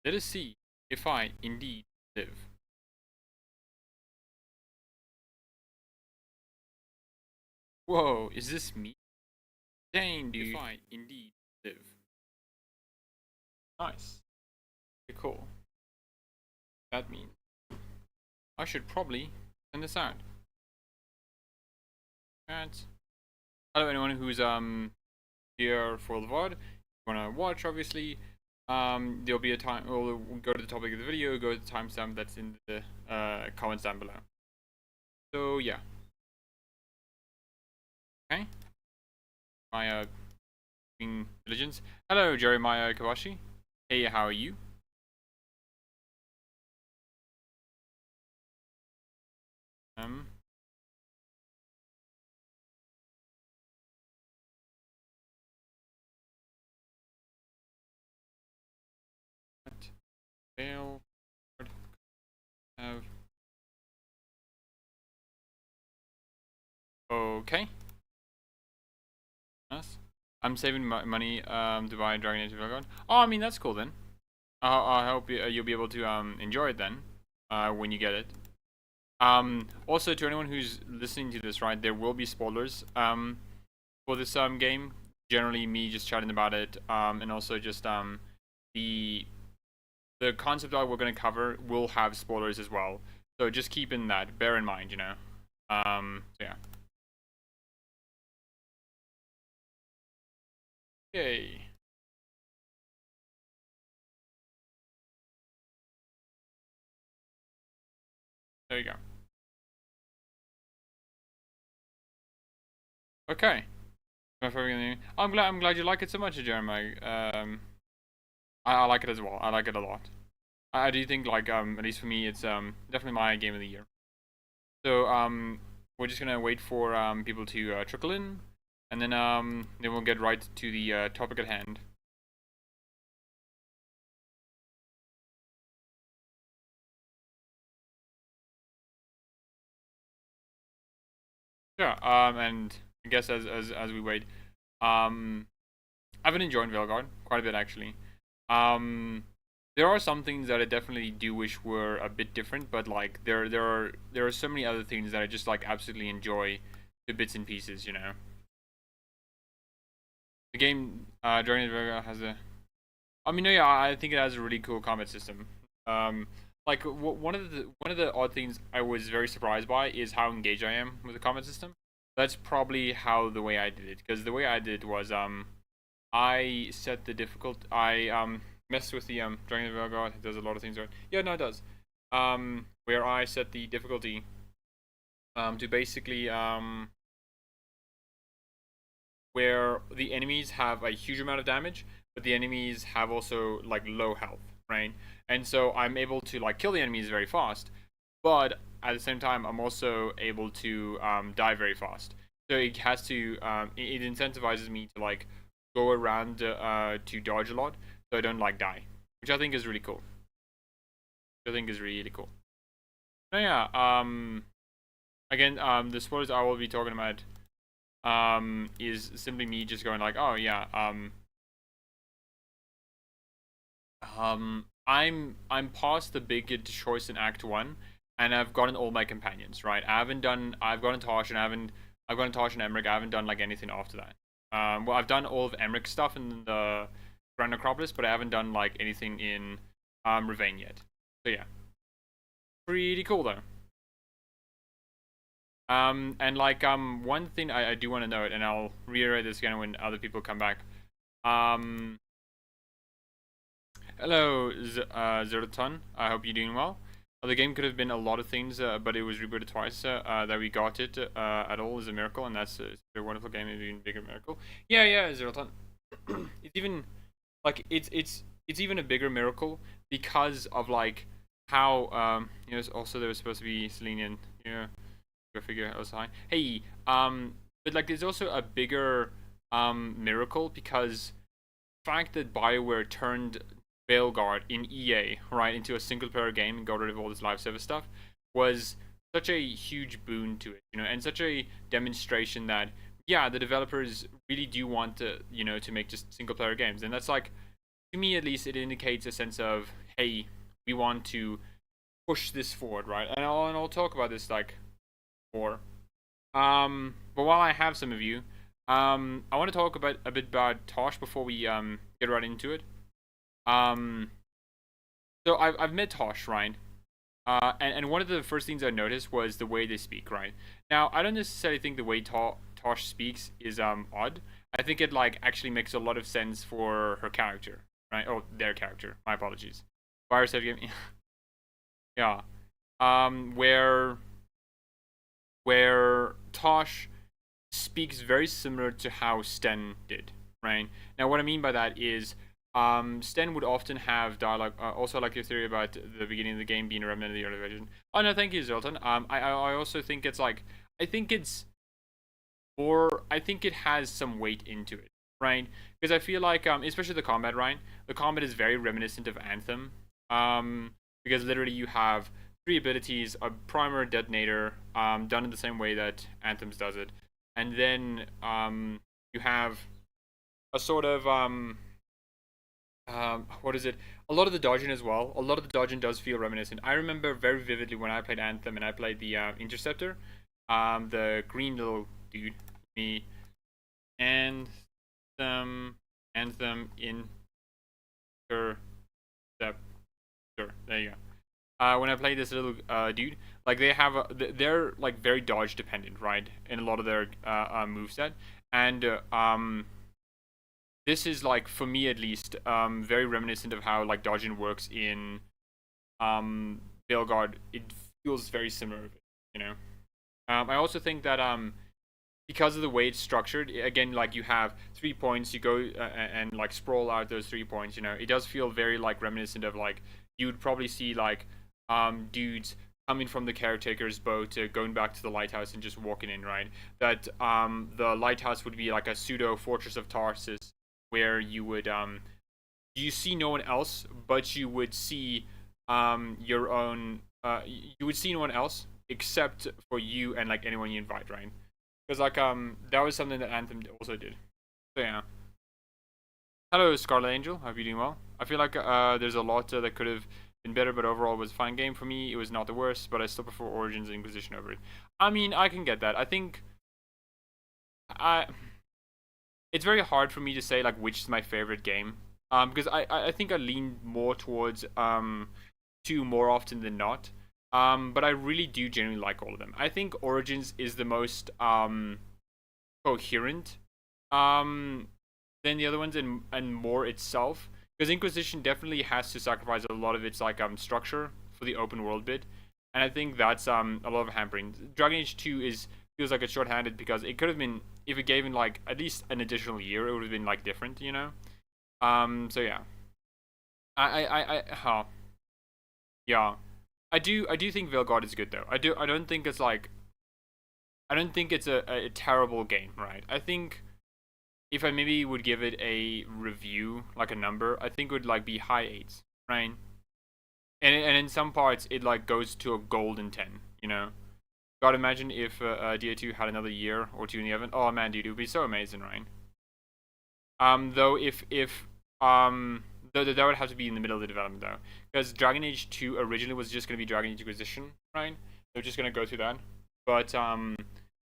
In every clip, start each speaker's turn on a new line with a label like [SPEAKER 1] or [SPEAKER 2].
[SPEAKER 1] Let us see if I indeed live. Whoa, is this me? Dang, dude. If I indeed live. Nice. Okay, cool. That means I should probably send this out. And hello anyone who's here for the VOD. If you wanna watch, obviously. There'll be a time. We'll go to the topic of the video. Go to the timestamp that's in the comments down below. So yeah. Okay. My being diligence. Hello, Jeremiah Kawashi. Hey, how are you? Veilguard have. Okay. Nice. I'm saving money to buy Dragon Age Veilguard. Oh, I mean that's cool then. I hope you'll be able to enjoy it then when you get it. Also to anyone who's listening to this, right, there will be spoilers for this game. Generally, me just chatting about it, and also just the concept art we're going to cover will have spoilers as well. So just keep in that, bear in mind, you know. So yeah. Yay. There you go. Okay. I'm glad you like it so much, Jeremiah. I like it as well. I like it a lot. I do think, like, at least for me, it's definitely my game of the year. So we're just gonna wait for people to trickle in, and then we'll get right to the topic at hand. Yeah. And I guess as we wait, I've been enjoying Veilguard quite a bit actually. There are some things that I definitely do wish were a bit different, but like there are so many other things that I just like absolutely enjoy the bits and pieces, you know. The game Dragon Age Veilguard has a, I mean, no, yeah, I think it has a really cool combat system. Like one of the odd things I was very surprised by is how engaged I am with the combat system. That's probably how the way I did it, because the way I did it was I set the difficult. I messed with the Dragon of Veilguard. It does a lot of things right. Yeah, no, it does. Where I set the difficulty to basically where the enemies have a huge amount of damage, but the enemies have also like low health, right? And so I'm able to like kill the enemies very fast, but at the same time I'm also able to die very fast. So it has to it incentivizes me to like go around to dodge a lot, so I don't like die, which I think is really cool. I think is really cool. So yeah, again, the spoilers I will be talking about is simply me just going like, oh yeah, I'm past the big choice in Act 1, and I've gotten all my companions, right? I've gotten Tosh, and I've gotten Tosh and Emmerich. I haven't done like anything after that. Well, I've done all of Emmerich's stuff in the Grand Necropolis, but I haven't done like anything in Ravane yet. So yeah, pretty cool though. And like one thing I do want to note, and I'll reiterate this again when other people come back. Hello, Zerton. I hope you're doing well. The game could have been a lot of things, but it was rebooted twice. That we got it at all is a miracle, and that's a wonderful game, and even bigger miracle. Yeah, yeah, Zerton. It's even like it's even a bigger miracle because of like how you know. Also, there was supposed to be Selenian. Yeah, go figure. I was high. Hey, but like there's also a bigger miracle because the fact that Bioware turned Veilguard in EA, right, into a single player game and got rid of all this live service stuff was such a huge boon to it, you know, and such a demonstration that yeah, the developers really do want to, you know, to make just single player games. And that's like, to me at least, it indicates a sense of, hey, we want to push this forward, right? And I'll talk about this like more. But while I have some of you, I want to talk about a bit about Tosh before we get right into it. Um, so I've met Tosh, right? And one of the first things I noticed was the way they speak, right? Now, I don't necessarily think the way Tosh speaks is odd. I think it like actually makes a lot of sense for her character, right? Oh, their character. My apologies. Virus game. Yeah. Where Tosh speaks very similar to how Sten did, right? Now, what I mean by that is, Sten would often have dialogue. Also, like your theory about the beginning of the game being a remnant of the early version. Oh no, thank you, Zoltan. I also think it's like, I think it's, or I think it has some weight into it, right? Because I feel like, especially the combat, right? The combat is very reminiscent of Anthem, because literally you have three abilities: a primer, detonator, done in the same way that Anthem's does it, and then you have a sort of what is it? A lot of the dodging as well. A lot of the dodging does feel reminiscent. I remember very vividly when I played Anthem and I played the Interceptor, the green little dude, me, and Anthem Interceptor. There you go. When I play this little dude, like they're like very dodge dependent, right? In a lot of their moveset, and this is like, for me at least, very reminiscent of how like dodging works in Veilguard. It feels very similar, you know. I also think that because of the way it's structured, again, like you have 3 points, you go and like sprawl out those 3 points. You know, it does feel very like reminiscent of like you would probably see like dudes coming from the caretaker's boat, going back to the lighthouse and just walking in, right? That the lighthouse would be like a pseudo fortress of Tarsus, where you would you see no one else, but you would see your own you would see no one else except for you and like anyone you invite, right? Because like that was something that Anthem also did. So yeah. Hello, Scarlet Angel. Hope you're doing well. I feel like there's a lot that could have been better, but overall it was a fine game for me. It was not the worst, but I still prefer Origins and Inquisition over it. I mean, I can get that. I think I it's very hard for me to say like which is my favorite game. Because I think I lean more towards two more often than not. But I really do genuinely like all of them. I think Origins is the most coherent than the other ones, and more itself. Because Inquisition definitely has to sacrifice a lot of its like structure for the open world bit, and I think that's a lot of hampering. Dragon Age 2 feels like it's short-handed because it could have been, if it gave in like at least an additional year, it would have been like different, you know. So yeah, yeah, I do think Veilguard is good though. I don't think it's like, I don't think it's a terrible game, right? I think if I maybe would give it a review, like a number, I think it would like be high 8s, right? And in some parts it like goes to a golden 10, you know. God, imagine if DA2 had another year or two in the oven. Oh man, dude, it would be so amazing, right? Though if though that would have to be in the middle of the development though, because Dragon Age 2 originally was just gonna be Dragon Age Inquisition, right? They're just gonna go through that. But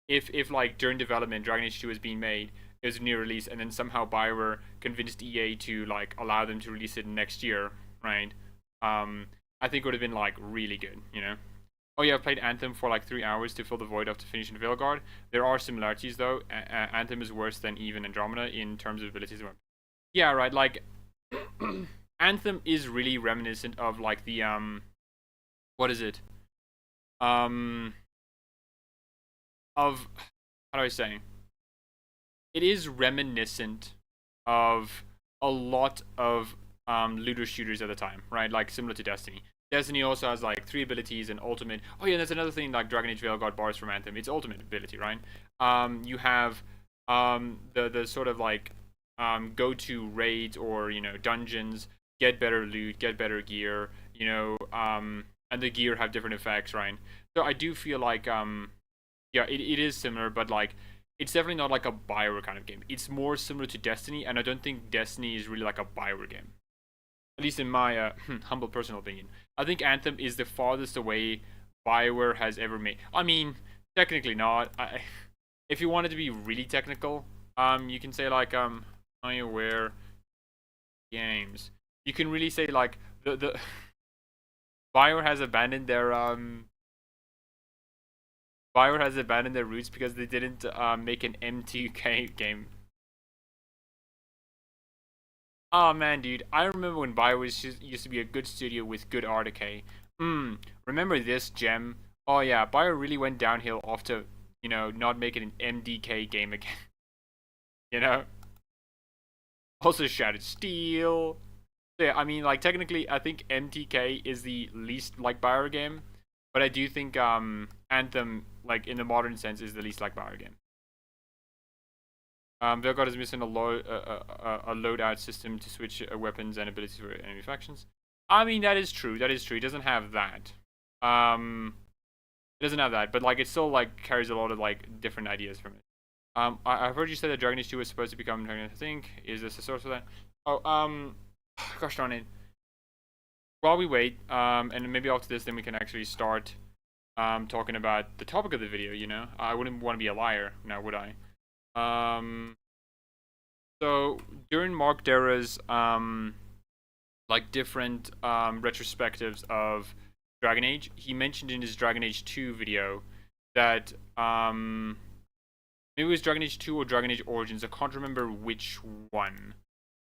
[SPEAKER 1] if like during development Dragon Age 2 is being made, it was near release, and then somehow Bioware convinced EA to like allow them to release it next year, right? I think it would have been like really good, you know. Oh yeah, I've played Anthem for like 3 hours to fill the void after finishing Veilguard. There are similarities though. Anthem is worse than even Andromeda in terms of abilities. Yeah, right. Like Anthem is really reminiscent of like the what is it? Of, how do I say? It is reminiscent of a lot of looter shooters at the time, right? Like similar to Destiny. Destiny also has like 3 abilities and ultimate. Oh yeah, that's another thing like Dragon Age Veilguard bars from Anthem. It's ultimate ability, right? You have the sort of like go to raids or, you know, dungeons, get better loot, get better gear, you know, and the gear have different effects, right? So I do feel like yeah, it is similar, but like it's definitely not like a Bioware kind of game. It's more similar to Destiny, and I don't think Destiny is really like a Bioware game. at least in my humble personal opinion. I think Anthem is the farthest away Bioware has ever made. I mean, technically not. If you wanted to be really technical, you can say like Bioware games. You can really say like the Bioware has abandoned their roots because they didn't make an MTK game. Oh man, dude, I remember when Bioware used to be a good studio with good RTK. Remember this gem? Oh yeah, Bioware really went downhill after, not making an MDK game again. you know? Also Shattered Steel. So yeah, I mean, like, technically, I think MTK is the least like Bioware game, but I do think Anthem, like, in the modern sense, is the least like Bioware game. Veilguard is missing a loadout system to switch weapons and abilities for enemy factions. I mean, that is true. That is true. It doesn't have that. It doesn't have that, but like it still like carries a lot of like different ideas from it. I've heard you say that Dragon Age 2 was supposed to become Dragon Age, I think. Is this a source for that? Oh, gosh darn it. While we wait, and maybe after this, then we can actually start talking about the topic of the video. I wouldn't want to be a liar now, would I? So during Mark Dera's like different retrospectives of Dragon Age, he mentioned in his Dragon Age 2 video that maybe it was Dragon Age 2 or Dragon Age Origins. I can't remember which one.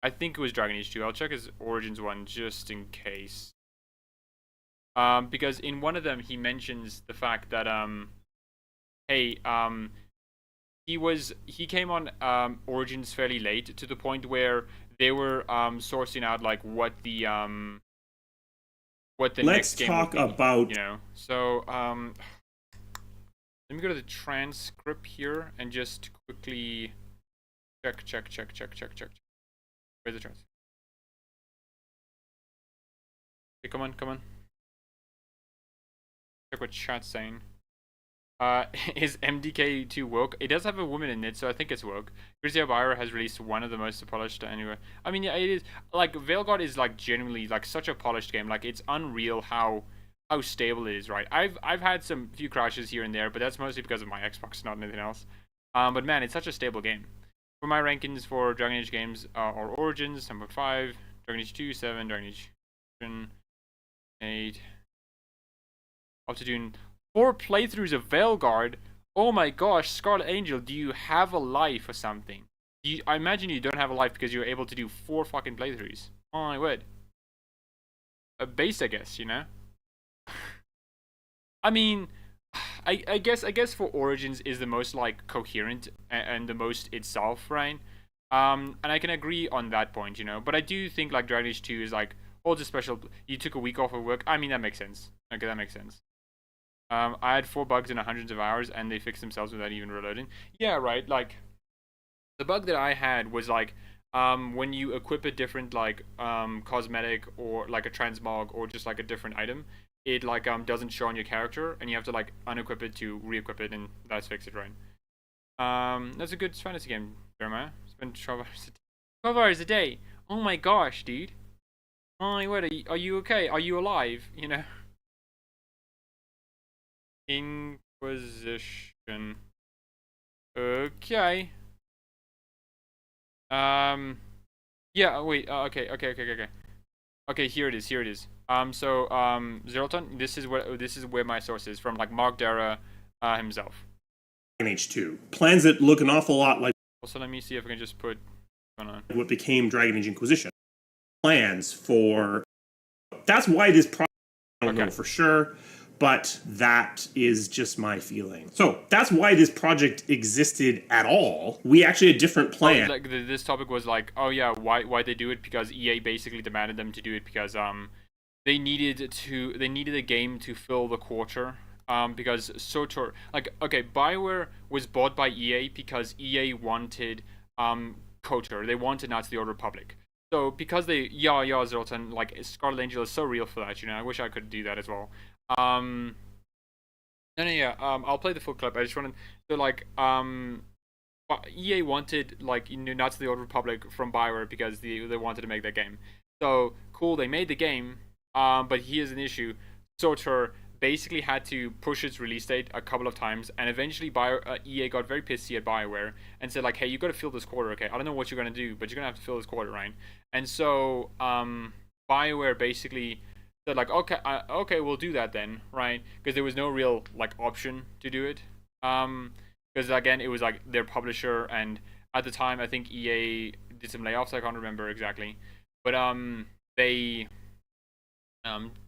[SPEAKER 1] I think it was Dragon Age 2. I'll check his Origins one just in case. Because in one of them he mentions the fact that hey, he came on Origins fairly late, to the point where they were sourcing out like what the next game would be,
[SPEAKER 2] about
[SPEAKER 1] So let me go to the transcript here and just quickly check. Where's the transcript? Okay, come on. Check what chat's saying. Is MDK2 woke? It does have a woman in it, so I think it's woke. Grisea Bioware has released one of the most polished anyway. I mean, yeah, it is. Like, Veilguard is like genuinely like such a polished game. Like, it's unreal how stable it is, right? I've had some few crashes here and there, but that's mostly because of my Xbox, not anything else. But man, it's such a stable game. For my rankings for Dragon Age games are Origins 10.5, Dragon Age 2 7, Dragon Age 8. After doing 4 playthroughs of Veilguard, oh my gosh, Scarlet Angel, do you have a life or something? I imagine you don't have a life because you're able to do 4 fucking playthroughs. Oh my word. A base, I guess, I mean, I guess for Origins is the most like coherent and the most itself, right? And I can agree on that point, But I do think like Dragon Age 2 is like holds a special. You took a week off of work. I mean, that makes sense. Okay, that makes sense. I had 4 bugs in hundreds of hours, and they fixed themselves without even reloading. Yeah, right. Like, the bug that I had was like, when you equip a different like cosmetic or like a transmog or just like a different item, it like doesn't show on your character, and you have to like unequip it to re-equip it, and that's fixed it, right? That's a good fantasy game, Jeremiah. Spend 12 hours a day. 12 hours a day. Oh my gosh, dude. Oh my word. Are you okay? Are you alive? Inquisition. Okay. Yeah, wait, okay. Okay, here it is. So, Zeralton, this is where my source is from, like, Mark Dera, himself.
[SPEAKER 2] Dragon Age 2. Plans that look an awful lot like...
[SPEAKER 1] Also, let me see if I can just put...
[SPEAKER 2] what became Dragon Age Inquisition. Plans for... That's why this project... I don't know for sure, but that is just my feeling. So that's why this project existed at all. We actually had different plans.
[SPEAKER 1] Like this topic was like, oh yeah, why they do it? Because EA basically demanded them to do it because they needed a game to fill the quarter. Because SOTOR, like, okay, Bioware was bought by EA because EA wanted KOTOR. They wanted Knights of the Old Republic. So because they Zoltan, like, Scarlet Angel is so real for that, I wish I could do that as well. I'll play the full clip. I just wanted to like EA wanted like Knights of the Old Republic from Bioware because they wanted to make that game. So cool, they made the game, but here's an issue. Sotor basically had to push its release date a couple of times, and eventually EA got very pissy at Bioware and said like, "Hey, you got to fill this quarter, okay? I don't know what you're gonna do, but you're gonna have to fill this quarter, right?" And so Bioware basically said like, "Okay, okay, we'll do that then, right?" Because there was no real like option to do it. Because again, it was like their publisher, and at the time, I think EA did some layoffs. I can't remember exactly, but they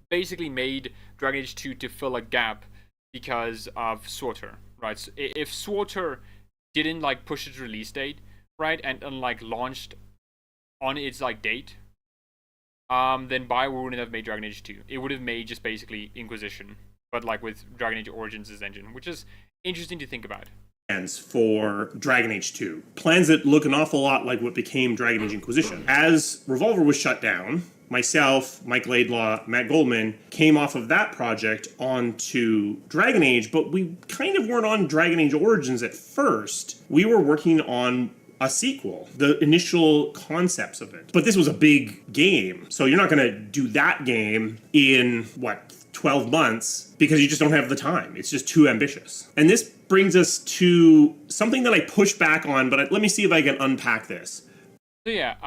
[SPEAKER 1] basically made Dragon Age 2 to fill a gap because of Swatter, right? So if Swatter didn't like push its release date, right, and like launched on its like date, then Bioware wouldn't have made Dragon Age 2. It would have made just basically Inquisition, but like with Dragon Age Origins' engine, which is interesting to think about.
[SPEAKER 2] Plans for Dragon Age 2. Plans that look an awful lot like what became Dragon Age Inquisition. As Revolver was shut down, myself, Mike Laidlaw, Matt Goldman came off of that project onto Dragon Age, but we kind of weren't on Dragon Age Origins at first. We were working on a sequel, the initial concepts of it. But this was a big game, so you're not going to do that game in, 12 months, because you just don't have the time. It's just too ambitious. And this brings us to something that I push back on, but let me see if I can unpack this.
[SPEAKER 1] So yeah,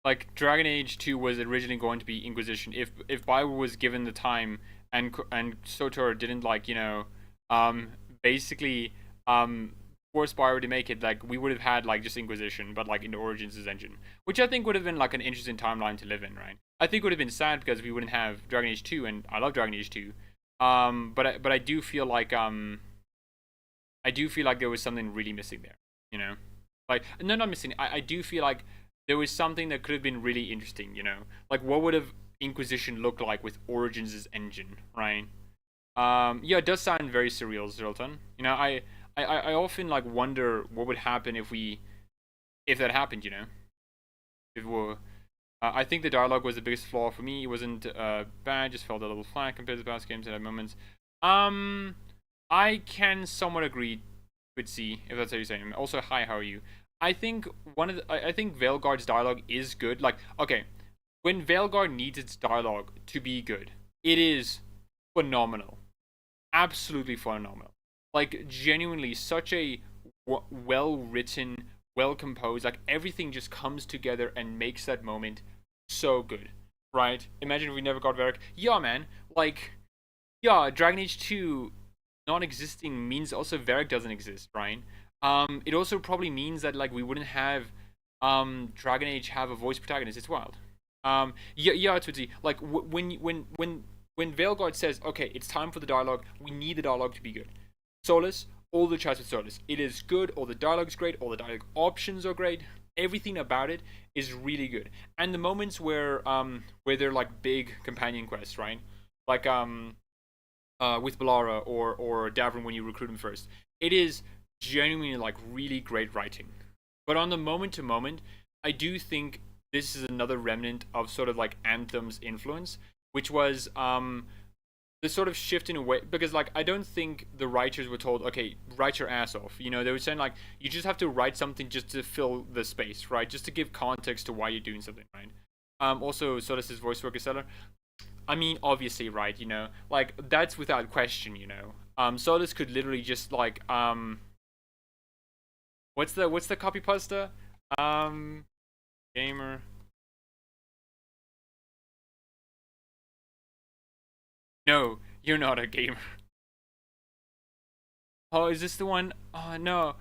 [SPEAKER 1] like Dragon Age 2 was originally going to be Inquisition. If Bioware was given the time and SOTOR didn't basically force Bioware to make it, like we would have had like just Inquisition, but like in the Origins' engine, which I think would have been like an interesting timeline to live in, right? I think it would have been sad because we wouldn't have Dragon Age 2, and I love Dragon Age 2. But I do feel like there was something really missing there, you know? Like, no, not missing. I do feel like there was something that could have been really interesting, you know? Like, what would have Inquisition looked like with Origins' engine, right? Yeah, it does sound very surreal, Zerlton. You know, I often like wonder what would happen if that happened, you know? If we I think the dialogue was the biggest flaw for me. It wasn't bad, just felt a little flat compared to past games at moments. I can somewhat agree with C, if that's how you say it. Also, hi, how are you? I think I think Veilguard's dialogue is good. Like, okay, when Veilguard needs its dialogue to be good, it is phenomenal, absolutely phenomenal. Like, genuinely, such a well-written, well-composed. Like, everything just comes together and makes that moment so good, right? Imagine if we never got Varric. Yeah, man. Like, yeah, Dragon Age 2 non-existing means also Varric doesn't exist, right? It also probably means that like we wouldn't have Dragon Age have a voice protagonist. It's wild. Yeah, it's witty. Like when Veilguard says, okay, it's time for the dialogue. We need the dialogue to be good. Solus, all the chats with Solus. It is good. All the dialogue's great. All the dialogue options are great. Everything about it is really good. And the moments where they're like big companion quests, right? Like with Balara or Davrin when you recruit him first. It is genuinely like really great writing. But on the moment to moment, I do think this is another remnant of sort of like Anthem's influence, which was the sort of shift in a way, because like I don't think the writers were told, okay, write your ass off. You know, they were saying like you just have to write something just to fill the space, right? Just to give context to why you're doing something, right? Also, Solis's voice work is stellar. I mean, obviously, right? You know, like that's without question. You know, Solis could literally just like what's the copy pasta? Gamer. No, you're not a gamer. Oh, is this the one? Oh, no.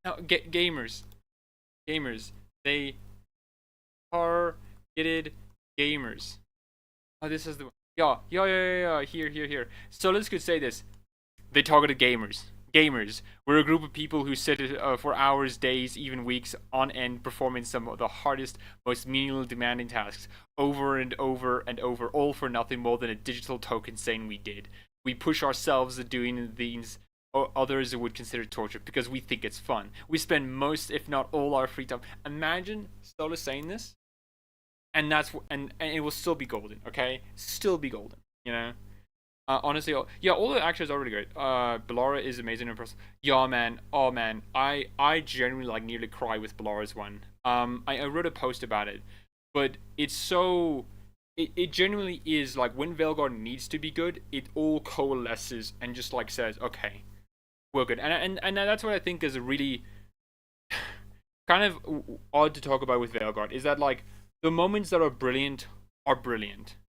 [SPEAKER 1] Gamers. Gamers. They targeted gamers. Oh, this is the one. Yeah. Here. Solis could say this. They targeted gamers. Gamers. We're a group of people who sit for hours, days, even weeks on end, performing some of the hardest, most menial, demanding tasks over and over and over, all for nothing more than a digital token saying we did. We push ourselves at doing these others would consider torture because we think it's fun. We spend most, if not all, our free time. Imagine Solis saying this, and and it will still be golden. Okay, still be golden. You know. Honestly, all the actors are really great. Balara is amazing and impressive. Yeah, man. Oh, man. I genuinely like nearly cry with Balara's one. I wrote a post about it, but it's so it genuinely is like when Veilguard needs to be good, it all coalesces and just like says, okay, we're good. And that's what I think is a really kind of odd to talk about with Veilguard is that like the moments that are brilliant,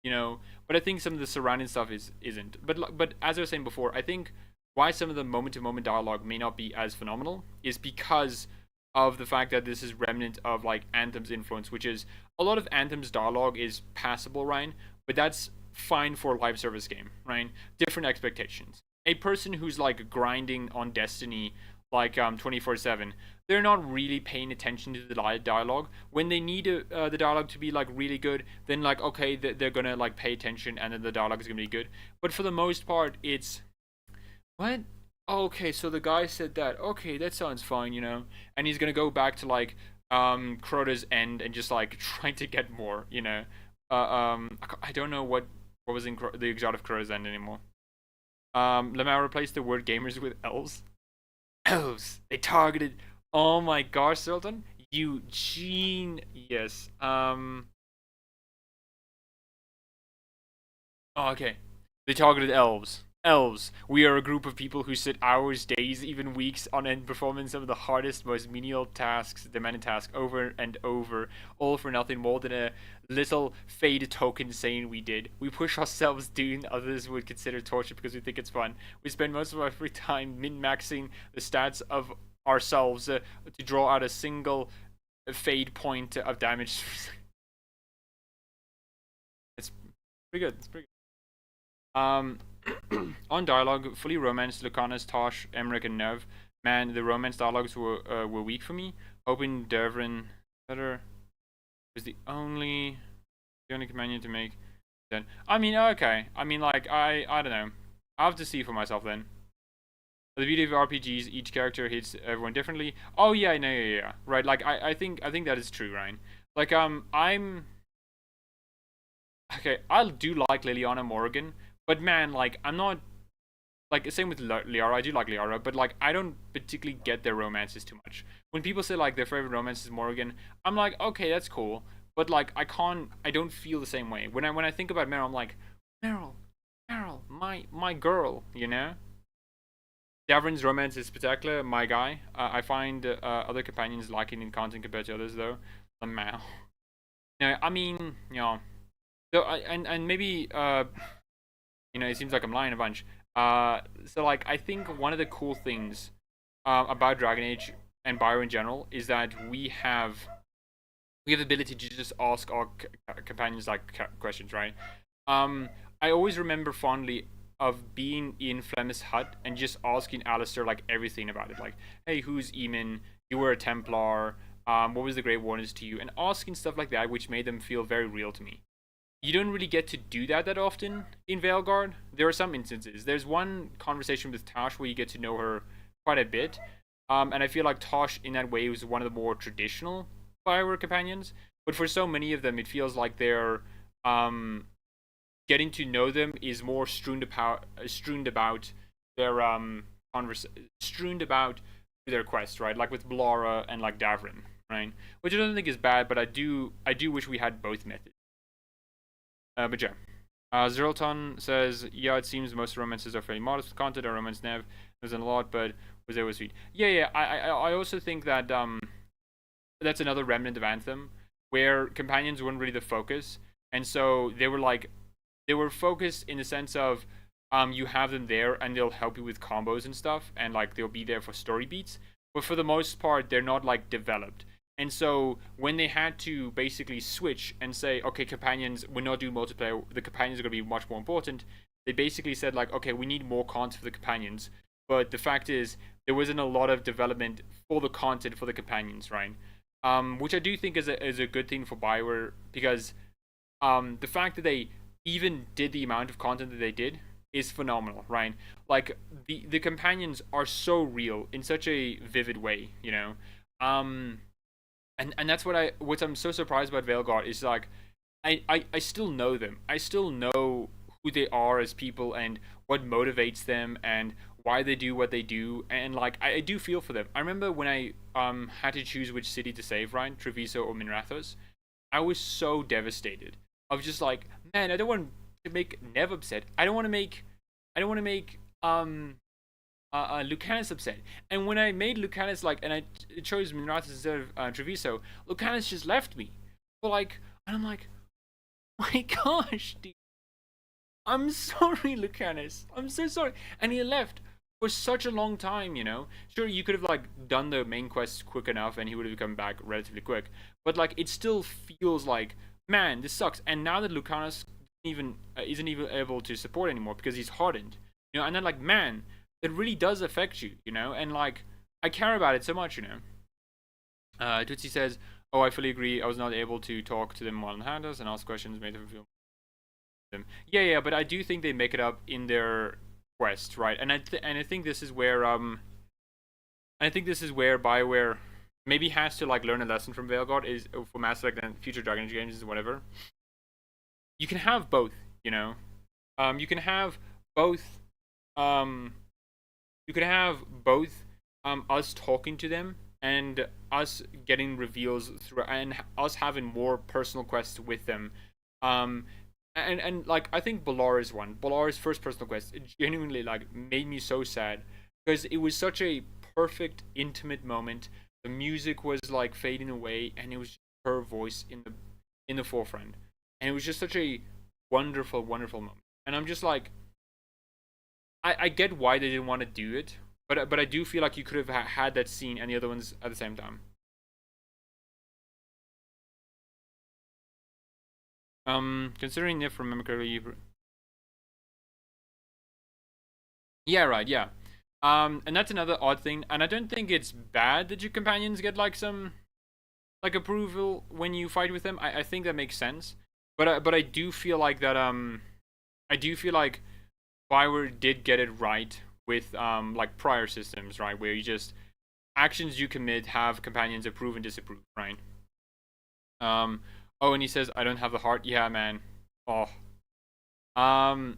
[SPEAKER 1] you know. But I think some of the surrounding stuff isn't. But as I was saying before, I think why some of the moment to moment dialogue may not be as phenomenal is because of the fact that this is remnant of like Anthem's influence, which is a lot of Anthem's dialogue is passable, Ryan, but that's fine for a live service game, right? Different expectations. A person who's like grinding on Destiny like 24/7, they're not really paying attention to the dialogue. When they need the dialogue to be like really good, then like okay, they're gonna like pay attention, and then the dialogue is gonna be good. But for the most part, it's what? Okay, so the guy said that. Okay, that sounds fine, you know. And he's gonna go back to like Crota's end and just like trying to get more, you know. I don't know what was in the exotic of Crota's end anymore. Lamau replaced the word gamers with elves. Elves. They targeted. Oh my gosh, Sultan, Eugene. Yes. Oh, okay. They targeted elves. Elves. We are a group of people who sit hours, days, even weeks on end performing some of the hardest, most menial tasks, demanding tasks over and over, all for nothing more than a little fade token saying we did. We push ourselves doing others would consider torture because we think it's fun. We spend most of our free time min-maxing the stats of ourselves to draw out a single fade point of damage. It's pretty good. It's pretty good. On dialogue, fully romanced Lucanus, Tosh, Emmerich, and Nev. Man, the romance dialogues were weak for me. Hoping Devrin better was the only companion to make. Then I mean, okay. I mean, like I don't know. I have to see for myself then. The beauty of RPGs, each character hits everyone differently. Oh yeah, no, yeah. Right, like I think that is true, Ryan. Like I'm okay. I do like Liliana Morgan, but man, like I'm not like same with Liara. I do like Liara, but like I don't particularly get their romances too much. When people say like their favorite romance is Morgan, I'm like okay, that's cool, but like I don't feel the same way. When I think about Meryl, I'm like Meryl, my girl, you know. Davrin's romance is spectacular, my guy. I find other companions lacking in content compared to others, though. Lamau. No, I mean, you know, so and maybe you know, it seems like I'm lying a bunch. So like I think one of the cool things about Dragon Age and Bioware in general is that we have the ability to just ask our companions like questions, right? I always remember fondly of being in Flemeth's hut and just asking Alistair like everything about it, like, hey, who's Eamon? You were a Templar. What was the Great Warnings to you? And asking stuff like that, which made them feel very real to me. You don't really get to do that often in Veilguard. There are some instances. There's one conversation with Tosh where you get to know her quite a bit, and I feel like Tosh in that way was one of the more traditional Bioware companions. But for so many of them, it feels like they're getting to know them is more strewn about their strewn about their quest, right? Like with Blara and like Davrin, right? Which I don't think is bad, but I do wish we had both methods. But yeah. Zerlton says, yeah, it seems most romances are fairly modest with content. Our romance Nev wasn't a lot, but was always sweet. Yeah. I also think that that's another remnant of Anthem, where companions weren't really the focus, and so they were focused in the sense of you have them there and they'll help you with combos and stuff, and like they'll be there for story beats, but for the most part they're not like developed. And so when they had to basically switch and say, okay, companions, we're not doing multiplayer, the companions are going to be much more important, they basically said like, okay, we need more content for the companions. But the fact is, there wasn't a lot of development for the content for the companions, right? Which I do think is a good thing for Bioware, because the fact that they even did the amount of content that they did is phenomenal, right? Like the companions are so real in such a vivid way, you know. And that's what I'm so surprised about Veilguard is like I still know them. I still know who they are as people and what motivates them and why they do what they do, and like I do feel for them. I remember when I had to choose which city to save, right, Treviso or Minrathos. I was so devastated. I was just like, man, I don't want to make Nev upset. I don't want to make Lucanus upset. And when I made Lucanus like, and I chose Minrathos instead of Treviso, Lucanus just left me. But like, and I'm like, my gosh, dude. I'm sorry, Lucanus. I'm so sorry. And he left for such a long time, you know? Sure, you could have, like, done the main quest quick enough and he would have come back relatively quick. But, like, it still feels like, man, this sucks. And now that Lucanus isn't even able to support anymore because he's hardened, you know? And then, like, man, it really does affect you, you know? And, like, I care about it so much, you know? Tootsie says, oh, I fully agree. I was not able to talk to them while in Handos and ask questions made them feel them. Yeah, but I do think they make it up in their quest, right? And I think this is where Bioware maybe has to like learn a lesson from Veilguard is for Mass Effect and future Dragon Age games, whatever. You can have both, you know. You can have both. You can have both. Us talking to them and us getting reveals through, and us having more personal quests with them. And like I think Balara's one. Balara's first personal quest, it genuinely like made me so sad because it was such a perfect intimate moment. The music was like fading away and it was just her voice in the forefront. And it was just such a wonderful moment. And I'm just like I get why they didn't want to do it, but I do feel like you could have had that scene and the other ones at the same time. Considering if remember correctly, yeah, right, yeah. And that's another odd thing, and I don't think it's bad that your companions get like some like approval when you fight with them. I think that makes sense, but I do feel like that I do feel like Bioware did get it right with like prior systems, right, where you just actions you commit have companions approve and disapprove, right? Um, oh, and he says, I don't have the heart. Yeah, man. Oh. Um,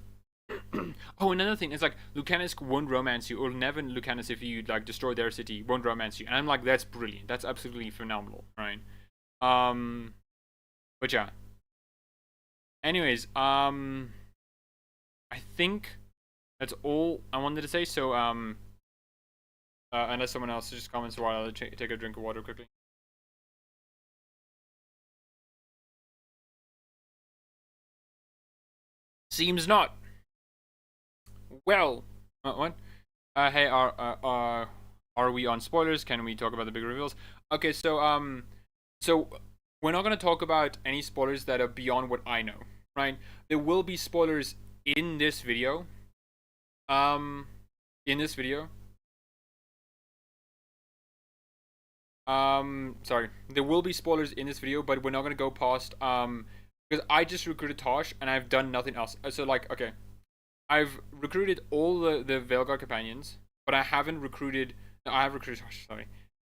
[SPEAKER 1] oh, another thing is like, Lucanus won't romance you, or never Lucanus if you like destroy their city, won't romance you. And I'm like, that's brilliant. That's absolutely phenomenal, right? Um, but yeah. Anyways, I think that's all I wanted to say. So, unless someone else just comments while I'll take a drink of water quickly. Seems not. Well, what? Hey, are we on spoilers? Can we talk about the big reveals? Okay, so we're not gonna talk about any spoilers that are beyond what I know, right? There will be spoilers in this video. In this video. Sorry, there will be spoilers in this video, but we're not gonna go past because I just recruited Tosh and I've done nothing else. So like, okay, I've recruited all the Veilguard companions, but I haven't recruited. No, I have recruited Tosh. Sorry,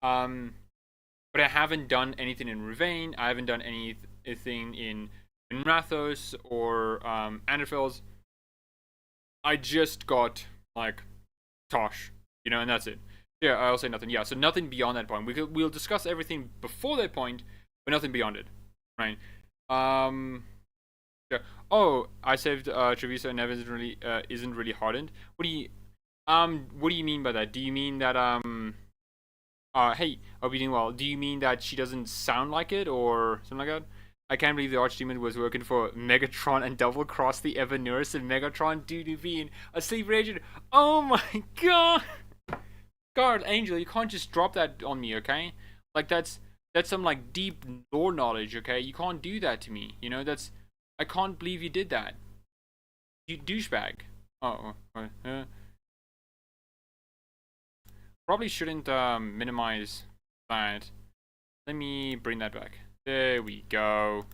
[SPEAKER 1] but I haven't done anything in Ravane. I haven't done anything in Rathos or Anderfels. I just got like Tosh, you know, and that's it. Yeah, I'll say nothing. Yeah, so nothing beyond that point. We'll discuss everything before that point, but nothing beyond it, right? Yeah. Oh, I saved Treviso and Nev isn't really hardened. What do you mean by that? Do you mean that hey, hope you're doing well. Do you mean that she doesn't sound like it or something like that? I can't believe the Archdemon was working for Megatron and double crossed the Ever Nurse and Megatron due to being a sleeper agent. Oh my god! God, Angel, you can't just drop that on me, okay? Like that's some like deep lore knowledge, okay? You can't do that to me. You know, I can't believe you did that. You douchebag. Oh, probably shouldn't minimize that. Let me bring that back. There we go.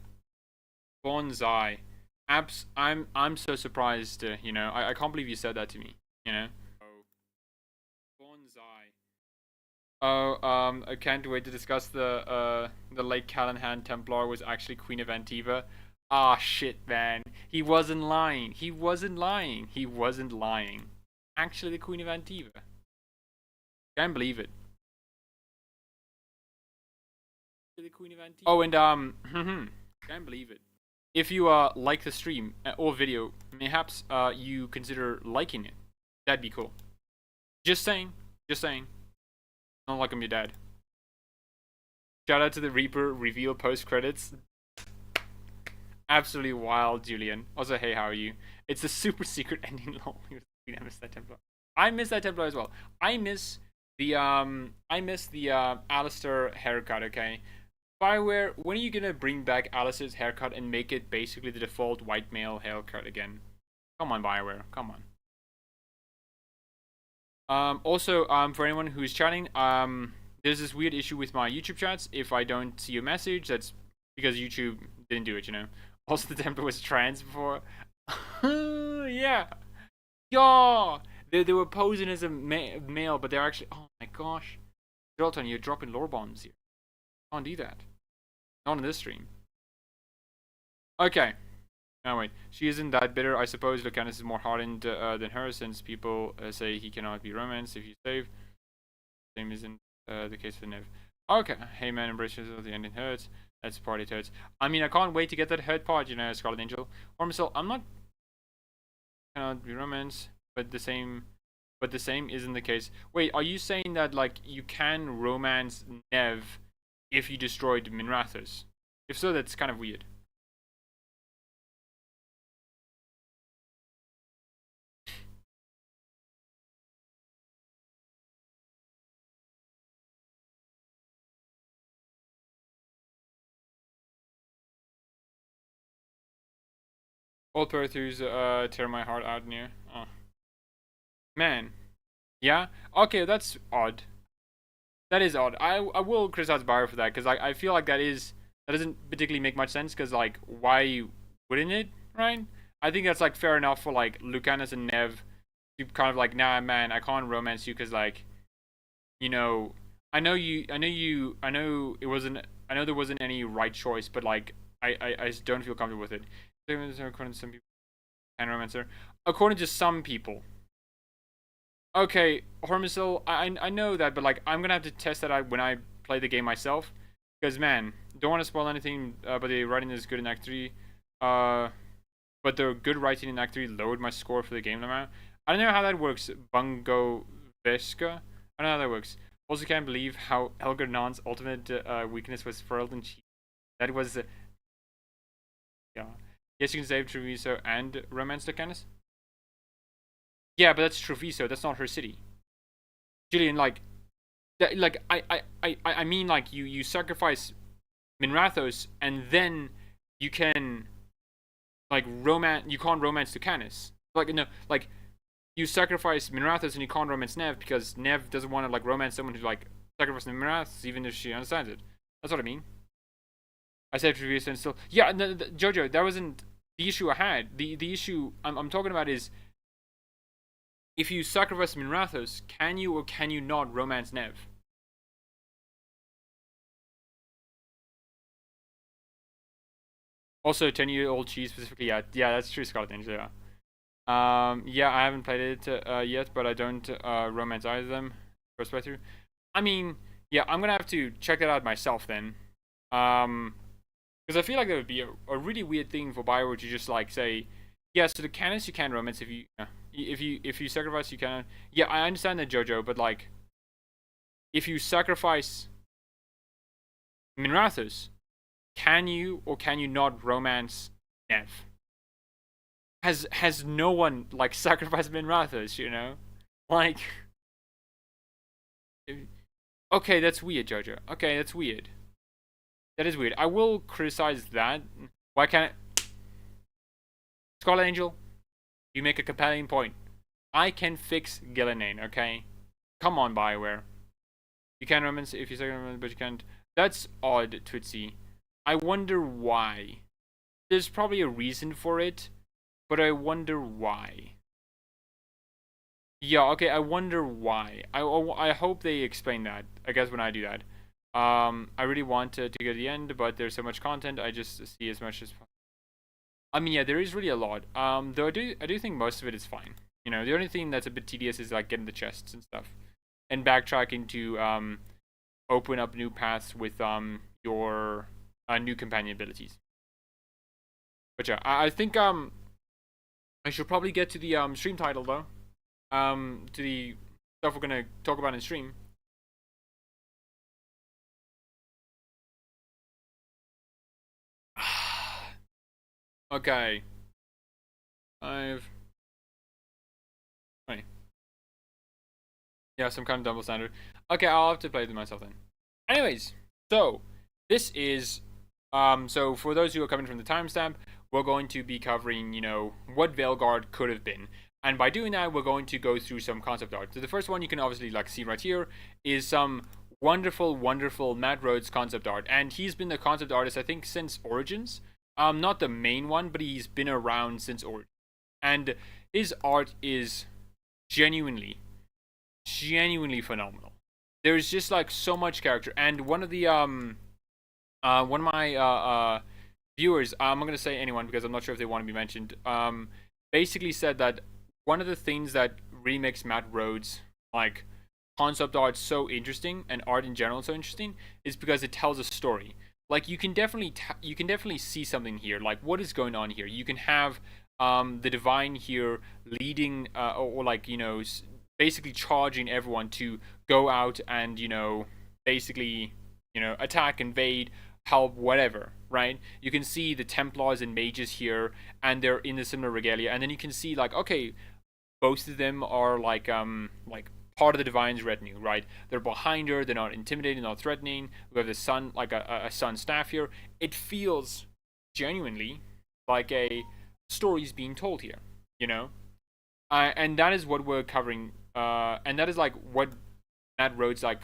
[SPEAKER 1] Bonsai. I'm so surprised. You know, I can't believe you said that to me. You know. Bonsai. Oh, I can't wait to discuss the late Callahan Templar was actually Queen of Antiva. Ah, shit, man. He wasn't lying. He wasn't lying. He wasn't lying. actually the Queen of Antiva. Can't believe it. The Queen of Antiva. Oh, and can't believe it. If you like the stream or video, perhaps you consider liking it. That'd be cool. Just saying. Just saying. Not like I'm your dad. Shout out to the Reaper reveal post credits. Absolutely wild, Julian. Also, hey, how are you? It's a super secret ending. Lol. I miss that Templar. I miss that Templar as well. I miss the Alistair haircut. Okay, Bioware, when are you gonna bring back Alistair's haircut and make it basically the default white male haircut again? Come on, Bioware. Come on. Also, for anyone who's chatting, there's this weird issue with my YouTube chats. If I don't see a message, that's because YouTube didn't do it, you know. Also, the Templar was trans before. Yeah. Yeah. They were posing as a male, but they're actually. Oh my gosh. Zoltan, you're dropping lore bombs here. Can't do that. Not in this stream. Okay. No, wait. She isn't that bitter. I suppose Lucanus is more hardened than her, since people say he cannot be romanced if you save. Same isn't the case for Nev. Okay. Hey man, embrace yourself. The ending hurts. That's party toads. I mean, I can't wait to get that hurt part, you know, Scarlet Angel. Or myself, I'm not cannot be romance, but the same isn't the case. Wait, are you saying that like you can romance Nev if you destroyed Minrathous? If so, that's kind of weird. All playthroughs tear my heart out near. Oh. Man. Yeah? Okay, that's odd. That is odd. I will criticize Bioware for that, because I feel like that doesn't particularly make much sense, because like, why wouldn't it, right? I think that's like fair enough for like Lucanus and Nev to kind of like, nah man, I can't romance you because like, you know, I know there wasn't any right choice, but like I just don't feel comfortable with it. According to some people, and romancer. According to some people. Okay, Hormisil, I know that, but like I'm gonna have to test that out when I play the game myself. Because man, don't want to spoil anything, but the writing is good in Act 3. But the good writing in Act 3 lowered my score for the game amount. I don't know how that works, Bungo Veska. I don't know how that works. Also can't believe how Elgernon's ultimate weakness was Furled and Cheat. That was... yeah. Yes, you can save Treviso and romance Lucanus. Yeah, but that's Treviso. That's not her city. Jillian, like... I mean, like, you sacrifice Minrathous, and then you can... like, you can't romance Lucanus. Like, no, like... you sacrifice Minrathous and you can't romance Nev because Nev doesn't want to like romance someone who's like sacrificing Minrathous even if she understands it. That's what I mean. I said previous and still, yeah, no, Jojo, that wasn't the issue I had. The issue I'm talking about is if you sacrifice Minrathous, can you or can you not romance Nev? Also, 10-year-old cheese specifically, yeah, that's true, Scarlet Angel, yeah. Yeah, I haven't played it yet, but I don't romance either of them. First playthrough. I mean, yeah, I'm gonna have to check that out myself then. Because I feel like that would be a really weird thing for Bioware to just like say, yeah, so the Canis you can romance if you sacrifice you can. Yeah, I understand that, Jojo, but like, if you sacrifice Minrathous, can you or can you not romance Nev? Has no one like sacrificed Minrathous, you know? Like, okay, that's weird, Jojo. Okay, that's weird. That is weird. I will criticize that. Why can't Scarlet Angel, you make a compelling point. I can fix Gillenane, okay? Come on, Bioware. You can romance if you sacrifice, but you can't. That's odd, Twitsy. I wonder why. There's probably a reason for it. But I wonder why. Yeah, okay, I wonder why. I hope they explain that, I guess, when I do that. I really want to get to the end, but there's so much content, I just see as much as possible. I mean, yeah, there is really a lot. Though I do think most of it is fine. You know, the only thing that's a bit tedious is like getting the chests and stuff, and backtracking to open up new paths with your new companion abilities. But yeah, I think I should probably get to the stream title though. To the stuff we're gonna talk about in stream. Okay. 5. Wait. Yeah, some kind of double standard. Okay, I'll have to play it myself then. Anyways, so this is so for those who are coming from the timestamp, we're going to be covering, you know, what Veilguard could have been. And by doing that, we're going to go through some concept art. So the first one you can obviously like see right here is some wonderful, wonderful Matt Rhodes concept art. And he's been the concept artist, I think, since Origins. Not the main one, but he's been around since Origins. And his art is genuinely, genuinely phenomenal. There's just like so much character. And one of the one of my viewers, I'm not gonna say anyone because I'm not sure if they want to be mentioned, basically said that one of the things that really makes Matt Rhodes like concept art so interesting and art in general so interesting is because it tells a story. Like you can definitely see something here. Like what is going on here? You can have the divine here leading or like, you know, basically charging everyone to go out and, you know, basically, you know, attack, invade, help, whatever, right? You can see the Templars and mages here, and they're in the similar regalia, and then you can see like, okay, both of them are like part of the divine's retinue, right? They're behind her, they're not intimidating, not threatening. We have the sun, like a sun staff here. It feels genuinely like a story's being told here, you know? And that is what we're covering, and that is like what Matt Rhodes like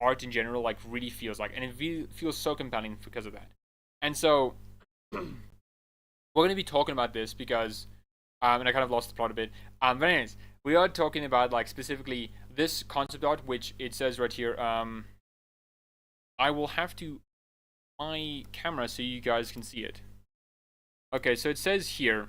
[SPEAKER 1] art in general like really feels like, and it feels so compelling because of that. And so we're going to be talking about this because and I kind of lost the plot a bit, but anyways, we are talking about like specifically this concept art, which it says right here. I will have to my camera so you guys can see it. Okay, so it says here,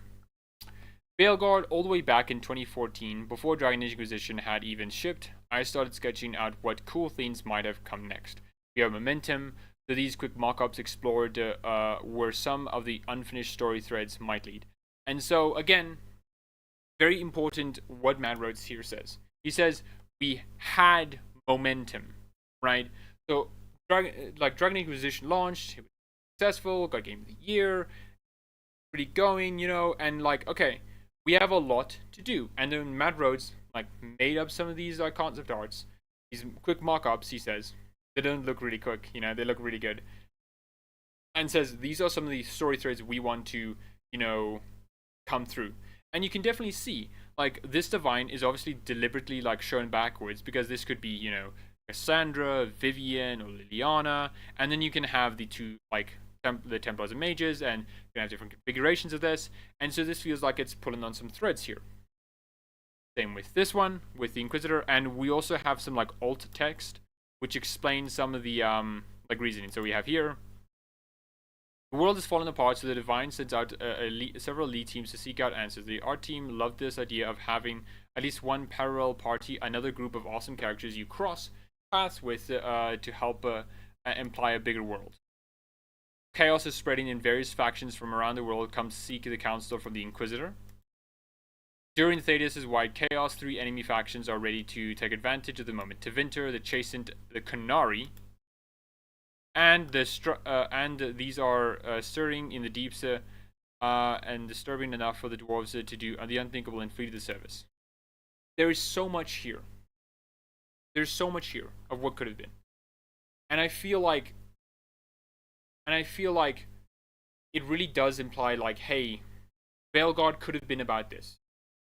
[SPEAKER 1] Veilguard, all the way back in 2014, before Dragon Age Inquisition had even shipped, I started sketching out what cool things might have come next. We have momentum, so these quick mock-ups explored where some of the unfinished story threads might lead. And so, again, very important what Matt Rhodes here says. He says, we had momentum, right? So, Dragon Inquisition launched, it was successful, got Game of the Year, pretty going, you know, and like, okay, we have a lot to do. And then Matt Rhodes like made up some of these concept arts, these quick mock-ups. He says they don't look really quick, you know, they look really good, and says these are some of the story threads we want to, you know, come through. And you can definitely see like this divine is obviously deliberately like shown backwards because this could be, you know, Cassandra, Vivian, or Liliana, and then you can have the two like the Templars and Mages, and you can have different configurations of this, and so this feels like it's pulling on some threads here. Same with this one, with the Inquisitor, and we also have some like alt text, which explains some of the like reasoning. So we have here, the world is falling apart, so the Divine sends out several lead teams to seek out answers. The art team loved this idea of having at least one parallel party, another group of awesome characters you cross paths with to help imply a bigger world. Chaos is spreading in various factions from around the world come to seek the counsel from the Inquisitor. During Thaddeus' wide chaos, 3 enemy factions are ready to take advantage of the moment. Tevinter, the Chastened, the Canary, and these are stirring in the deeps and disturbing enough for the dwarves to do the unthinkable and flee to the surface. There is so much here. There's so much here of what could have been. And I feel like it really does imply like, hey, Veilguard could have been about this.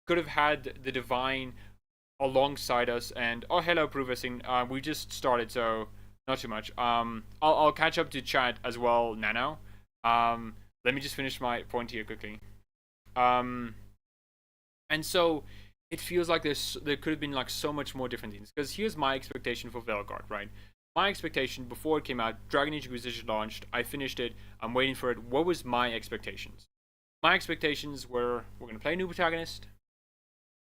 [SPEAKER 1] Could have had the Divine alongside us, and oh, hello, Professing. We just started, so not too much. I'll catch up to chat as well, Nano. Let me just finish my point here quickly. And so it feels like there could have been like so much more different things. Because here's my expectation for Veilguard, right? My expectation before it came out, Dragon Age Inquisition launched, I finished it, I'm waiting for it. What was my expectations? My expectations were, we're going to play a new protagonist,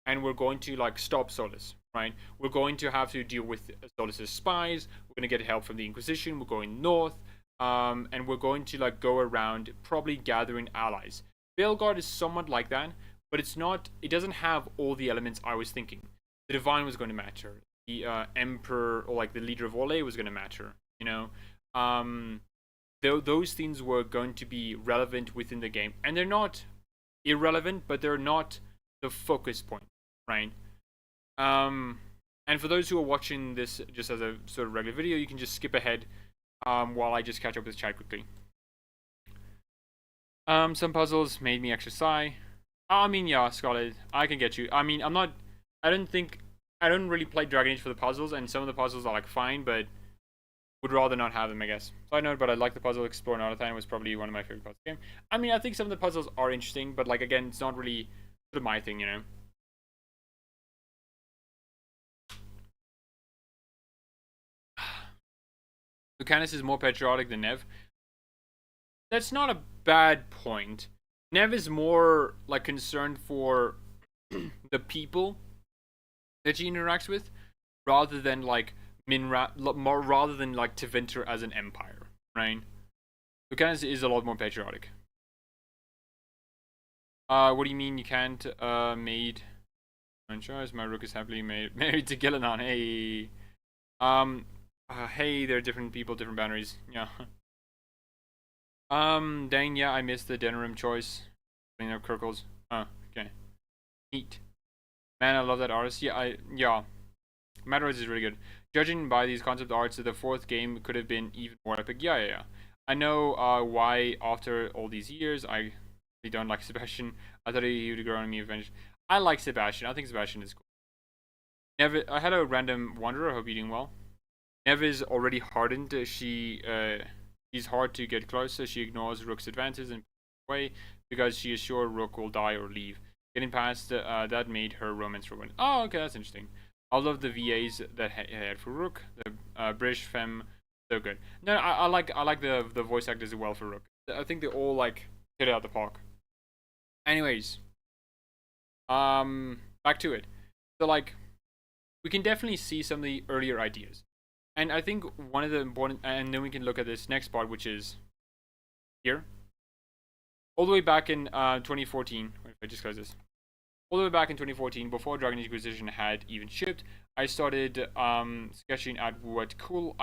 [SPEAKER 1] and we're going to like stop Solus, right? We're going to have to deal with Solus's spies. We're going to get help from the Inquisition. We're going north, and we're going to like go around, probably gathering allies. Veilguard is somewhat like that, but it's not. It doesn't have all the elements I was thinking. The Divine was going to matter. The Emperor, or like the leader of Orlais, was going to matter. You know, those things were going to be relevant within the game, and they're not irrelevant, but they're not the focus point, right? And for those who are watching this just as a sort of regular video, you can just skip ahead while I just catch up with chat quickly. Some puzzles made me extra sigh. I mean, yeah, Scarlet, I can get you. I mean, I don't really play Dragon Age for the puzzles, and some of the puzzles are like fine, but would rather not have them, I guess. Side note, but I like the puzzle Explore Narlathan. Was probably one of my favorite parts of the game. I mean, I think some of the puzzles are interesting, but like again, it's not really sort of my thing, you know. Lucanus is more patriotic than Nev. That's not a bad point. Nev is more like concerned for the people that she interacts with, rather than like rather than like Tevinter as an empire, right? Lucanus is a lot more patriotic. What do you mean you can't made franchise? My rook is happily married to Gillenon. Hey, hey, there are different people, different boundaries. Yeah. Dang, yeah, I missed the Denerim choice. Cleaning up Kirkles. Okay. Neat. Man, I love that artist. Yeah. Matters is really good. Judging by these concept arts, the fourth game could have been even more epic. Yeah. I know why after all these years I really don't like Sebastian. I thought he would grow on me eventually. I like Sebastian. I think Sebastian is cool. Hello, random wanderer. I hope you're doing well. Nev is already hardened. She's hard to get close, so she ignores Rook's advances and away because she is sure Rook will die or leave. Getting past that made her romance ruin. Oh, okay, that's interesting. I love the VAs that had for Rook. The British femme, so good. No, I like the voice actors as well for Rook. I think they all like hit it out the park. Anyways, back to it. So like, we can definitely see some of the earlier ideas, and I think one of the important, and then we can look at this next part, which is here, all the way back in 2014. Wait, I just close this. All the way back in 2014, before Dragon Age Inquisition had even shipped, I started sketching out what cool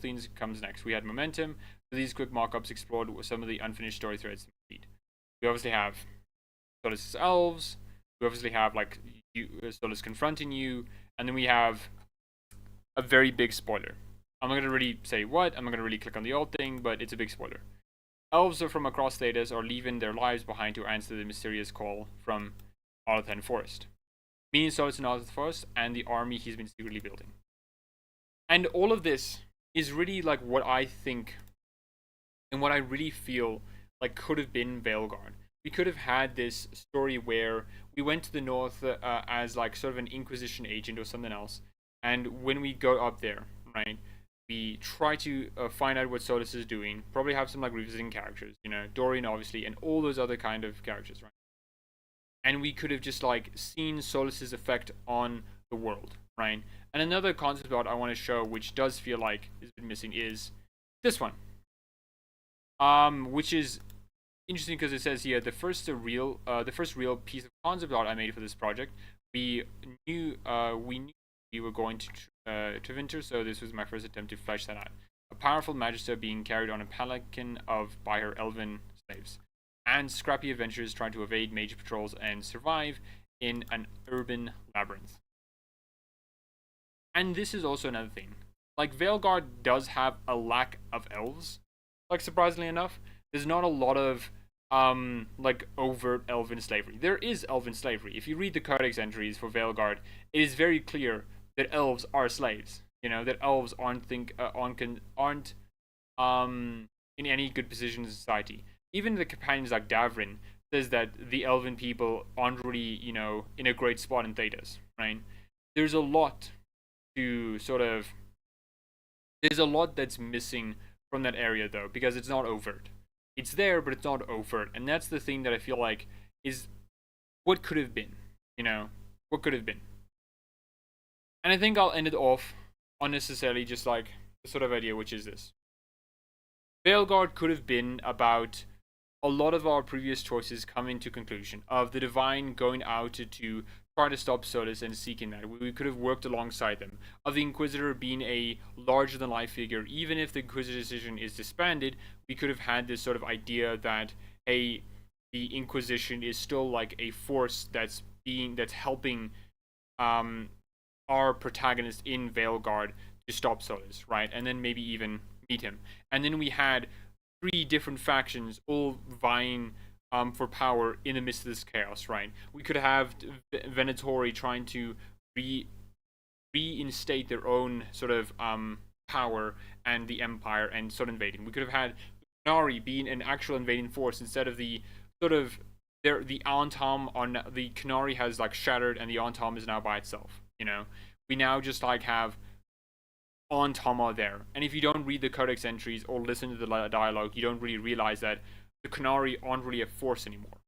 [SPEAKER 1] things comes next. We had Momentum. So these quick mock-ups explored some of the unfinished story threads. We obviously have Solus' elves. We obviously have like Solus confronting you, and then we have a very big spoiler. I'm not gonna really say what. I'm not gonna really click on the old thing, but it's a big spoiler. Elves are from across Thedas are leaving their lives behind to answer the mysterious call from Narlathan Forest. Meaning Solus in Narlathan Forest and the army he's been secretly building. And all of this is really like what I think and what I really feel like could have been Veilguard. We could have had this story where we went to the north as like sort of an Inquisition agent or something else. And when we go up there, right, we try to find out what Solus is doing. Probably have some like revisiting characters, you know, Dorian obviously, and all those other kind of characters, right? And we could have just like seen Solus's effect on the world, right? And another concept art I want to show, which does feel like has been missing, is this one, which is interesting because it says here the first real piece of concept art I made for this project. We knew we were going to Tevinter, so this was my first attempt to flesh that out. A powerful magister being carried on a palanquin by her elven slaves, and scrappy adventurers trying to evade major patrols and survive in an urban labyrinth. And this is also another thing. Like, Veilguard does have a lack of elves. Like, surprisingly enough, there's not a lot of like overt elven slavery. There is elven slavery. If you read the codex entries for Veilguard, it is very clear that elves are slaves. You know, that elves aren't in any good position in society. Even the companions like Davrin says that the elven people aren't really, you know, in a great spot in Thedas, right? There's a lot that's missing from that area though, because it's not overt. It's there, but it's not overt, and that's the thing that I feel like is what could have been, you know, what could have been. And I think I'll end it off unnecessarily, just like the sort of idea, which is this. Veilguard could have been about a lot of our previous choices coming to conclusion of the Divine going out to try to stop Solus and seeking that. We could have worked alongside them. Of the Inquisitor being a larger-than-life figure, even if the Inquisitor decision is disbanded, we could have had this sort of idea that, hey, the Inquisition is still like a force that's helping our protagonist in Veilguard to stop Solus, right? And then maybe even meet him. And then we had 3 different factions all vying for power in the midst of this chaos, right? We could have Venatori trying to reinstate their own sort of power and the Empire and sort of invading. We could have had Qunari being an actual invading force instead of the sort of the Antom on the Qunari has like shattered and the Antom is now by itself. You know, we now just like have Antama there, and if you don't read the codex entries or listen to the dialogue, you don't really realize that the Qunari aren't really a force anymore.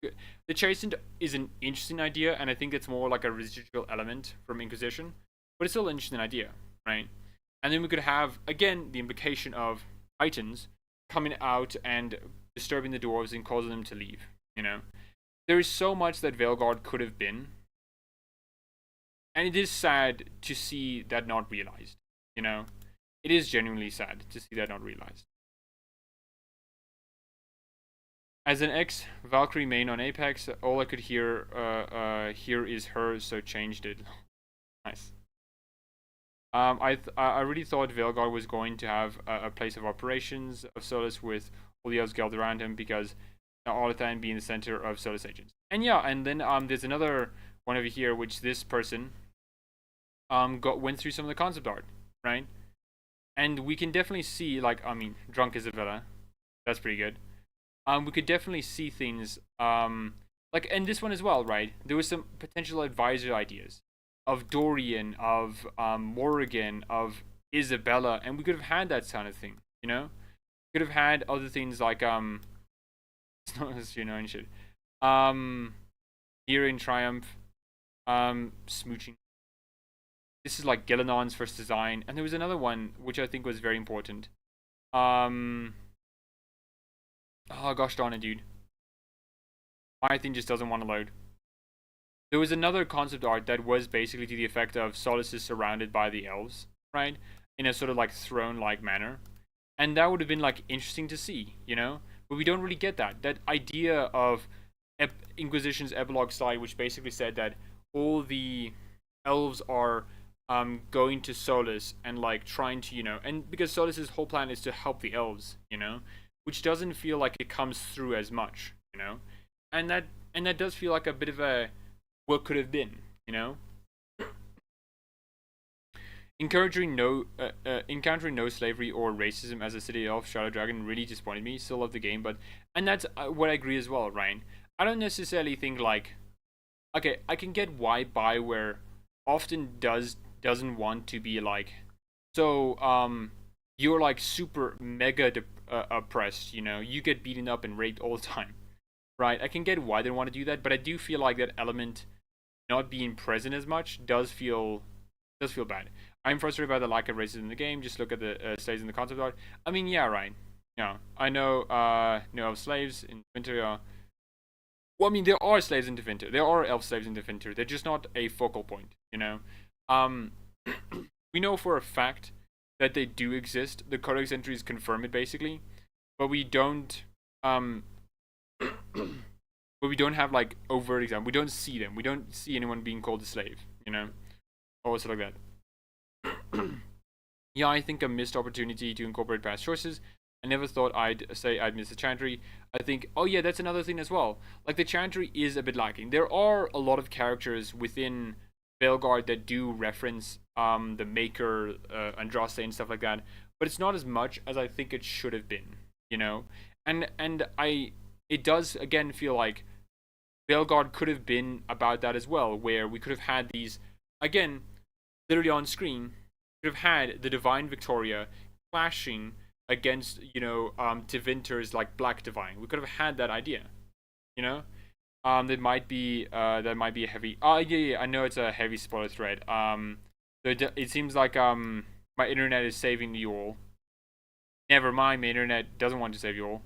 [SPEAKER 1] The Chastened is an interesting idea, and I think it's more like a residual element from Inquisition, but it's still an interesting idea, right? And then we could have, again, the implication of Titans coming out and disturbing the dwarves and causing them to leave, you know? There is so much that Veilguard could have been, and it is sad to see that not realized, you know? It is genuinely sad to see that not realized. As an ex-Valkyrie main on Apex, all I could hear is her, so changed it. Nice. I really thought Veilguard was going to have a place of operations of Solus with all the elves gathered around him, because Arlathan being the center of Solus agents. And yeah, and then there's another one over here, which this person went through some of the concept art, right? And we can definitely see, like, I mean, Drunk Isabella, that's pretty good. We could definitely see things, like, and this one as well, right? There was some potential advisor ideas of Dorian, of Morrigan, of Isabella, and we could have had that kind of thing, you know? We could have had other things like, it's not as you know and shit. Here in Triumph, smooching. This is like Gillenon's first design, and there was another one which I think was very important. Oh gosh darn it, dude. My thing just doesn't want to load. There was another concept art that was basically to the effect of Solus is surrounded by the elves, right? In a sort of like throne-like manner. And that would have been like interesting to see, you know? But we don't really get that. That idea of Inquisition's epilogue slide, which basically said that all the elves are going to Solus and like trying to, you know, and because Solus's whole plan is to help the elves, you know? Which doesn't feel like it comes through as much, you know? And that does feel like a bit of a what could have been, you know? Encountering no slavery or racism as a city elf Shadow Dragon really disappointed me. Still love the game, but and that's what I agree as well, Ryan. I don't necessarily think like, okay, I can get why Bioware often doesn't want to be like, so you're like super mega oppressed, you know, you get beaten up and raped all the time, right? I can get why they want to do that, but I do feel like that element not being present as much does feel bad. I'm frustrated by the lack of racism in the game. Just look at the slaves in the concept art. I mean, yeah, right. Yeah, I know of slaves in Winter. Well, I mean, there are slaves in Winter. There are elf slaves in Winter. They're just not a focal point, you know. We know for a fact that they do exist. The codex entries confirm it basically, but we don't but we don't have like overt example. We don't see them. We don't see anyone being called a slave, you know, or stuff like that. Yeah, I think a missed opportunity to incorporate past choices. I never thought I'd say I'd miss the Chantry. I think, oh yeah, that's another thing as well. Like, the Chantry is a bit lacking. There are a lot of characters within Veilguard that do reference the Maker, Andraste and stuff like that, but it's not as much as I think it should have been, you know? And it does, again, feel like Veilguard could have been about that as well, where we could have had these, again, literally on screen, could have had the Divine Victoria clashing against, you know, Tevinter's like Black Divine. We could have had that idea, you know? That might be a heavy. Oh yeah, I know it's a heavy spoiler thread. So it seems like my internet is saving you all. Never mind, my internet doesn't want to save you all.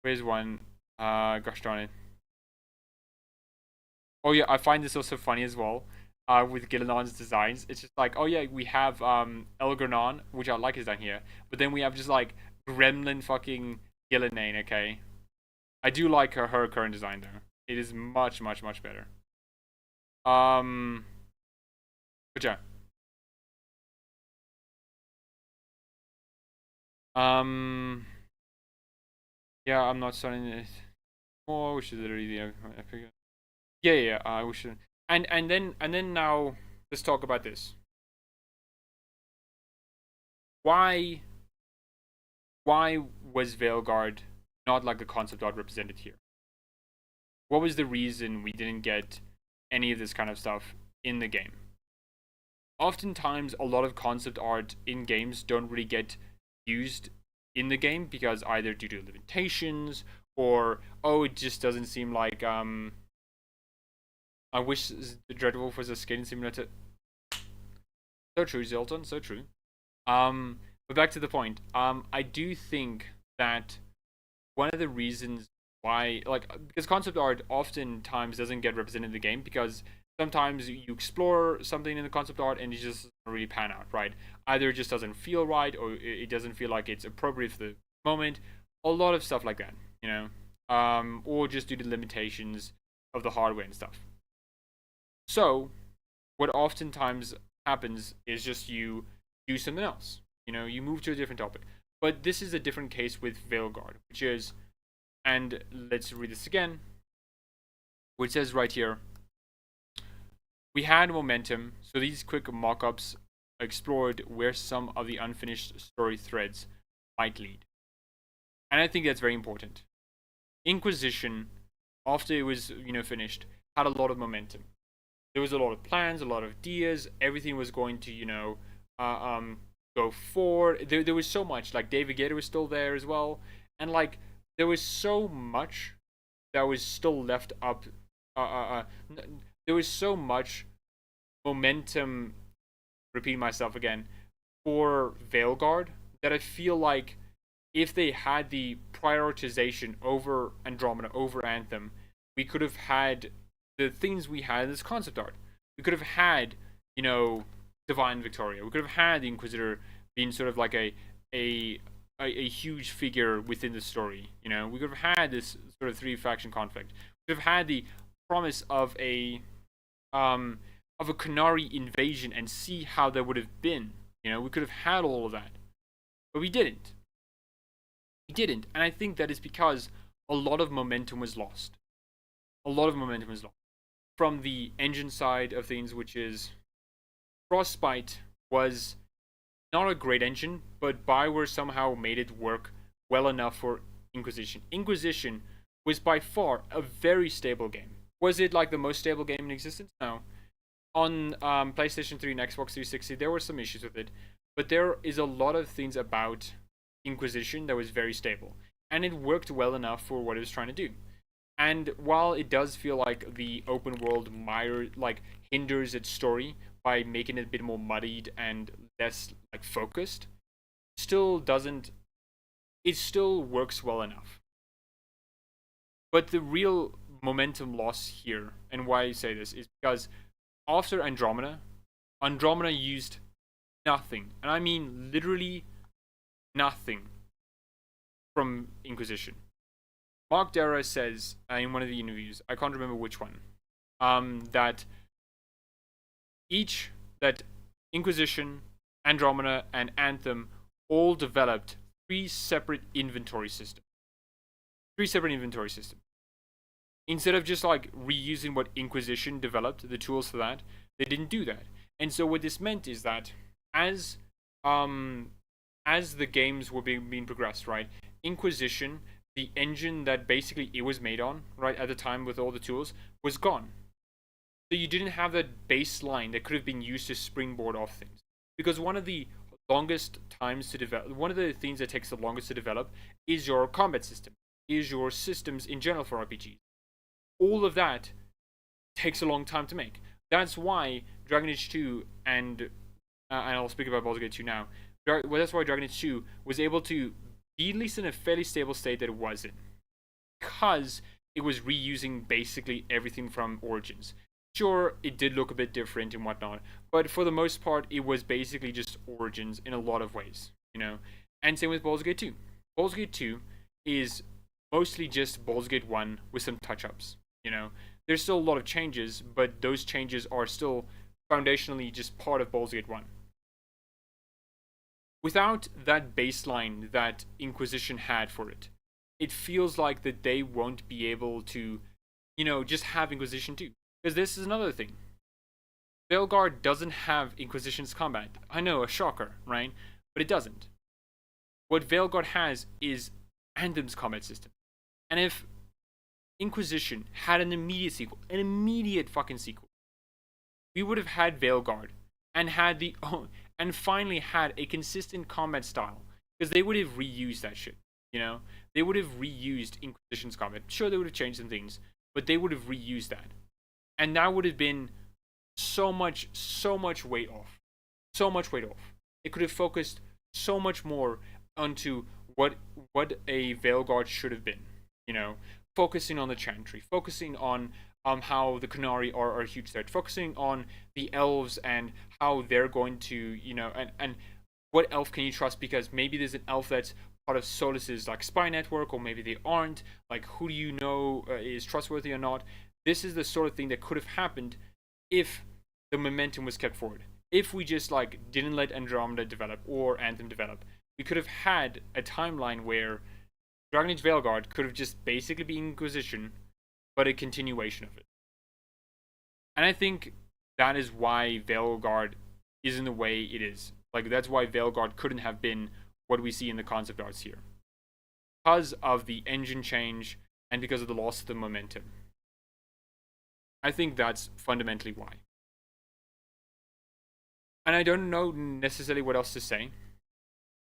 [SPEAKER 1] Where's one? Gosh darn it. Oh yeah, I find this also funny as well. With Gillenon's designs, it's just like, oh yeah, we have Elgernon, which I like his design here, but then we have just like Gremlin fucking Gillenane. Okay, I do like her current design though. It is much much better. Um, but yeah. Um, yeah, I'm not starting it. Oh, which is literally the epic. Yeah. We should. And then now let's talk about this. Why why was Veilguard not like the concept art represented here? What was the reason we didn't get any of this kind of stuff in the game? Oftentimes, a lot of concept art in games don't really get used in the game because either due to limitations or it just doesn't seem like I wish the Dreadwolf was a skating simulator. So true, Zilton, so true. But back to the point. I do think that one of the reasons why, like, because concept art oftentimes doesn't get represented in the game because sometimes you explore something in the concept art and it just doesn't really pan out, right? Either it just doesn't feel right or it doesn't feel like it's appropriate for the moment. A lot of stuff like that, you know, or just due to limitations of the hardware and stuff. So, what oftentimes happens is just you do something else. You know, you move to a different topic. But this is a different case with Veilguard, which is, and let's read this again, which says right here, we had momentum, so these quick mock-ups explored where some of the unfinished story threads might lead. And I think that's very important. Inquisition, after it was, finished, had a lot of momentum. There was a lot of plans, a lot of ideas. Everything was going to, go forward. There was so much. Like David Guetta was still there as well, and like there was so much that was still left up. There was so much momentum. Repeat myself again for Veilguard that I feel like if they had the prioritization over Andromeda, over Anthem, we could have had the things we had in this concept art. We could have had, Divine Victoria. We could have had the Inquisitor being sort of like a huge figure within the story. We could have had this sort of three faction conflict. We could have had the promise of a Qunari invasion and see how that would have been. We could have had all of that, but we didn't. We didn't, and I think that is because a lot of momentum was lost. A lot of momentum was lost from the engine side of things, which is Frostbite was not a great engine, but Bioware somehow made it work well enough for Inquisition. Inquisition was by far a very stable game. Was it like the most stable game in existence? No. On PlayStation 3 and Xbox 360, there were some issues with it, but there is a lot of things about Inquisition that was very stable, and it worked well enough for what it was trying to do. And while it does feel like the open world hinders its story by making it a bit more muddied and less focused, it still works well enough. But the real momentum loss here, and why I say this, is because after Andromeda used nothing, and I mean literally nothing, from Inquisition. Mark Dara says in one of the interviews, I can't remember which one, that Inquisition, Andromeda, and Anthem all developed three separate inventory systems. Instead of just reusing what Inquisition developed, the tools for that, they didn't do that. And so what this meant is that as the games were being progressed, right, Inquisition, the engine that basically it was made on, right, at the time with all the tools, was gone. So you didn't have that baseline that could have been used to springboard off things. Because one of the things that takes the longest to develop is your combat system, is your systems in general for RPGs. All of that takes a long time to make. That's why Dragon Age 2 and I'll speak about Baldur's Gate 2 now. Well, that's why Dragon Age 2 was able to be at least in a fairly stable state that it was in, because it was reusing basically everything from Origins. Sure, it did look a bit different and whatnot, but for the most part, it was basically just Origins in a lot of ways, you know. And same with Baldur's Gate 2. Baldur's Gate 2 is mostly just Baldur's Gate 1 with some touch-ups, you know. There's still a lot of changes, but those changes are still foundationally just part of Baldur's Gate 1. Without that baseline that Inquisition had for it, it feels like that they won't be able to, you know, just have Inquisition 2. Because this is another thing. Veilguard doesn't have Inquisition's combat. I know, a shocker, right? But it doesn't. What Veilguard has is Anthem's combat system. And if Inquisition had an immediate sequel, an immediate fucking sequel, we would have had Veilguard and and finally had a consistent combat style, because they would have reused that shit, you know. They would have reused Inquisition's combat. Sure, they would have changed some things, but they would have reused that, and that would have been so much weight off, so much weight off. It could have focused so much more onto what a Veilguard should have been, you know, focusing on the Chantry, focusing on how the Qunari are a huge threat, focusing on the elves and how they're going to, you know, and what elf can you trust, because maybe there's an elf that's part of Solus's like spy network, or maybe they aren't. Like, who do you know is trustworthy or not? This is the sort of thing that could have happened if the momentum was kept forward. If we just like didn't let Andromeda develop or Anthem develop, we could have had a timeline where Dragon Age Veilguard could have just basically been Inquisition, but a continuation of it. And I think that is why Veilguard is in the way it is. Like, that's why Veilguard couldn't have been what we see in the concept arts here, because of the engine change and because of the loss of the momentum. I think that's fundamentally why. And I don't know necessarily what else to say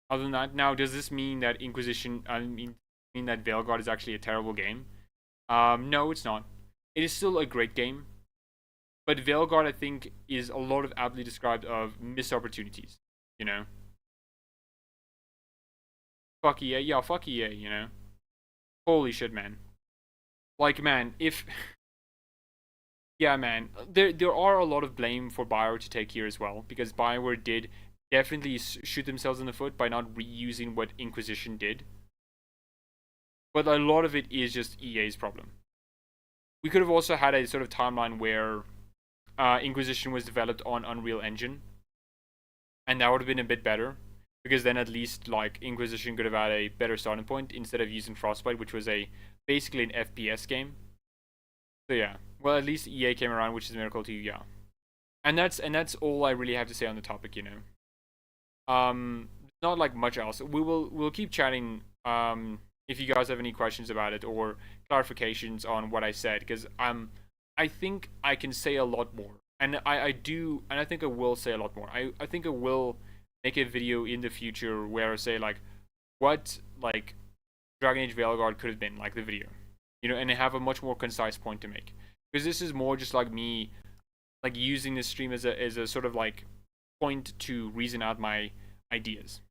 [SPEAKER 1] other than that. Now, does this mean that mean that Veilguard is actually a terrible game? No, it's not. It is still a great game, but Veilguard, I think, is a lot of aptly described of missed opportunities, you know? Fuck EA, yeah, fuck EA, you know? Holy shit, man. Like, man, if... yeah, man, there are a lot of blame for Bioware to take here as well, because Bioware did definitely shoot themselves in the foot by not reusing what Inquisition did. But a lot of it is just EA's problem. We could have also had a sort of timeline where Inquisition was developed on Unreal Engine, and that would have been a bit better, because then at least like Inquisition could have had a better starting point instead of using Frostbite, which was basically an FPS game. So yeah, well, at least EA came around, which is a miracle too. Yeah, and that's all I really have to say on the topic. You know, not like much else. We'll keep chatting. If you guys have any questions about it or clarifications on what I said, because I think I can say a lot more, and I do, and I think I will say a lot more. I think I will make a video in the future where I say like what like Dragon Age Veilguard could have been, like the video, you know, and have a much more concise point to make, because this is more just like me like using this stream as a sort of like point to reason out my ideas.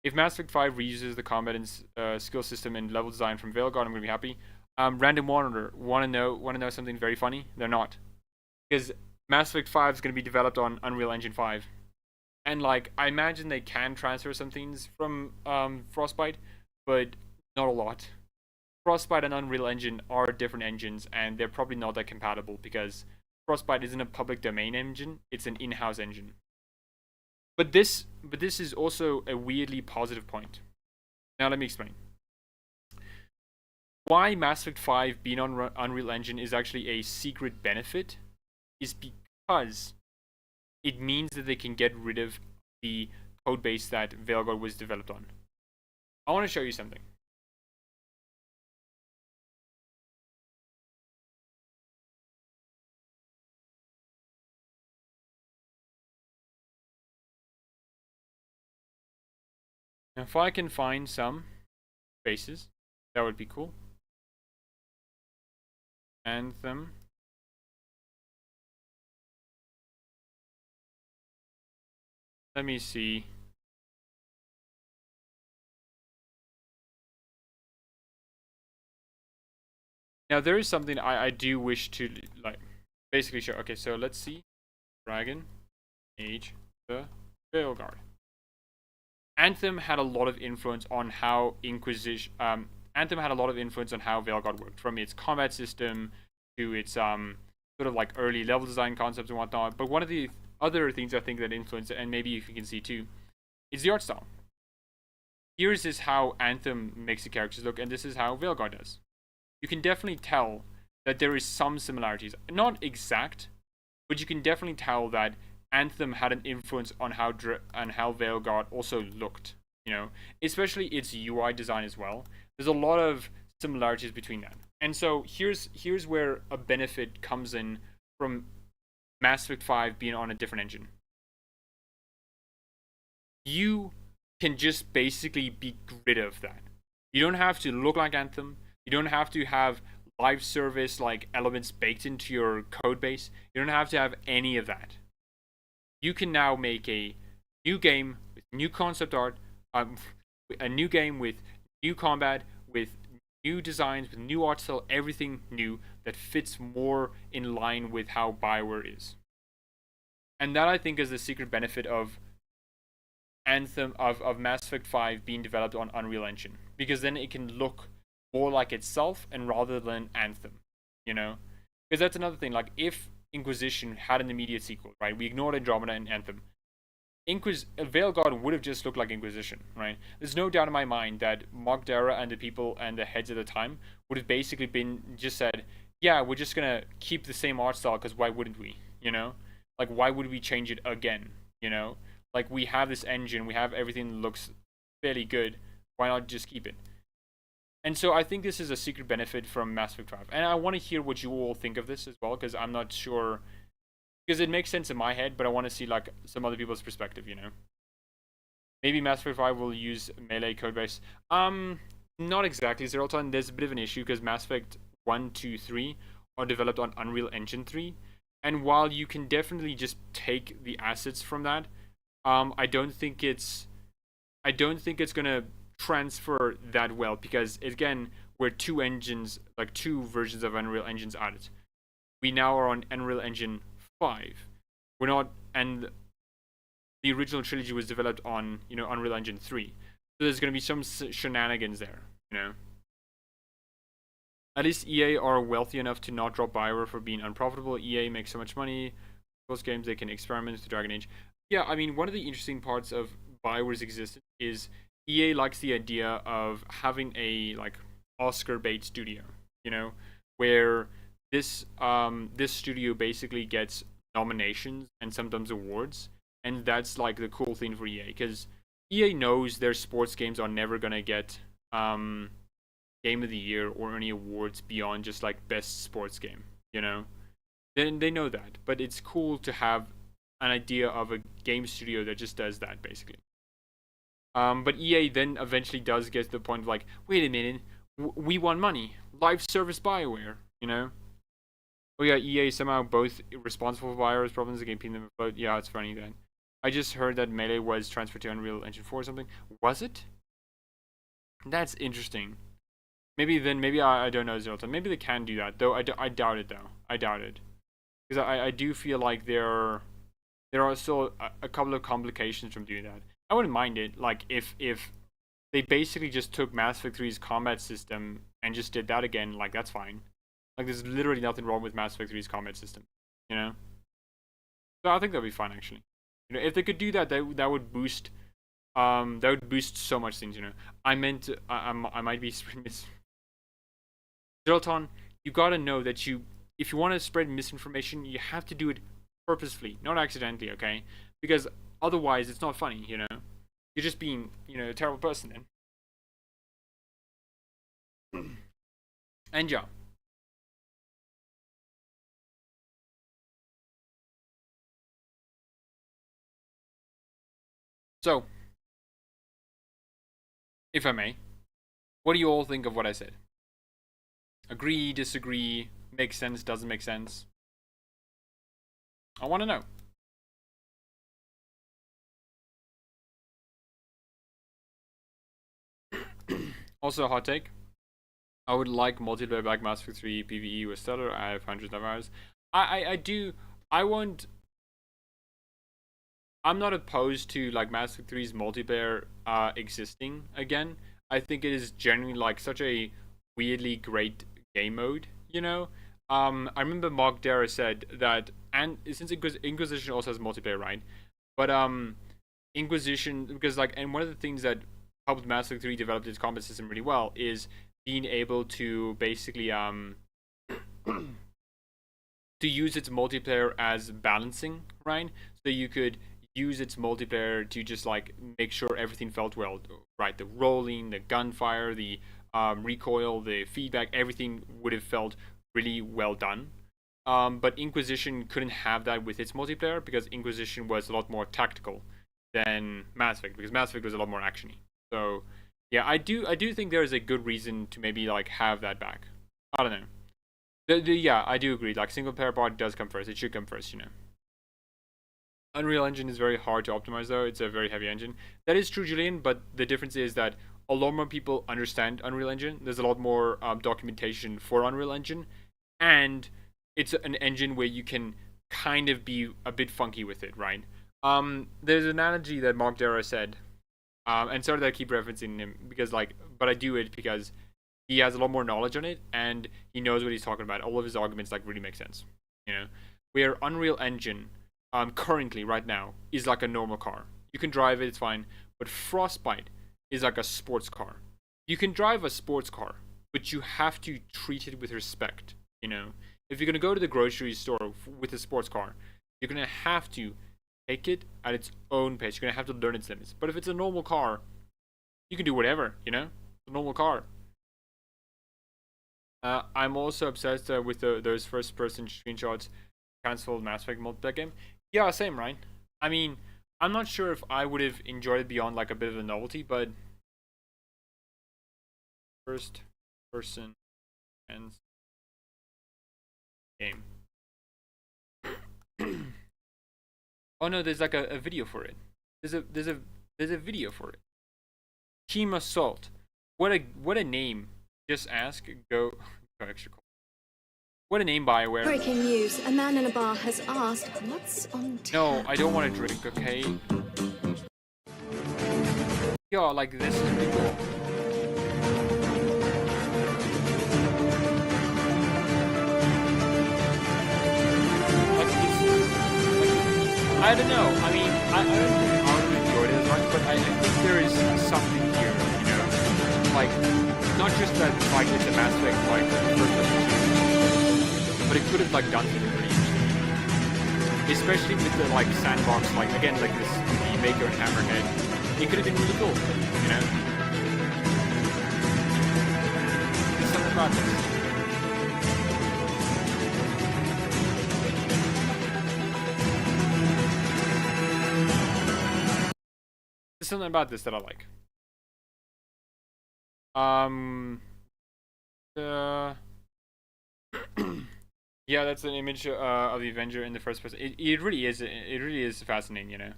[SPEAKER 1] If Mass Effect 5 reuses the combat and skill system and level design from Veilguard, I'm gonna be happy. Random Monitor, wanna know something very funny? They're not, because Mass Effect 5 is gonna be developed on Unreal Engine 5, and like I imagine they can transfer some things from Frostbite, but not a lot. Frostbite and Unreal Engine are different engines, and they're probably not that compatible, because Frostbite isn't a public domain engine; it's an in-house engine. But this is also a weirdly positive point. Now let me explain. Why Mass Effect 5 being on Unreal Engine is actually a secret benefit is because it means that they can get rid of the codebase that Veilguard was developed on. I want to show you something. Now, if I can find some bases. That would be cool. Anthem. Let me see. Now there is something I do wish to like basically show. Okay, so let's see. Dragon Age the Veilguard. Anthem had a lot of influence on how Inquisition. Anthem had a lot of influence on how Veilguard worked, from its combat system to its sort of like early level design concepts and whatnot. But one of the other things I think that influenced it, and maybe if you can see too, is the art style. Here's is how Anthem makes the characters look, and this is how Veilguard does. You can definitely tell that there is some similarities. Not exact, but you can definitely tell that Anthem had an influence on how Veilguard also looked. You know, especially its UI design as well. There's a lot of similarities between that. And so here's where a benefit comes in from Mass Effect 5 being on a different engine. You can just basically be rid of that. You don't have to look like Anthem. You don't have to have live service like elements baked into your code base. You don't have to have any of that. You can now make a new game with new concept art, a new game with new combat, with new designs, with new art style, everything new that fits more in line with how Bioware is. And that I think is the secret benefit of Anthem of Mass Effect 5 being developed on Unreal Engine, because then it can look more like itself and rather than Anthem, you know? Because that's another thing, like if Inquisition had an immediate sequel, right? We ignored Andromeda and Anthem. Veilguard would have just looked like Inquisition, right? There's no doubt in my mind that Mark Dara and the people and the heads at the time would have basically been just said, yeah, we're just gonna keep the same art style because why wouldn't we, you know? Like, why would we change it again, you know? Like, we have this engine, we have everything that looks fairly good, why not just keep it? And so I think this is a secret benefit from Mass Effect 5. And I want to hear what you all think of this as well, because I'm not sure, because it makes sense in my head, but I want to see like some other people's perspective, you know? Maybe Mass Effect 5 will use melee codebase. Not exactly, Zeralton. There's a bit of an issue because Mass Effect 1, 2, 3 are developed on Unreal Engine 3. And while you can definitely just take the assets from that, I don't think it's gonna transfer that well, because again, we're two engines, like two versions of Unreal Engines added. We now are on Unreal Engine 5. We're not, and the original trilogy was developed on, you know, Unreal Engine 3. So there's gonna be some shenanigans there, you know. At least EA are wealthy enough to not drop Bioware for being unprofitable. EA makes so much money. Those games they can experiment with Dragon Age. Yeah, I mean, one of the interesting parts of Bioware's existence is EA likes the idea of having a like Oscar bait studio, you know, where this studio basically gets nominations and sometimes awards, and that's like the cool thing for EA, because EA knows their sports games are never gonna get Game of the Year or any awards beyond just like best sports game, you know. Then they know that, but it's cool to have an idea of a game studio that just does that basically. But EA then eventually does get to the point of like, wait a minute, we won money, live service Bioware, you know. Oh yeah, EA is somehow both responsible for Bioware's problems and keeping them afloat. Yeah, it's funny then. I just heard that Melee was transferred to Unreal Engine 4 or something. Was it? That's interesting. Maybe I don't know, Zeralton. Maybe they can do that, though. I doubt it, though. I doubt it. Because I do feel like there are still a couple of complications from doing that. I wouldn't mind it, like, if they basically just took Mass Effect 3's combat system and just did that again, like, that's fine. Like, there's literally nothing wrong with Mass Effect 3's combat system, you know? So I think that'd be fine, actually. You know, if they could do that, that would boost so much things, you know? I meant, I might be Zeralton, you gotta know that if you want to spread misinformation, you have to do it purposefully, not accidentally, okay? Because otherwise, it's not funny, you know? You're just being, you know, a terrible person then. And yeah. So, if I may, What do you all think of what I said? Agree, disagree, makes sense, doesn't make sense? I want to know. Also, a hot take. I would like multiplayer back. Mass Effect 3 PvE was stellar. I have hundreds of hours. I do. I want. I'm not opposed to like Mass Effect 3's multiplayer existing again. I think it is genuinely like such a weirdly great game mode. You know. I remember Mark Dara said that, and since Inquisition also has multiplayer, right? But Inquisition, because like, and one of the things that helped Mass Effect 3 develop its combat system really well is being able to basically to use its multiplayer as balancing, right? So you could use its multiplayer to just like make sure everything felt well, right? The rolling, the gunfire, the recoil, the feedback, everything would have felt really well done. But Inquisition couldn't have that with its multiplayer because Inquisition was a lot more tactical than Mass Effect, because Mass Effect was a lot more actiony. So yeah, I do think there is a good reason to maybe like have that back. I don't know. Yeah, I do agree. Like single player part does come first. It should come first, you know. Unreal Engine is very hard to optimize though. It's a very heavy engine. That is true, Julian, but the difference is that a lot more people understand Unreal Engine. There's a lot more documentation for Unreal Engine, and it's an engine where you can kind of be a bit funky with it, right? There's an analogy that Mark Dara said, and sorry that I keep referencing him because like, but I do it because he has a lot more knowledge on it and he knows what he's talking about. All of his arguments like really make sense, you know. Where Unreal Engine, currently right now is like a normal car. You can drive it, it's fine. But Frostbite is like a sports car. You can drive a sports car, but you have to treat it with respect, you know. If you're gonna go to the grocery store with a sports car, you're gonna have to take it at its own pace. You're gonna have to learn its limits. But if it's a normal car, you can do whatever, you know. It's a normal car. I'm also obsessed with those first-person screenshots. Cancelled Mass Effect multiplayer game. Yeah, same, right? I mean, I'm not sure if I would have enjoyed it beyond like a bit of a novelty, but first-person and game. Oh no, there's like a video for it. There's a video for it. Team Assault. What a name. Just ask. Go extra cool. What a name, Bioware.
[SPEAKER 3] Breaking news. A man in a bar has asked, what's on tap?
[SPEAKER 1] No, I don't want to drink, okay? Yo, like this is really cool. I don't know. I mean, I don't think I would enjoy it as much, but I think there is something here, you know? Like, not just that, like, it's a Mass Effect, like, but it could have, like, done something pretty interesting. Especially with the, like, sandbox, like, again, like this, the Maker and Hammerhead. It could have been really cool, you know? There's something about this. There's something about this that I like. Yeah, that's an image of the Avenger in the first person. It really is. It really is fascinating, you know.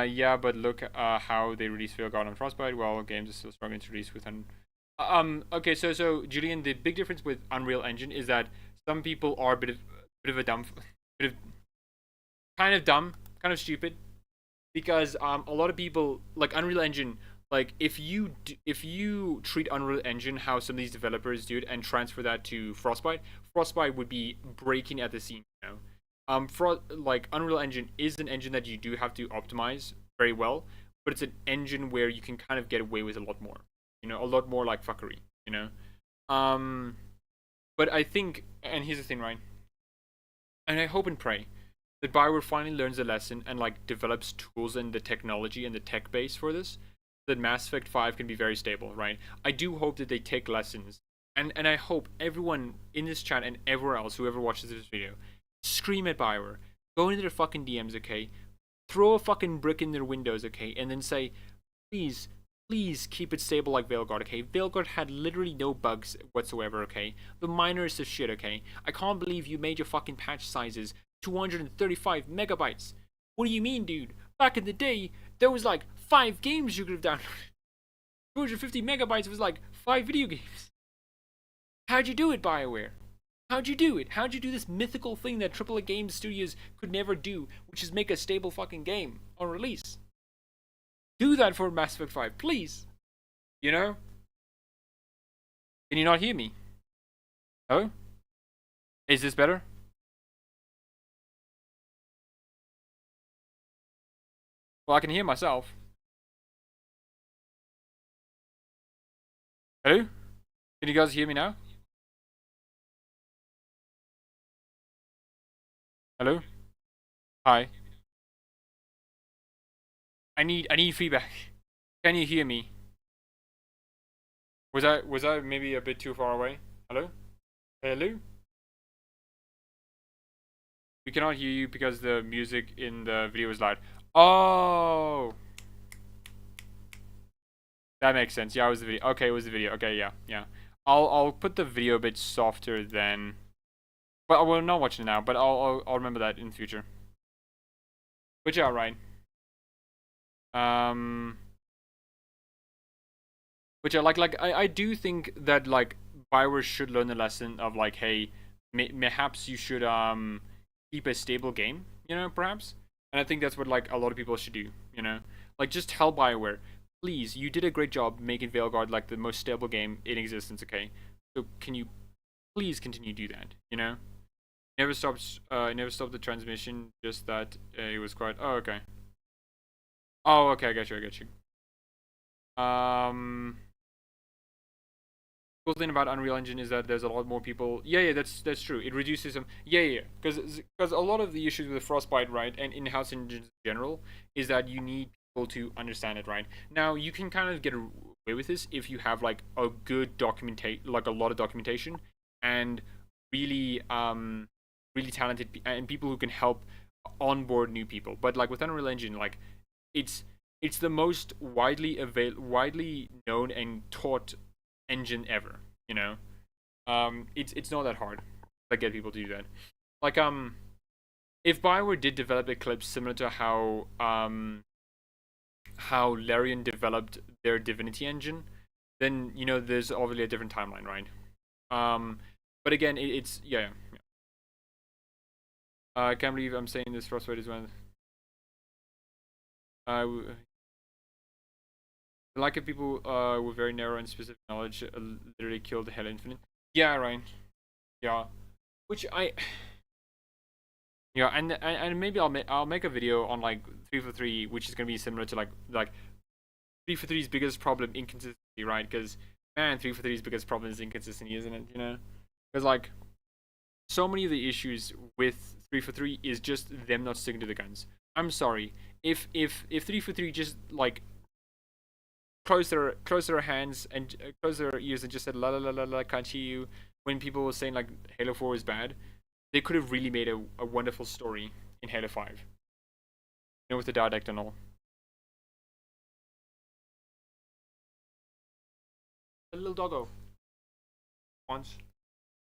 [SPEAKER 1] Yeah, but look how they released Veilguard on Frostbite. Well, games are still struggling to release with okay, so Julian, the big difference with Unreal Engine is that some people are a bit of a dumb, kind of dumb, kind of stupid. Because a lot of people like Unreal Engine, like if you treat Unreal Engine how some of these developers do it and transfer that to Frostbite would be breaking at the seam, you know. Like Unreal Engine is an engine that you do have to optimize very well, but it's an engine where you can kind of get away with a lot more, you know, a lot more like fuckery, you know. But I think, and here's the thing, right? And I hope and pray that Bioware finally learns a lesson and like develops tools and the technology and the tech base for this, that Mass Effect 5 can be very stable, right? I do hope that they take lessons, and I hope everyone in this chat and everywhere else, whoever watches this video, scream at Bioware, go into their fucking DMs, okay? Throw a fucking brick in their windows, okay? And then say, please please keep it stable like Veilguard, okay? Veilguard had literally no bugs whatsoever, okay? The minorest of shit, okay? I can't believe you made your fucking patch sizes 235 megabytes. What do you mean, dude? Back in the day, there was like 5 games you could have downloaded. 250 megabytes was like 5 video games. How'd you do it, Bioware? How'd you do it? How'd you do this mythical thing that AAA game studios could never do, which is make a stable fucking game on release? Do that for Mass Effect 5, please. You know? Can you not hear me? Oh? Is this better? Well, I can hear myself. Hello? Can you guys hear me now? Hello? Hi. I need feedback. Can you hear me? Was I maybe a bit too far away? Hello? Hello? We cannot hear you because the music in the video is loud. Oh, that makes sense. Yeah, it was the video. Okay, it was the video. Okay, yeah. I'll put the video a bit softer then. But I will not watch it now. But I'll remember that in the future. But yeah, right. Which I do think that like Bioware should learn the lesson of like, hey, perhaps you should keep a stable game, you know, perhaps. And I think that's what like a lot of people should do, you know, like just tell Bioware, please, you did a great job making Veilguard like the most stable game in existence, okay? So can you please continue to do that, you know? Never stopped the transmission, just that it was quiet. Oh, okay. Oh, okay, I got you. Cool thing about Unreal Engine is that there's a lot more people. Yeah, that's true. It reduces them. Yeah. Because a lot of the issues with Frostbite, right, and in-house engines in general, is that you need people to understand it, right? Now you can kind of get away with this if you have like a good like a lot of documentation, and really really talented and people who can help onboard new people. But like with Unreal Engine, like it's the most widely known and taught engine ever, you know. It's not that hard to get people to do that. Like if Bioware did develop Eclipse similar to how Larian developed their Divinity engine, then you know there's obviously a different timeline, right? But again, it's yeah. I can't believe I'm saying this. Frostbite is one. Like if people with very narrow and specific knowledge literally killed Hell Infinite. Yeah, right. Yeah, which I. Yeah, and maybe I'll make a video on like 343, which is gonna be similar to like 343's biggest problem, inconsistency, right? Because man, 343's biggest problem is inconsistency, isn't it? You know, because like so many of the issues with 343 is just them not sticking to the guns. I'm sorry, if 343 just like close their hands and close their ears and just said la la la la la, can't hear you, when people were saying like Halo 4 is bad, they could have really made a wonderful story in Halo 5. You know, with the dialect and all. The little doggo wants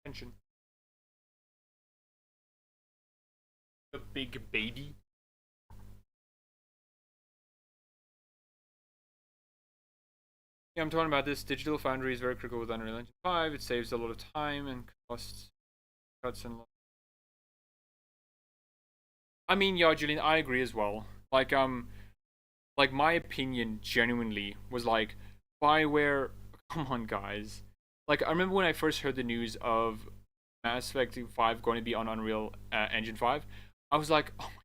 [SPEAKER 1] attention. The big baby. Yeah, I'm talking about this. Digital Foundry is very critical with Unreal Engine 5. It saves a lot of time and costs cuts and. I mean, yeah, Julian, I agree as well. Like my opinion genuinely was like, Bioware, come on, guys. Like, I remember when I first heard the news of Mass Effect 5 going to be on Unreal Engine 5, I was like, oh my,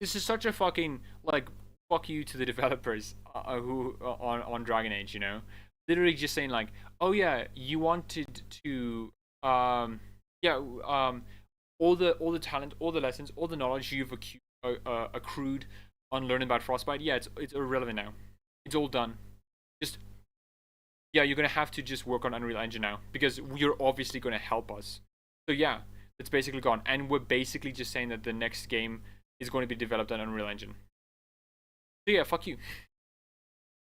[SPEAKER 1] this is such a fucking like fuck you to the developers who on Dragon Age, you know, literally just saying like, oh yeah, you wanted to all the talent, all the lessons, all the knowledge you've accrued on learning about Frostbite, yeah, it's irrelevant now. It's all done. Just yeah, you're gonna have to just work on Unreal Engine now because you're obviously gonna help us. So yeah, it's basically gone, and we're basically just saying that the next game is going to be developed on Unreal Engine. So yeah, fuck you.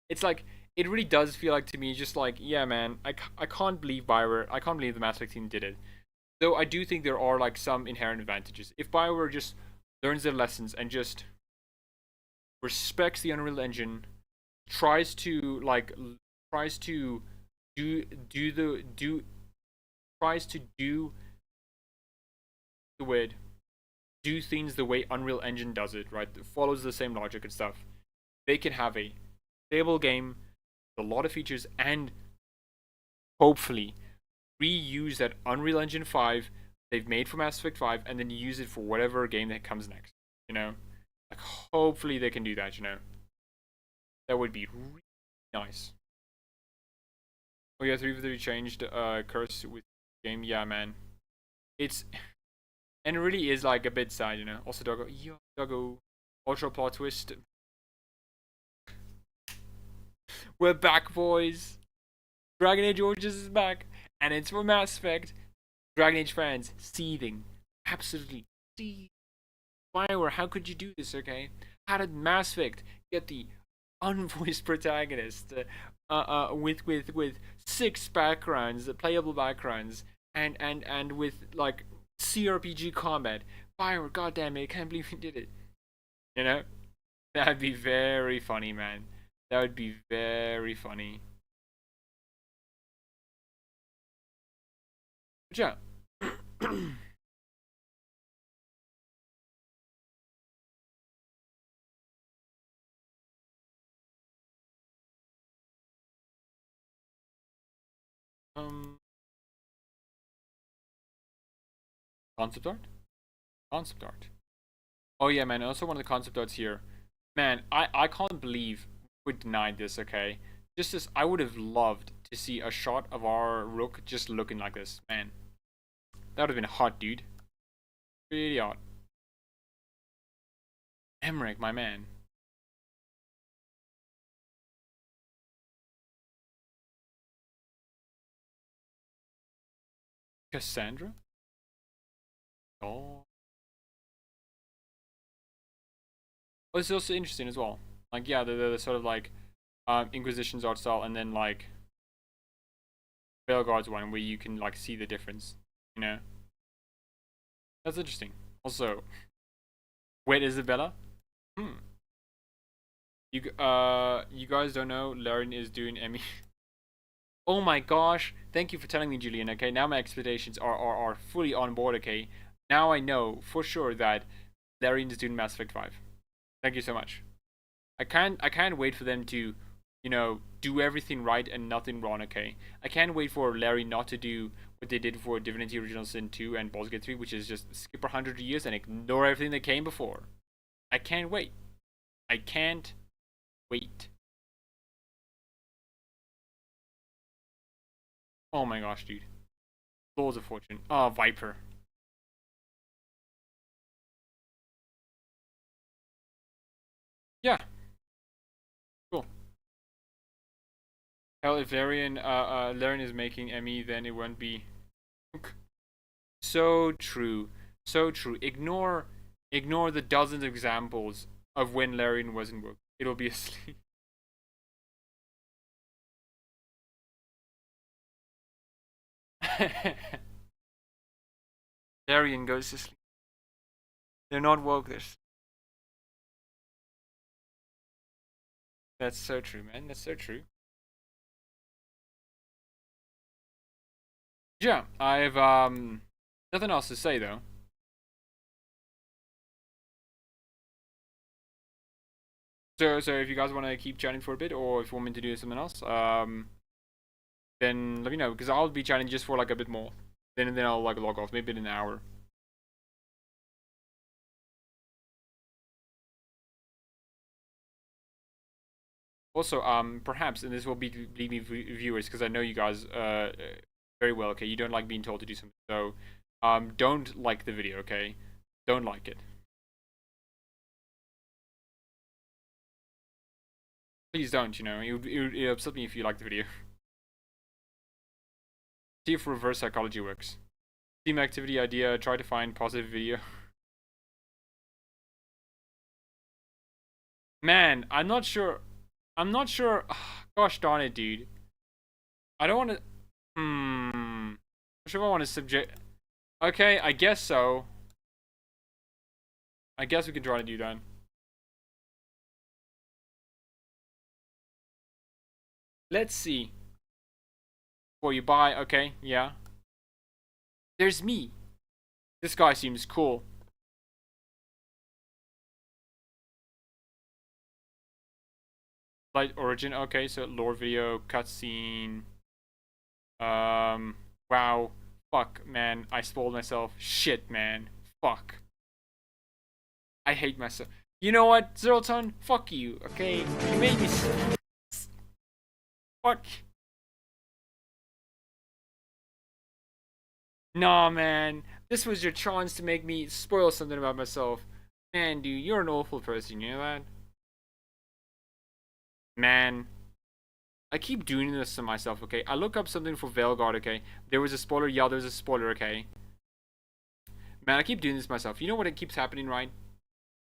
[SPEAKER 1] it's like it really does feel like to me just like, yeah, man, I can't believe Bioware, I can't believe the Mass Effect team did it. Though I do think there are like some inherent advantages. If Bioware just learns their lessons and just respects the Unreal Engine, tries to like tries to do the do tries to the word do things the way Unreal Engine does it, right? It follows the same logic and stuff. They can have a stable game, with a lot of features, and hopefully reuse that Unreal Engine 5 they've made for Mass Effect 5 and then use it for whatever game that comes next. You know? Like, hopefully they can do that, you know? That would be really nice. Oh yeah, 3v3 changed curse with game. Yeah, man. It's and it really is like a bit sad, you know. Also, Doggo, yo, Doggo, ultra plot twist. We're back, boys. Dragon Age Origins is back, and it's for Mass Effect. Dragon Age fans seething, absolutely seething. Bioware, how could you do this? Okay, how did Mass Effect get the unvoiced protagonist with 6 backgrounds, playable backgrounds, and with like CRPG combat? Bioware, goddamn it, I can't believe you did it. You know, that'd be very funny, man. That would be very funny. But yeah. um, Concept art? Concept art. Oh yeah, man. Also, one of the concept arts here. Man, I can't believe we denied this. Okay, just as I would have loved to see a shot of our Rook just looking like this. Man, that would have been hot, dude. Really hot. Emmerich, my man. Cassandra? Oh. Oh, it's also interesting as well. Like, yeah, the sort of like Inquisition's art style, and then like Veilguard's one, where you can like see the difference. You know, that's interesting. Also, wait, Isabella? Hmm. You guys don't know Laren is doing Emmy. Oh my gosh! Thank you for telling me, Julian. Okay, now my expectations are fully on board. Okay, now I know for sure that Laren is doing Mass Effect 5. Thank you so much. I can't wait for them to, you know, do everything right and nothing wrong. Okay, I can't wait for Larry not to do what they did for Divinity Original Sin 2 and Baldur's Gate 3, which is just skip 100 years and ignore everything that came before. I can't wait. I can't wait. Oh my gosh, dude. Laws of Fortune. Oh, Viper. Yeah, cool. Hell, if Laren is making Emmy, then it won't be. So true. So true. Ignore the dozens of examples of when Larian wasn't woke. It'll be asleep. Larian goes to sleep. They're not woke. That's so true, man. That's so true. Yeah, I've nothing else to say though. So if you guys want to keep chatting for a bit, or if you want me to do something else, then let me know, because I'll be chatting just for like a bit more. Then I'll like log off, maybe in an hour. Also, perhaps, and this will be leaving viewers, because I know you guys very well. Okay, you don't like being told to do something, so don't like the video. Okay, don't like it. Please don't. You know, it upset me if you like the video. See if reverse psychology works. Team activity idea. Try to find positive video. Man, I'm not sure. I'm not sure. Gosh darn it, dude. I don't want to. Not sure if I want to subject. Okay, I guess so. I guess we can try to do that. Let's see. Before you buy, okay, yeah. There's me. This guy seems cool. Light origin, okay, so lore video, cutscene. Wow. Fuck, man. I spoiled myself. Shit, man. Fuck. I hate myself. You know what, Zerlton? Fuck you, okay? You made me. Fuck. Nah, man. This was your chance to make me spoil something about myself. Man, dude, you're an awful person, you know that? Man. I keep doing this to myself, okay? I look up something for Veilguard, okay? There was a spoiler, yeah, there's a spoiler, okay? Man, I keep doing this to myself. You know what it keeps happening, right?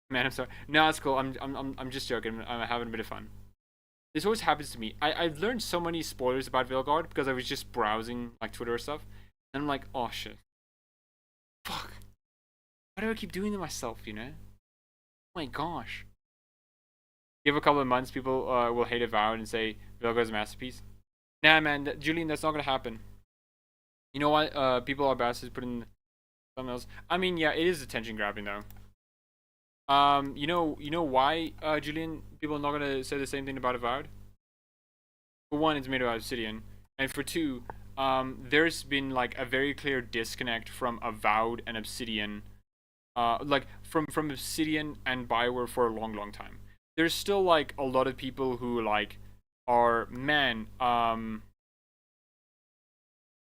[SPEAKER 1] Man, I'm sorry. No, it's cool. I'm just joking. I'm having a bit of fun. This always happens to me. I've learned so many spoilers about Veilguard because I was just browsing like Twitter or stuff. And I'm like, oh shit. Fuck. Why do I keep doing to myself, you know? Oh my gosh. Give a couple of months, people will hate Avowed and say Veilguard's a masterpiece. Nah, man, Julian, that's not gonna happen. You know what? People are bastards putting something else. I mean, yeah, it is attention grabbing though. You know why, Julian? People are not gonna say the same thing about Avowed. For one, it's made of Obsidian, and for two, there's been like a very clear disconnect from Avowed and Obsidian, like from Obsidian and Bioware for a long, long time. There's still like a lot of people who like are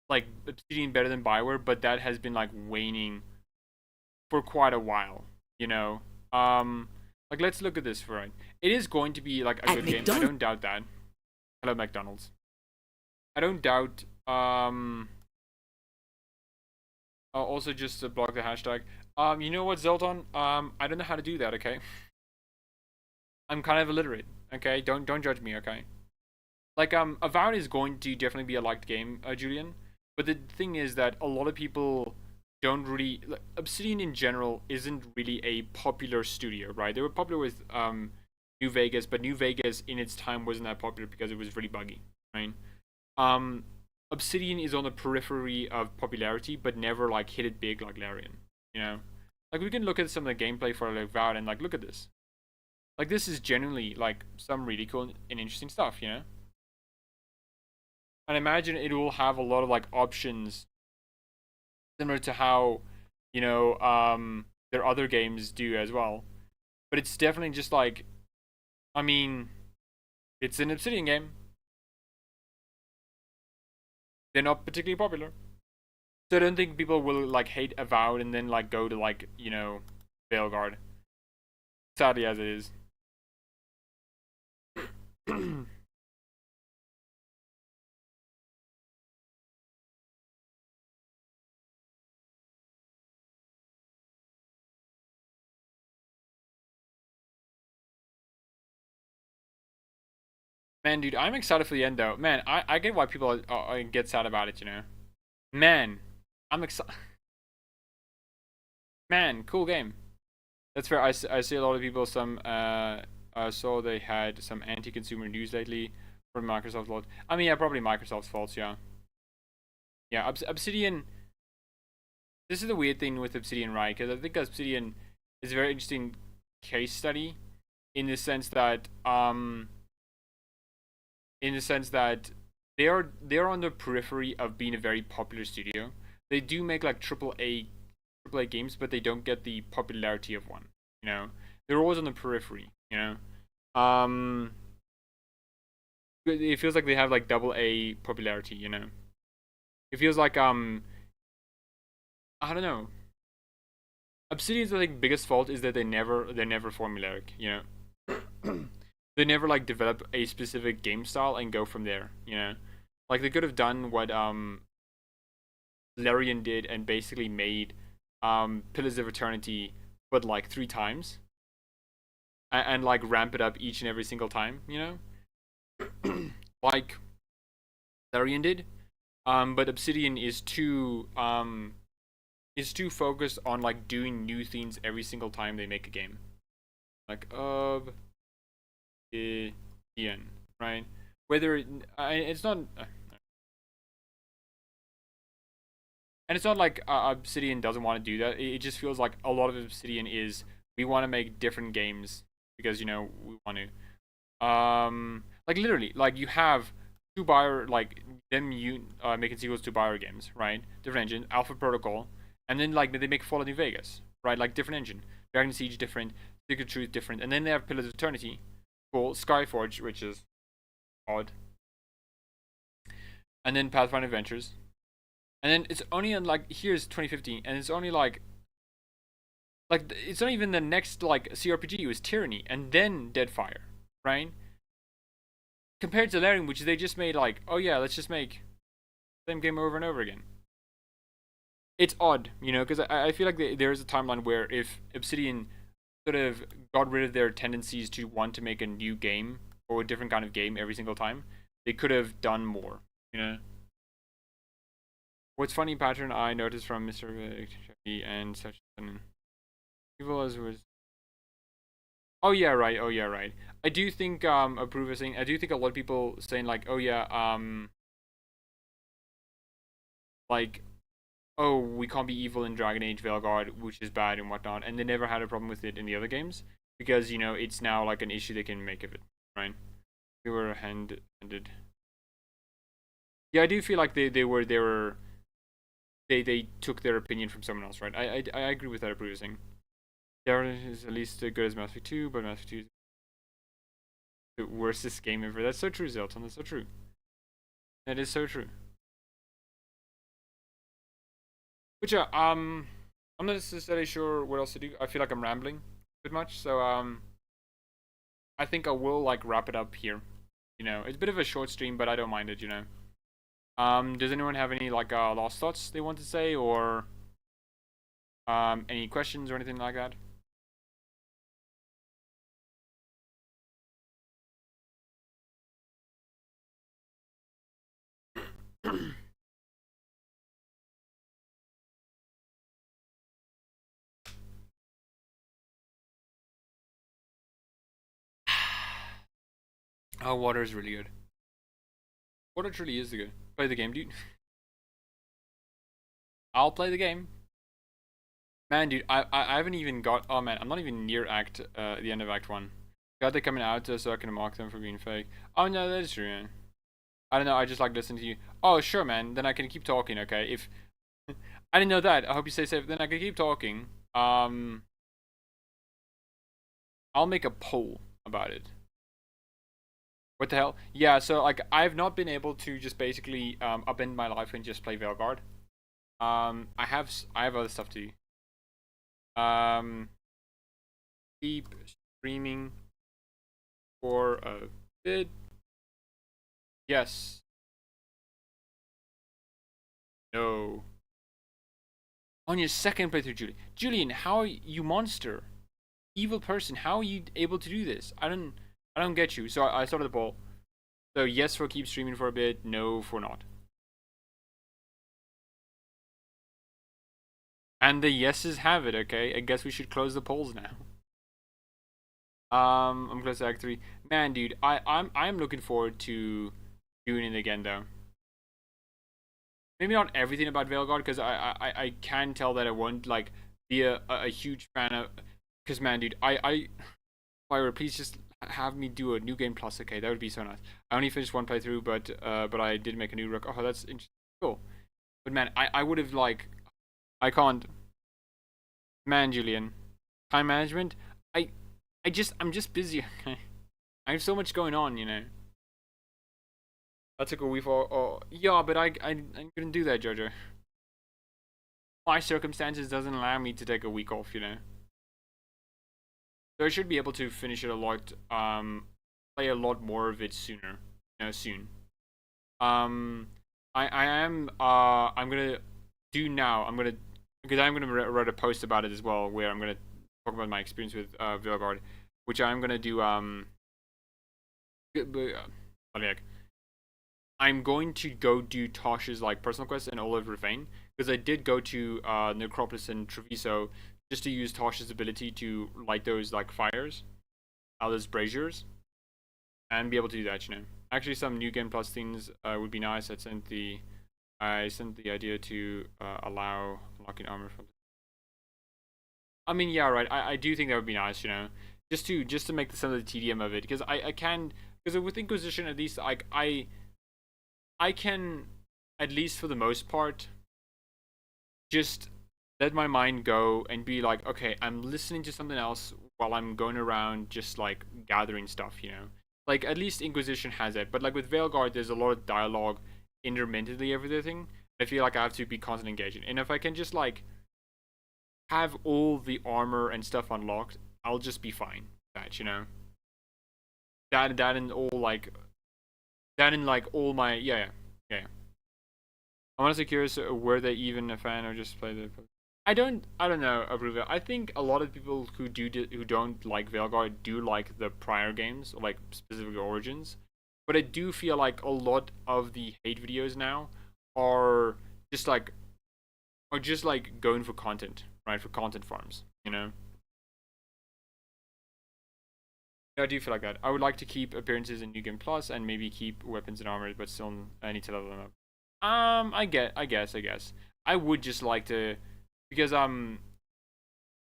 [SPEAKER 1] like Obsidian better than Bioware, but that has been like waning for quite a while, you know. Like let's look at this for right. It is going to be like a good game. I don't doubt that. Hello, McDonald's. I don't doubt. Also just to block the hashtag. You know what, Zelton? I don't know how to do that. Okay. I'm kind of illiterate. Okay, don't judge me. Okay. Like Avowed is going to definitely be a liked game, Julian. But the thing is that a lot of people don't really like, Obsidian in general isn't really a popular studio, right? They were popular with New Vegas, but New Vegas in its time wasn't that popular because it was really buggy, right? Obsidian is on the periphery of popularity, but never like hit it big like Larian, you know? Like we can look at some of the gameplay for like Avowed and like look at this. Like this is genuinely like some really cool and interesting stuff, you know? And imagine it will have a lot of like options similar to how, you know, their other games do as well. But it's definitely just like, I mean, it's an Obsidian game. They're not particularly popular. So I don't think people will like hate Avowed and then like go to like, you know, Veilguard. Sadly as it is. Man, dude, I'm excited for the end though. Man, I get why people get sad about it, you know. Man, I'm excited. Man, cool game. That's fair. I see a lot of people. Some I saw they had some anti-consumer news lately from Microsoft. Lot. I mean, yeah, probably Microsoft's faults. Yeah. Yeah, Obsidian. This is the weird thing with Obsidian, right? Because I think Obsidian is a very interesting case study in the sense that they're on the periphery of being a very popular studio. They do make like triple A games, but they don't get the popularity of one. You know, they're always on the periphery. You know, it feels like they have like double A popularity. You know, it feels like I don't know. Obsidian's I think biggest fault is that they're never formulaic. You know. They never like develop a specific game style and go from there, you know. Like they could have done what Larian did and basically made Pillars of Eternity but like 3 times and like ramp it up each and every single time, you know. like Larian did. But Obsidian is too focused on like doing new things every single time they make a game. Like Obsidian, right? Whether it's not, and it's not like Obsidian doesn't want to do that. It just feels like a lot of Obsidian is we want to make different games because we want to. Like literally, like you have two Bioware, like them making sequels to Bioware games, right? Different engine, Alpha Protocol, and then like they make Fallout New Vegas, right? Like different engine, Dragon Siege different, Secret Truth different, and then they have Pillars of Eternity, cool, Skyforge, which is odd, and then Pathfinder Adventures, and then it's only on like here's 2015, and it's only like it's not even the next like CRPG. It was Tyranny, and then Deadfire, right? Compared to Larian, which they just made like, oh yeah, let's just make the same game over and over again. It's odd, because I feel like there is a timeline where if Obsidian sort of got rid of their tendencies to want to make a new game or a different kind of game every single time, they could have done more, What's funny pattern I noticed from Mr. and such an evil as was. Oh yeah, right. Oh yeah, right. I do think approve saying. I do think a lot of people saying like, oh yeah, like, oh we can't be evil in Dragon Age Veilguard, which is bad and whatnot, and they never had a problem with it in the other games because it's now like an issue they can make of it, right? They were handed. Yeah, I do feel like they took their opinion from someone else, right? I agree with that approving. Darren is at least as good as Mass Effect 2, but Mass Effect 2 is the worstest game ever. That's so true, Zelton. That's so true. That is so true. But yeah, I'm not necessarily sure what else to do. I feel like I'm rambling a bit much, so I think I will like wrap it up here. It's a bit of a short stream, but I don't mind it. Does anyone have any like last thoughts they want to say, or any questions or anything like that? Oh, water is really good. Water truly is good. Play the game, dude. I'll play the game. Man, dude, I haven't even got. Oh man, I'm not even near the end of Act 1. Got they coming out so I can mark them for being fake. Oh no, that is true, man. I don't know. I just like listening to you. Oh sure, man. Then I can keep talking. Okay. If I didn't know that, I hope you stay safe. Then I can keep talking. I'll make a poll about it. What the hell? Yeah. So like, I've not been able to just basically upend my life and just play Veilguard. I have other stuff to do. Keep streaming for a bit. Yes. No. On your second playthrough, Julian, how are you monster? Evil person, how are you able to do this? I don't get you. So I started the poll. So yes for keep streaming for a bit, no for not. And the yeses have it, okay? I guess we should close the polls now. I'm close to Act 3. Man, dude, I'm looking forward to doing it again though. Maybe not everything about Veilguard, because I can tell that I won't like be a huge fan of, because man, dude, Bioware, please just have me do a new game plus, okay? That would be so nice. I only finished one playthrough, but I did make a new record. Oh, that's interesting. Cool. But man, I would have like, I can't. Man, Julian, time management. I'm just busy. Okay, I have so much going on, I took a week off. Oh, yeah, but I couldn't do that, Jojo. My circumstances doesn't allow me to take a week off, So I should be able to finish it a lot, play a lot more of it sooner, soon. I'm gonna do now. Because I'm gonna write a post about it as well, where I'm gonna talk about my experience with Veilguard, which I'm gonna do like I'm going to go do Tosh's like personal quest and Olive Ravine because I did go to Necropolis and Treviso just to use Tosh's ability to light those like fires, those braziers, and be able to do that. Actually, some new game plus things would be nice. I sent the idea to allow unlocking armor from. I mean, yeah, right. I do think that would be nice. Just to make some of the TDM of it because I can because with Inquisition at least like I can, at least for the most part, just let my mind go and be like, okay, I'm listening to something else while I'm going around just like gathering stuff. Like at least Inquisition has it, but like with Veilguard, there's a lot of dialogue intermittently everything. I feel like I have to be constantly engaging, and if I can just like have all the armor and stuff unlocked, I'll just be fine. That and all like that and like all my yeah. I'm honestly curious were they even a fan or just play the. I don't know, Aruva. I think a lot of people who don't like Veilguard do like the prior games, or like specifically Origins. But I do feel like a lot of the hate videos now are just like going for content, right? For content farms. I do feel like that. I would like to keep appearances in New Game Plus and maybe keep weapons and armor, but still I need to level them up. I guess. I would just like to because I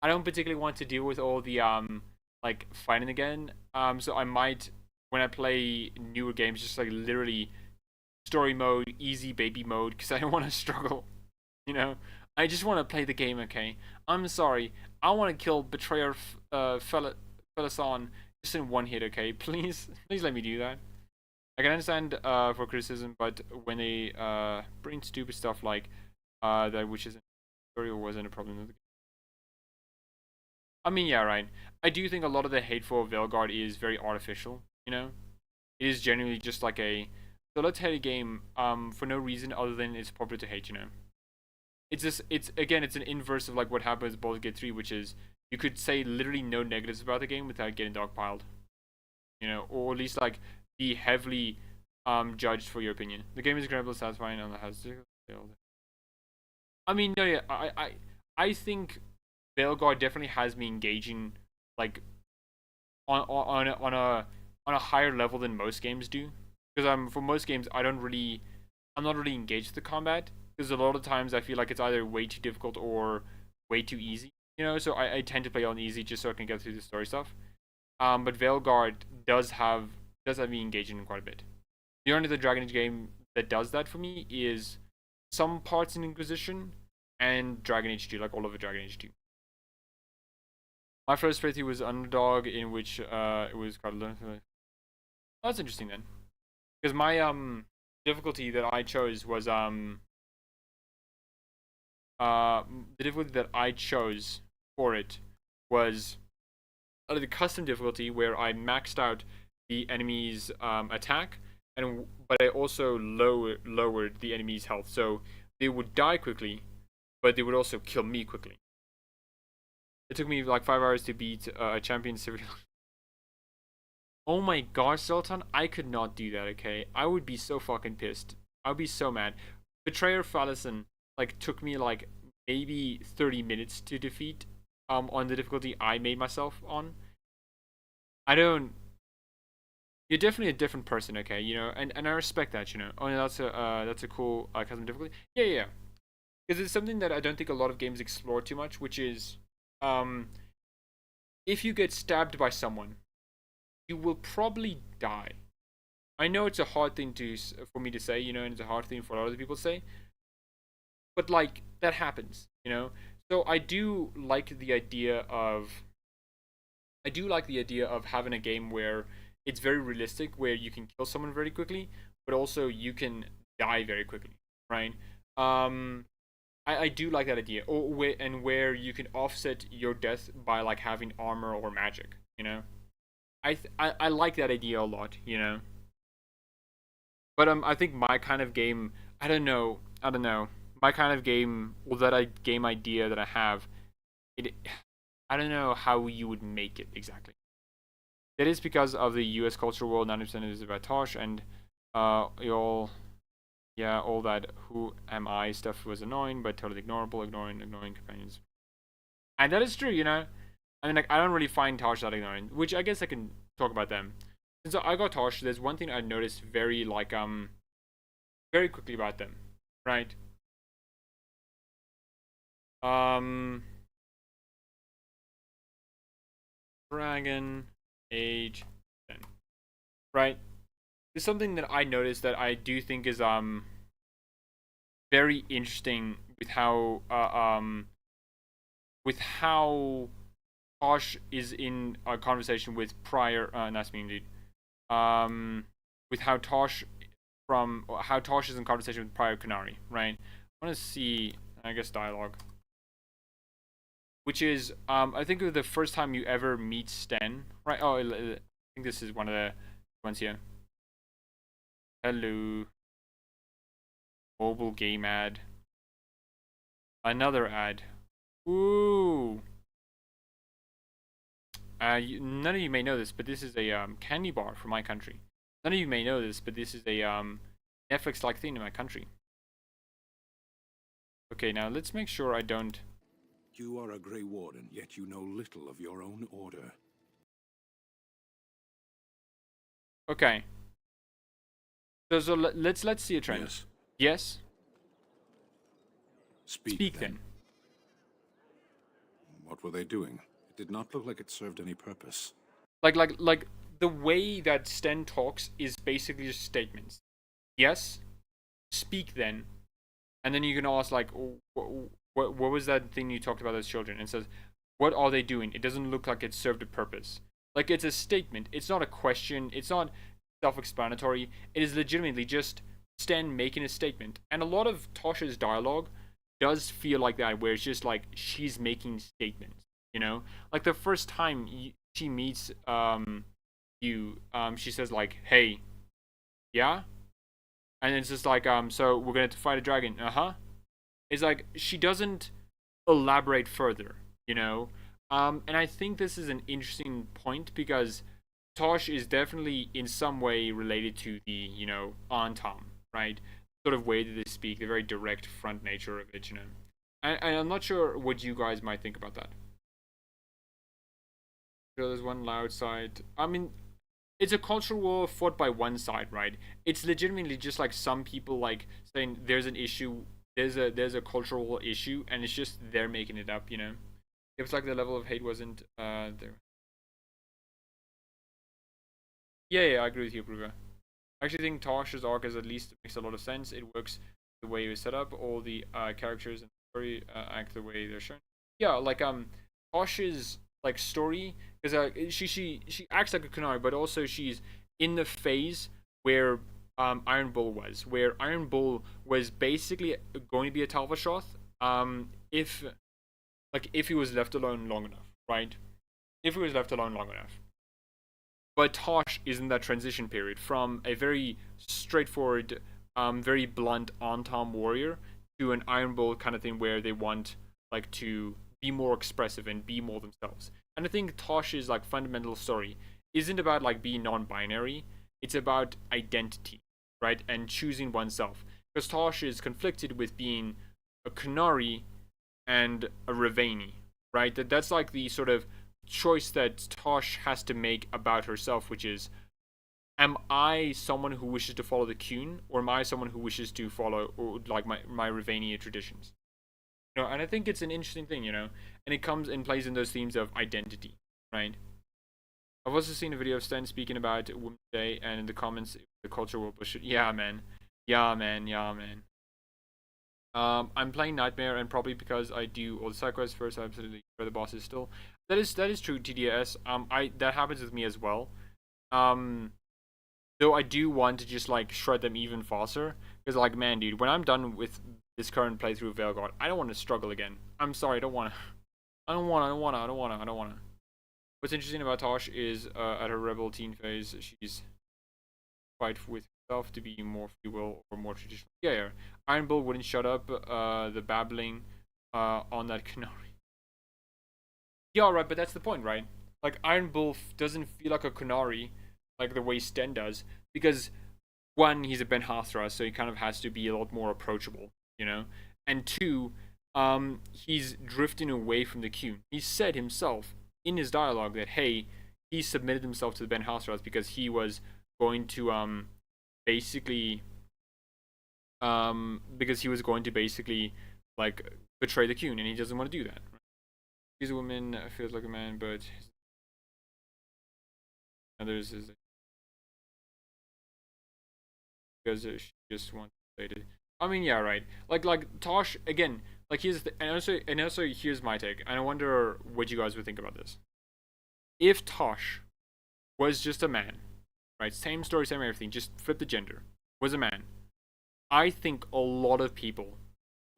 [SPEAKER 1] don't particularly want to deal with all the like fighting again. So I might when I play newer games just like literally story mode, easy baby mode because I don't want to struggle. You know, I just want to play the game. Okay, I'm sorry. I want to kill Betrayer Felasan just in one hit. Okay, please let me do that. I can understand for criticism, but when they bring stupid stuff like that, which isn't story or wasn't a problem with the game. I mean, yeah, right. I do think a lot of the hate for Veilguard is very artificial. It is genuinely just like so let's hate a game for no reason other than it's popular to hate. It's an inverse of like what happened with Baldur's Gate 3, which is you could say literally no negatives about the game without getting dogpiled. Or at least like be heavily judged for your opinion. The game is incredibly satisfying and has. I mean, no, yeah, I think Veilguard definitely has me engaging like on a higher level than most games do. Because for most games I'm not really engaged with the combat because a lot of times I feel like it's either way too difficult or way too easy. So I tend to play on easy just so I can get through the story stuff. But Veilguard does have me engaging in quite a bit. The only other Dragon Age game that does that for me is some parts in Inquisition and Dragon Age 2, like all of the Dragon Age 2. My first playthrough was Underdog, in which it was quite a learn. Oh, that's interesting then, because my difficulty that I chose was the difficulty that I chose for it was the custom difficulty where I maxed out the enemy's attack, but I also lowered the enemy's health, so they would die quickly, but they would also kill me quickly. It took me like 5 hours to beat a champion severely. Oh my gosh, Zoltan, I could not do that. Okay, I would be so fucking pissed. I would be so mad. Betrayer Fallison like took me like maybe 30 minutes to defeat on the difficulty I made myself on. I don't. You're definitely a different person, okay? And I respect that. Oh, yeah, that's a cool custom difficulty. Yeah. Because it's something that I don't think a lot of games explore too much, which is, if you get stabbed by someone, you will probably die. I know it's a hard thing for me to say, and it's a hard thing for a lot of people to say, but like that happens. So I do like the idea of having a game where it's very realistic, where you can kill someone very quickly, but also you can die very quickly, right? I do like that idea, where you can offset your death by like having armor or magic. I like that idea a lot. But I think my kind of game, I don't know, my kind of game, or game idea that I have, I don't know how you would make it exactly. That is because of the US culture world. 90% is about Tosh, and all that who am I stuff was annoying, but totally ignorable, ignoring companions. And that is true, you know. I mean, like, I don't really find Tosh that ignorant, which I guess I can talk about them. Since I got Tosh, there's one thing I noticed very quickly about them, right? Dragon Age 10, right? There's something that I noticed that I do think is very interesting with how Tosh is in a conversation with prior that's me indeed. With how Tosh is in conversation with prior Canary, right? I want to see, I guess, dialogue, which is I think the first time you ever meet Sten, right? Oh, I think this is one of the ones here. Hello. Mobile game ad. Another ad. Ooh. None of you may know this, but this is a candy bar from my country. None of you may know this, but this is a Netflix-like thing in my country. Okay, now let's make sure I don't.
[SPEAKER 4] You are a Grey Warden, yet you know little of your own order.
[SPEAKER 1] Okay. So let's see a trend.
[SPEAKER 4] Yes.
[SPEAKER 1] Yes.
[SPEAKER 4] Speak
[SPEAKER 1] then.
[SPEAKER 4] What were they doing? It did not look like it served any purpose.
[SPEAKER 1] Like the way that Sten talks is basically just statements. Yes. Speak then. And then you can ask, like, what was that thing you talked about as children? And says, what are they doing? It doesn't look like it served a purpose. Like, it's a statement. It's not a question. It's not self-explanatory. It is legitimately just Sten making a statement. And a lot of Tosh's dialogue does feel like that, where it's just like she's making statements, you know? Like, the first time she meets you, she says, like, hey, yeah? And it's just like, so we're going to fight a dragon. Uh-huh. It's like, she doesn't elaborate further, you know? And I think this is an interesting point, because Tosh is definitely in some way related to the, you know, Antam, right? Sort of way that they speak, the very direct front nature of it, you know? And I'm not sure what you guys might think about that. So there's one loud side. I mean, it's a cultural war fought by one side, right? It's legitimately just like some people like saying there's an issue, there's a cultural issue, and it's just they're making it up, you know? It was like the level of hate wasn't there. Yeah, I agree with you, Bruga. I actually think Tosh's arc is at least makes a lot of sense. It works the way it was set up. All the characters and story act the way they're shown. Yeah, like Tosh's like story, because she acts like a Kunai, but also she's in the phase where Iron Bull was, where Iron Bull was basically going to be a Talvashoth, if he was left alone long enough, right? If he was left alone long enough. But Tosh is in that transition period from a very straightforward, very blunt Antam warrior to an Iron Bull kind of thing, where they want like to be more expressive and be more themselves. And I think Tosh's like fundamental story isn't about like being non-binary. It's about identity, right? And choosing oneself. Because Tosh is conflicted with being a Kunari and a Ravani, right? That's like the sort of choice that Tosh has to make about herself, which is, am I someone who wishes to follow the Kuhn, or am I someone who wishes to follow or like my Ravania traditions? You know, and I think it's an interesting thing, you know, and it comes and plays in those themes of identity, right? I've also seen a video of Sten speaking about Women's Day, and in the comments, the culture will push it. Yeah, man. I'm playing Nightmare, and probably because I do all the side quests first, I absolutely for the bosses still. That is true, TDS. That happens with me as well. Though I do want to just like shred them even faster, because like, man, dude, when I'm done with this current playthrough of Veilguard, I don't want to struggle again. I'm sorry, I don't want to. What's interesting about Tosh is at her rebel teen phase, she's fight with herself to be more free will or more traditional. Yeah. Iron Bull wouldn't shut up the babbling on that Canary. Yeah, right, but that's the point, right? like Iron Bull doesn't feel like a Kunari like the way Sten does, because one, he's a Ben Hathra, so he kind of has to be a lot more approachable, you know, and two, he's drifting away from the Q. He said himself in his dialogue that, hey, he submitted himself to the Ben Hathras because he was going to basically because he was going to basically like betray the Qun, and he doesn't want to do that. He's a woman, feels like a man, but others is because she just wants to say it. I mean, yeah, right. Like Tosh again. Like and also here's my take, and I wonder what you guys would think about this. If Tosh was just a man, right? Same story, same everything, just flip the gender. Was a man. I think a lot of people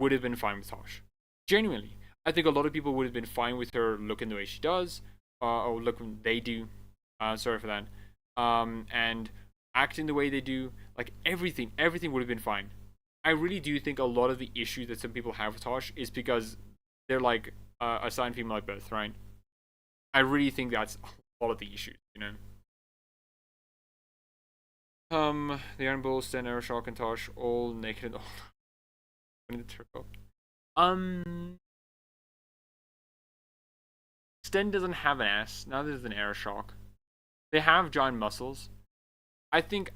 [SPEAKER 1] would have been fine with Tosh. Genuinely, I think a lot of people would have been fine with her looking the way she does, or looking they do. Sorry for that. And acting the way they do, like everything would have been fine. I really do think a lot of the issues that some people have with Tosh is because they're like assigned female at birth, right? I really think that's a lot of the issues, you know. The Iron Bull, Sten, Aeroshock, and Tosh all naked and all in the turbo. Sten doesn't have an ass. Neither does an Aeroshock. They have giant muscles. I think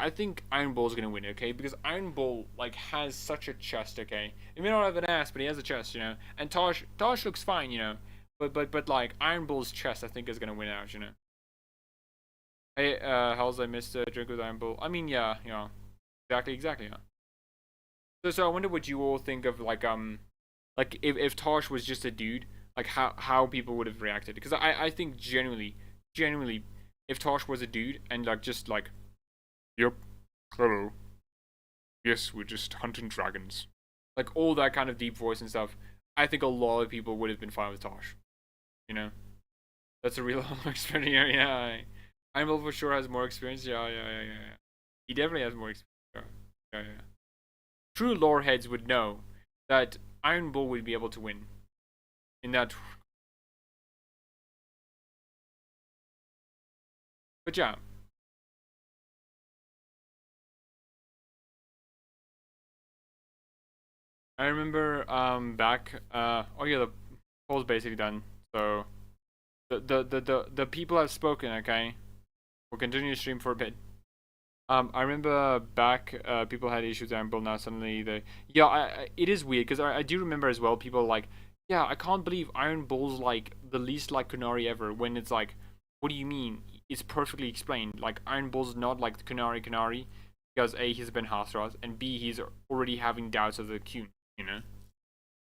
[SPEAKER 1] Iron Bull's gonna win, okay? Because Iron Bull like has such a chest, okay? He may not have an ass, but he has a chest, you know. And Tosh looks fine, you know. But like Iron Bull's chest, I think is gonna win out, you know. Hey, Hells, I missed a drink with Iron Bull. I mean, yeah, exactly, yeah. So I wonder what you all think of like if Tosh was just a dude, like how people would have reacted. Because I think genuinely, if Tosh was a dude and like just like, yep, hello, yes, we're just hunting dragons, like all that kind of deep voice and stuff, I think a lot of people would have been fine with Tosh. You know, that's a real experience here. Yeah, Iron Bull for sure has more experience. Yeah. He definitely has more experience. Yeah. True lore heads would know that Iron Bull would be able to win in that. But yeah. I remember back oh yeah, the poll's basically done. So the people have spoken, okay? We'll continue to stream for a bit. I remember back, people had issues with Iron Bull. Now suddenly it is weird because I do remember as well. People like, yeah, I can't believe Iron Bull's like the least like Kunari ever. When it's like, what do you mean? It's perfectly explained. Like Iron Bull's not like the Kunari because A, he's been Hathras, and B, he's already having doubts of the Qun. You know,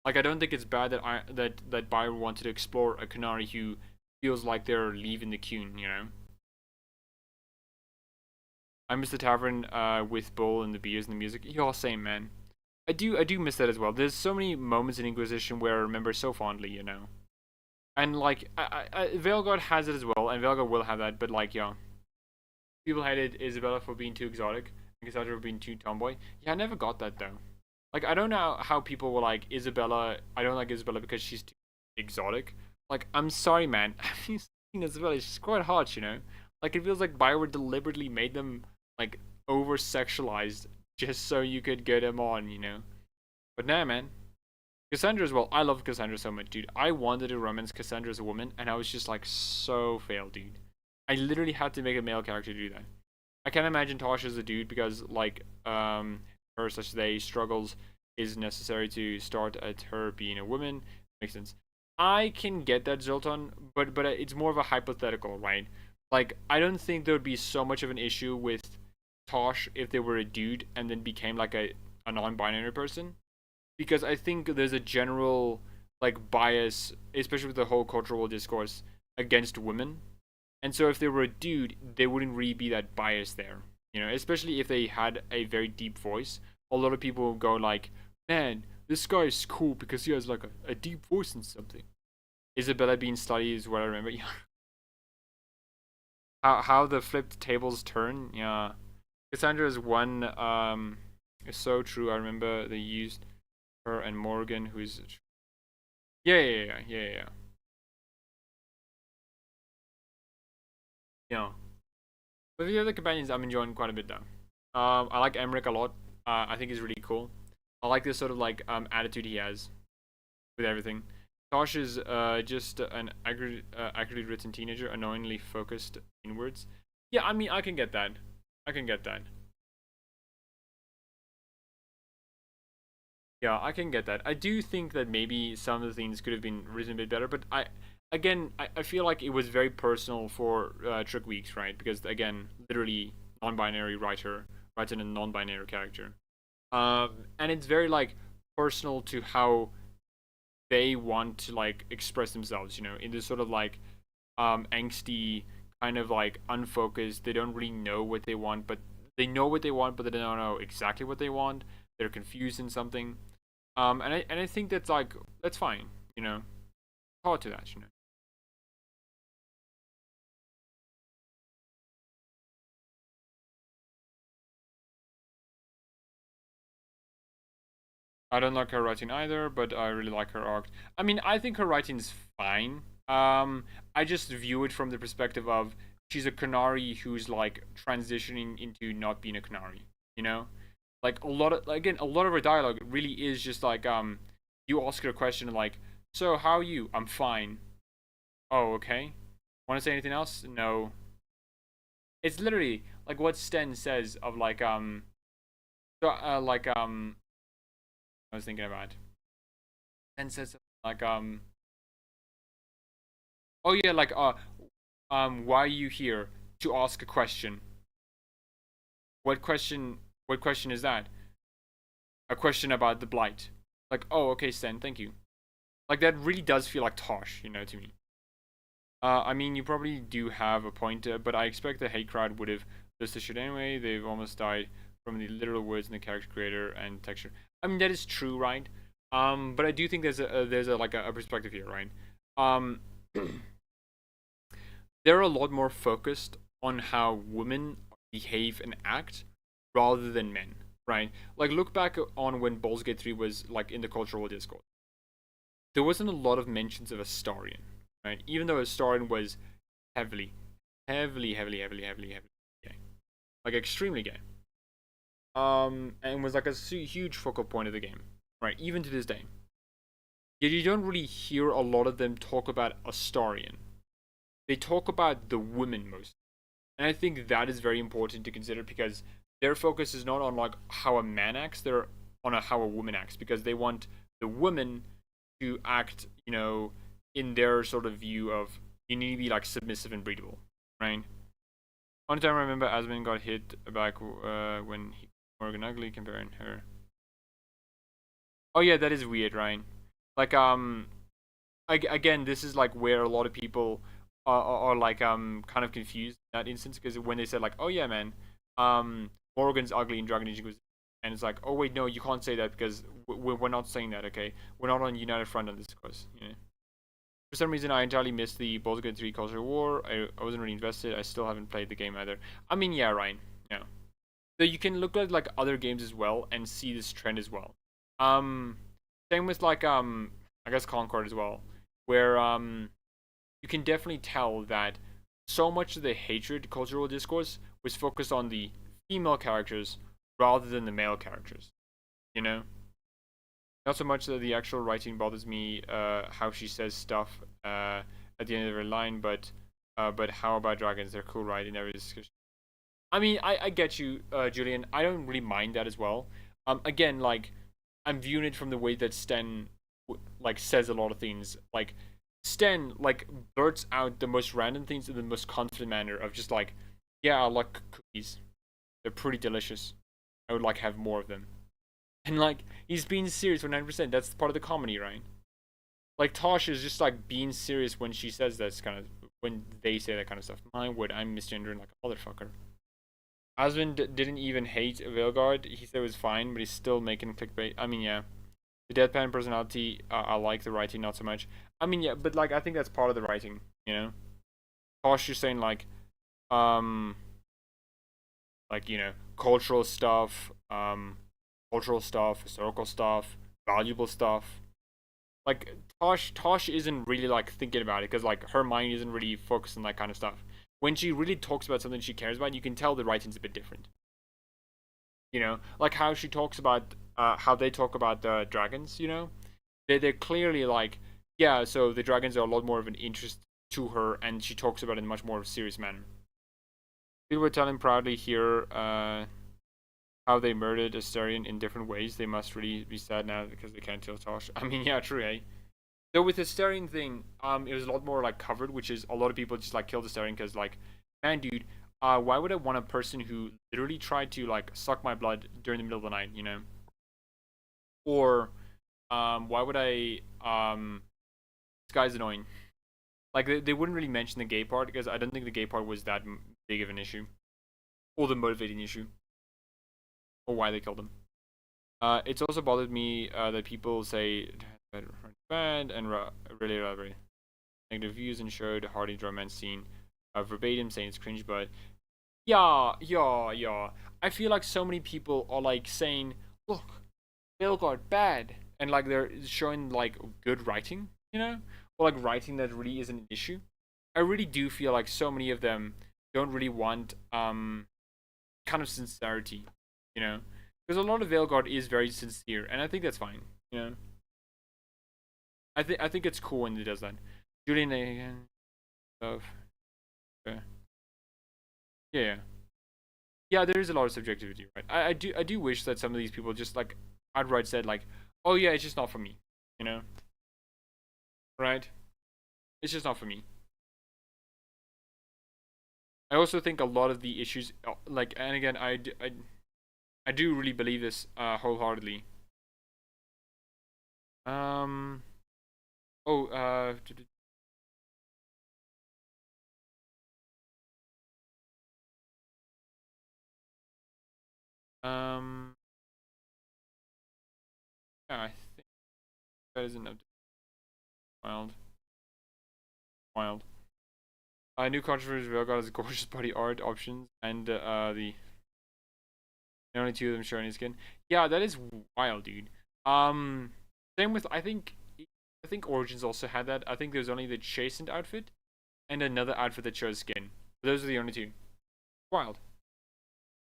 [SPEAKER 1] like I don't think it's bad that Bioware wanted to explore a Kunari who feels like they're leaving the Qun. You know. I miss the tavern with Bull and the beers and the music. Y'all same, man. I do miss that as well. There's so many moments in Inquisition where I remember so fondly, you know. And like Veilguard has it as well, and Veilguard will have that, but like people hated Isabella for being too exotic and Cassandra for being too tomboy. Yeah, I never got that though. Like I don't know how people were like Isabella, I don't like Isabella because she's too exotic. Like I'm sorry, man. I've seen Isabella, she's quite hot, you know. Like it feels like Bioware deliberately made them like over sexualized just so you could get him on, you know. But nah, man. Cassandra as well. I love Cassandra so much, dude. I wanted to romance Cassandra as a woman, and I was just like so failed, dude. I literally had to make a male character do that. I can't imagine Tosh as a dude because like her such they struggles is necessary to start at her being a woman. Makes sense. I can get that, Zoltan, but it's more of a hypothetical, right? Like I don't think there would be so much of an issue with Tosh if they were a dude and then became like a non-binary person, because I think there's a general like bias, especially with the whole cultural discourse against women, and so if they were a dude, they wouldn't really be that bias there, you know. Especially if they had a very deep voice, a lot of people would go like, "Man, this guy is cool because he has like a deep voice and something." Isabella being studied is what I remember. Yeah. How the flipped tables turn, yeah. Cassandra's one is so true. I remember they used her and Morgan, who's yeah. you know. But the other companions I'm enjoying quite a bit though. I like Emmerich a lot. I think he's really cool. I like this sort of like attitude he has with everything. Tosh is just an accurately written teenager, annoyingly focused inwards. Yeah, I mean I can get that. I can get that. Yeah, I can get that. I do think that maybe some of the things could have been written a bit better, but I feel like it was very personal for Trick Weeks, right? Because again, literally non-binary writer writes in a non-binary character, and it's very like personal to how they want to like express themselves, you know, in this sort of like angsty kind of like unfocused. They don't really know what they want, but they know what they want, but they don't know exactly what they want. They're confused in something. And I think that's like that's fine, you know. Hard to that, you know. I don't like her writing either, but I really like her art. I mean, I think her writing's fine. I just view it from the perspective of she's a Canary who's like transitioning into not being a Canary, you know? Like a lot of again, a lot of her dialogue really is just like you ask her a question like, "So, how are you?" "I'm fine." "Oh, okay. Want to say anything else?" "No." It's literally like what Sten says of like so, I was thinking about. Sten says like oh yeah, like why are you here? To ask a question. What question? What question is that? A question about the blight. Like, oh, okay, Sten, thank you. Like that really does feel like Tosh, you know, to me. I mean, you probably do have a point, but I expect the hate crowd would have just the shit anyway. They've almost died from the literal words in the character creator and texture. I mean, that is true, right? But I do think there's a like a perspective here, right? Um, they're a lot more focused on how women behave and act rather than men, right? Like look back on when Baldur's Gate 3 was like in the cultural discourse. There wasn't a lot of mentions of Astarion, right? Even though Astarion was heavily, heavily gay, like extremely gay, and was like a huge focal point of the game, right? Even to this day. Yet you don't really hear a lot of them talk about Astarion. They talk about the women most. And I think that is very important to consider because their focus is not on like how a man acts, they're on how a woman acts because they want the woman to act, you know, in their sort of view of you need to be like submissive and breedable, right? One time I remember Asmin got hit back when he Morgan Ugly comparing her. Oh yeah, that is weird, right? Like again, this is like where a lot of people are like kind of confused in that instance because when they said like, oh yeah, man, Morgan's ugly in Dragon Age Inquisition, and it's like, oh wait, no, you can't say that because we're not saying that, okay? We're not on united front on this, cause you know. For some reason, I entirely missed the Baldur's Gate 3 Culture War. I wasn't really invested. I still haven't played the game either. I mean, yeah, Ryan. Yeah. So you can look at like other games as well and see this trend as well. Um, Same with like I guess Concord as well, where you can definitely tell that so much of the hatred cultural discourse was focused on the female characters rather than the male characters. You know, not so much that the actual writing bothers me, how she says stuff at the end of her line, but how about dragons? They're cool, right? In every discussion. I mean, I get you, Julian. I don't really mind that as well. Again, like I'm viewing it from the way that Sten like says a lot of things. Like Sten like blurts out the most random things in the most confident manner of just like, yeah, I like cookies. They're pretty delicious. I would like have more of them. And like he's being serious 100%. That's part of the comedy, right? Like Tosh is just like being serious when she says that kind of when they say that kind of stuff. My word, I'm misgendering like a motherfucker. Asvin didn't even hate Veilguard. He said it was fine, but he's still making clickbait. I mean, yeah. The deadpan personality, I like the writing not so much. I mean, yeah, but like I think that's part of the writing, you know. Tosh is saying um, like you know, cultural stuff, historical stuff, valuable stuff. Like Tosh isn't really like thinking about it because like her mind isn't really focused on that kind of stuff. when she really talks about something she cares about, you can tell the writing's a bit different. You know, like how she talks about how they talk about the dragons. You know, they're clearly like, yeah, so the dragons are a lot more of an interest to her, and she talks about it in a much more serious manner. People were telling proudly here how they murdered Asterion in different ways. They must really be sad now because they can't kill Tosh. I mean, yeah, true, eh? Though with the Asterion thing, it was a lot more like covered, which is a lot of people just like killed Asterion because like, man, dude, why would I want a person who literally tried to like suck my blood during the middle of the night, you know? Or, why would I, this guy's annoying. Like, they wouldn't really mention the gay part because I don't think the gay part was that big of an issue. Or the motivating issue. Or why they killed him. It's also bothered me that people say bad and really elaborate negative views and showed Hardy's romance scene verbatim saying it's cringe, but yeah. I feel like so many people are like saying, look, Veilguard bad, and like they're showing like good writing, you know, or like writing that really isn't an issue. I really do feel like so many of them don't really want kind of sincerity, you know, because a lot of Veilguard is very sincere, and I think that's fine, you know. I think it's cool when it does that. Julian again, stuff. Okay. Yeah. There is a lot of subjectivity, right? I do wish that some of these people just like outright said like, oh yeah, it's just not for me, you know, right? It's just not for me. I also think a lot of the issues, like, and again, I do really believe this wholeheartedly. Oh, yeah, I think that is enough. Wild. Wild. New controversy Veilguard has gorgeous body art options, and the only two of them showing his skin. Yeah, that is wild, dude. Same with I think Origins also had that. I think there's only the Chastened outfit and another outfit that shows skin. Those are the only two. Wild.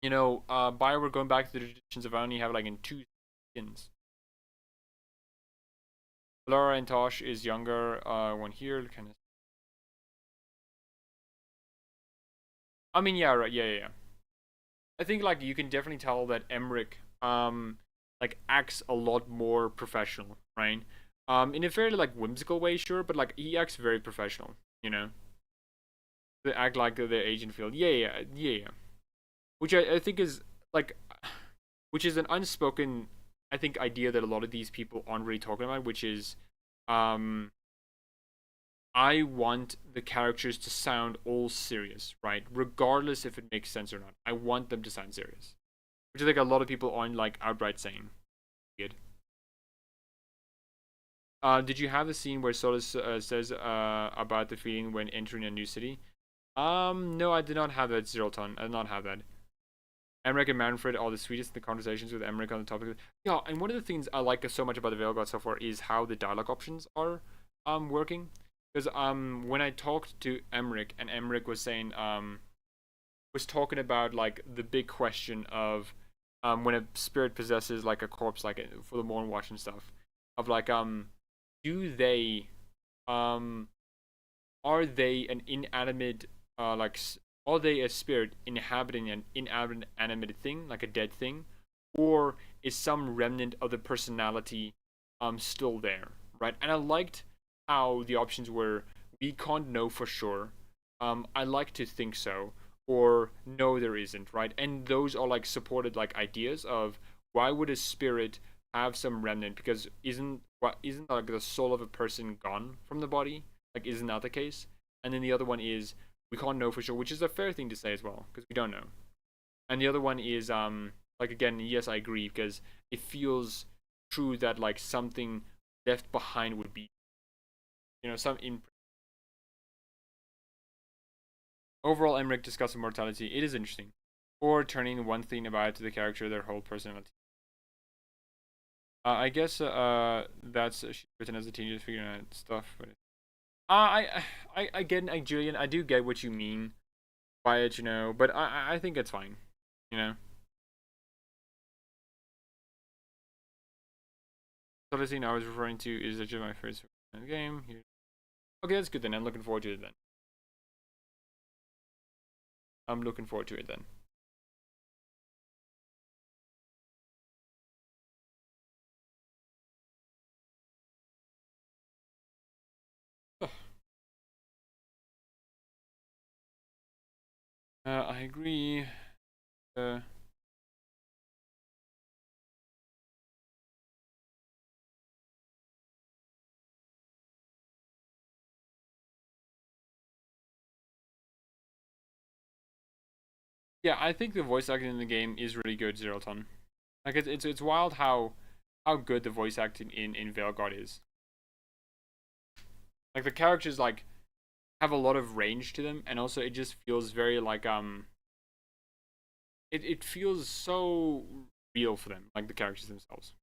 [SPEAKER 1] You know, Bioware going back to the traditions of only have like in two skins. Laura and Tosh is younger. One here, kind of. I mean, yeah, right, yeah. I think like you can definitely tell that Emmerich like acts a lot more professional, right? In a fairly like whimsical way, sure, but like he acts very professional, you know. They act like their agent field, yeah. Which I think is like, which is an unspoken, I think, idea that a lot of these people aren't really talking about, which is, um, I want the characters to sound all serious, right? Regardless if it makes sense or not. I want them to sound serious. Which I think a lot of people aren't like outright saying. Good. Did you have the scene where Solus says about the feeling when entering a new city? No, I did not have that, Zeralton. I did not have that. Emmerich and Manfred are the sweetest in the conversations with Emmerich on the topic. Yeah, and one of the things I like so much about the Veilguard so far is how the dialogue options are working. Because when I talked to Emmerich, and Emmerich was saying was talking about like the big question of when a spirit possesses like a corpse, like for the Morn Watch and stuff, of like do they are they an inanimate like are they a spirit inhabiting an inanimate thing, like a dead thing, or is some remnant of the personality still there, right? And I liked how the options were we can't know for sure. I like to think so, or no, there isn't, right? And those are like supported like ideas of why would a spirit have some remnant? Because isn't like the soul of a person gone from the body? Like, isn't that the case? And then the other one is we can't know for sure, which is a fair thing to say as well, because we don't know. And the other one is like again, yes, I agree, because it feels true that like something left behind would be, you know, some in. Overall, Emmerich discussed immortality. It is interesting, or turning one thing about to the character their whole personality. I guess that's she's written as a teenager figuring out stuff, but I get, Julian, I do get what you mean. quiet, but I think it's fine, you know. So the scene I was referring to is actually my first game. Here. Okay, that's good then. I'm looking forward to it then. I'm looking forward to it then. I agree. Uh, yeah, I think the voice acting in the game is really good, Zero Ton. Like it's wild how good the voice acting in Veilguard is. Like the characters like have a lot of range to them, and also it just feels very like it feels so real for them, like the characters themselves.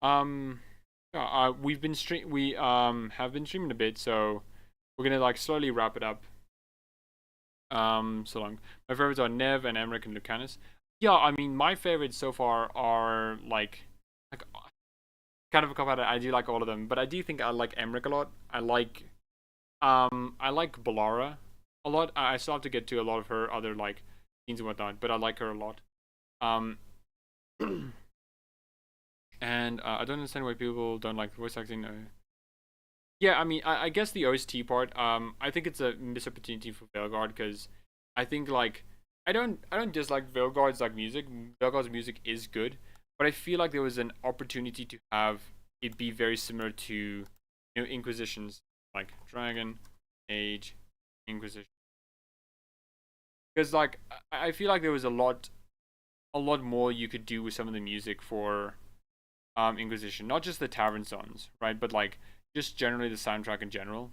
[SPEAKER 1] Um, yeah, we have been streaming a bit, so we're gonna like slowly wrap it up. So long. My favorites are Nev and Emmerich and Lucanus. Yeah, I mean my favorites so far are like kind of a cop out. I do like all of them, but I do think I like Emmerich a lot. I like Balara a lot. I still have to get to a lot of her other like scenes and whatnot, but I like her a lot. Um, and I don't understand why people don't like voice acting. Yeah, I mean, I guess the OST part. I think it's a missed opportunity for Veilguard because I think like I don't dislike Veilguard's like music. Veilguard's music is good, but I feel like there was an opportunity to have it be very similar to Inquisitions like Dragon Age Inquisition because like I feel like there was a lot more you could do with some of the music for Inquisition, not just the tavern songs, right? But like just generally the soundtrack in general.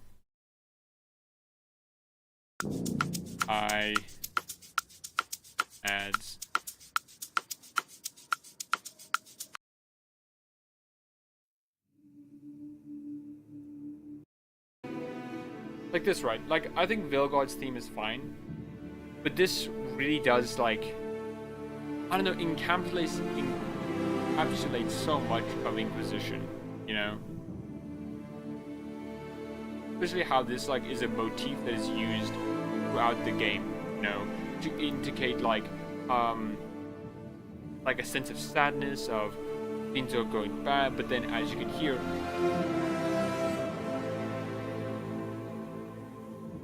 [SPEAKER 1] I ads. Like this, right? Like I think Veilguard's theme is fine, but this really does like I don't know encapsulates so much of Inquisition, you know. Especially how this like is a motif that is used throughout the game, to indicate like a sense of sadness of things are going bad, but then as you can hear,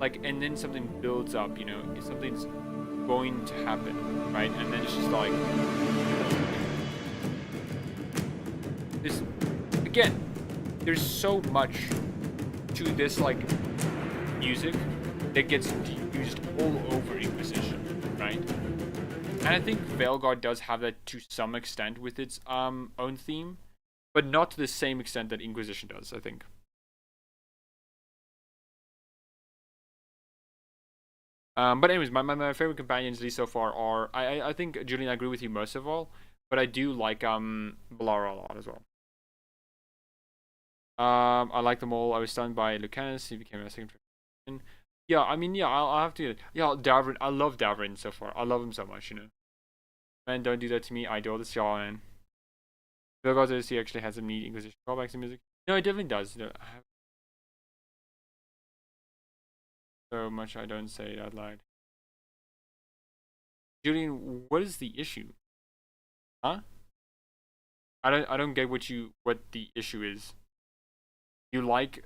[SPEAKER 1] like, and then something builds up, something's going to happen, right? And then it's just like this again. There's so much to this like music that gets used all over Inquisition, right? And I think Veilguard does have that to some extent with its own theme, but not to the same extent that Inquisition does, I think. But anyways, my favorite companions at least so far are I think Julian, I agree with you most of all, but I do like Balara a lot as well. I like them all. I was stunned by Lucanus. He became a second. Yeah, I mean, yeah, I'll have to. Yeah, Davrin. I love Davrin so far. I love him so much, Man, don't do that to me. I adore this y'all, man. Veilguard he actually has some neat Inquisition callbacks in music. No, it definitely does. I have so much I don't say it out loud. Julian, what is the issue? Huh? I don't get what the issue is. You like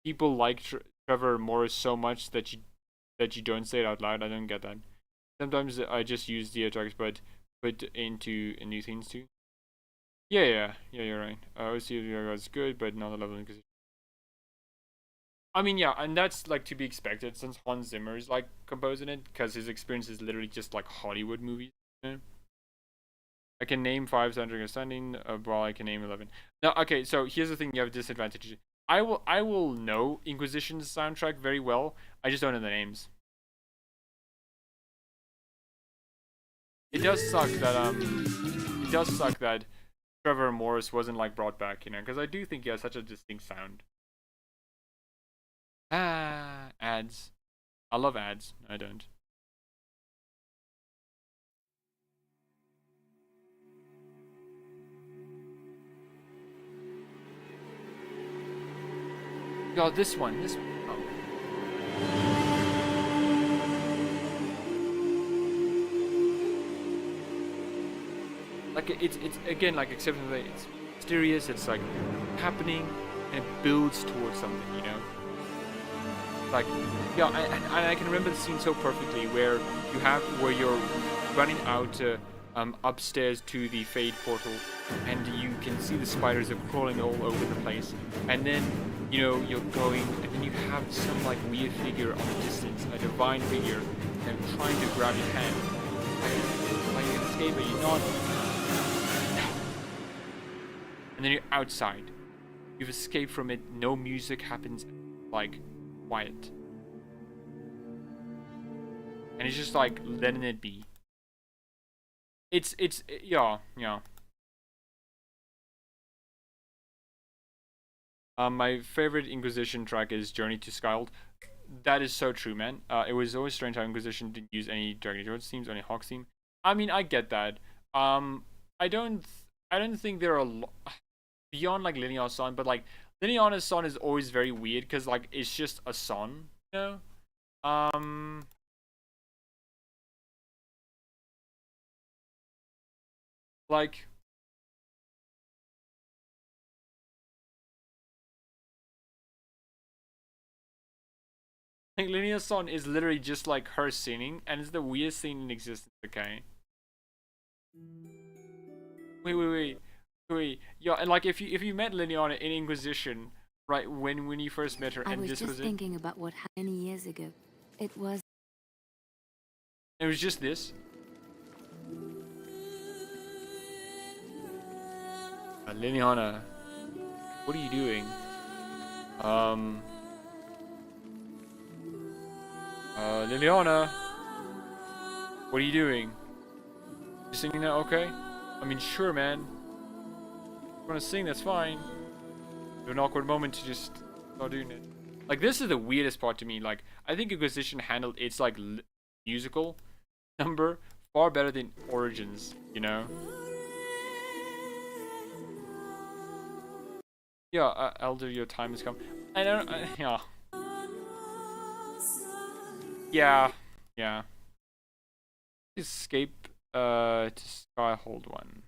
[SPEAKER 1] people like Trevor Morris so much that you don't say it out loud. I don't get that. Sometimes I just use the attacks, but put into new things too. Yeah, you're right. OC is good, but not a level in because I mean, yeah, and that's like to be expected since Hans Zimmer is like composing it because his experience is literally just like Hollywood movies. You know? I can name 5 soundtrack standing, while I can name 11. Now, okay, so here's the thing: you have a disadvantage. I will know Inquisition's soundtrack very well. I just don't know the names. it does suck that Trevor Morris wasn't like brought back, you know, because I do think he has such a distinct sound. Ah, ads. I love ads. I don't. Oh, this one. This one. Oh. Like it's again like accepting that it's mysterious. It's like happening, and it builds towards something. You know. Like yeah, and I can remember the scene so perfectly where you're running out upstairs to the Fade portal, and you can see the spiders are crawling all over the place, and then you know you're going, and then you have some like weird figure on the distance, a divine figure, and trying to grab your hand. Like you can escape, but you're not. And then you're outside. You've escaped from it. No music happens. Like quiet. And it's just like letting it be. It's yeah. My favorite Inquisition track is Journey to Skyhold. That is so true, man. It was always strange how Inquisition didn't use any Dragon Age Origins themes, only Hawk's theme. I mean, I get that. I don't think there are beyond like Linear's song, but like Linear's song is always very weird because like it's just a song, you know. Like Linear's song is literally just like her singing, and it's the weirdest thing in existence. Okay. Wait. Yeah, and like if you met Liliana in Inquisition, right, when you first met her, and this was it.
[SPEAKER 5] I was just thinking about what happened many years ago. It was
[SPEAKER 1] just this. Liliana, what are you doing? Liliana, what are you doing? You singing that okay? I mean, sure, man. If you wanna sing, that's fine. Do an awkward moment to just start doing it. Like, this is the weirdest part to me. Like, I think Inquisition handled its, like, musical number far better than Origins, you know? Yeah, Elder, your time has come. I don't, yeah. Escape, to Skyhold 1.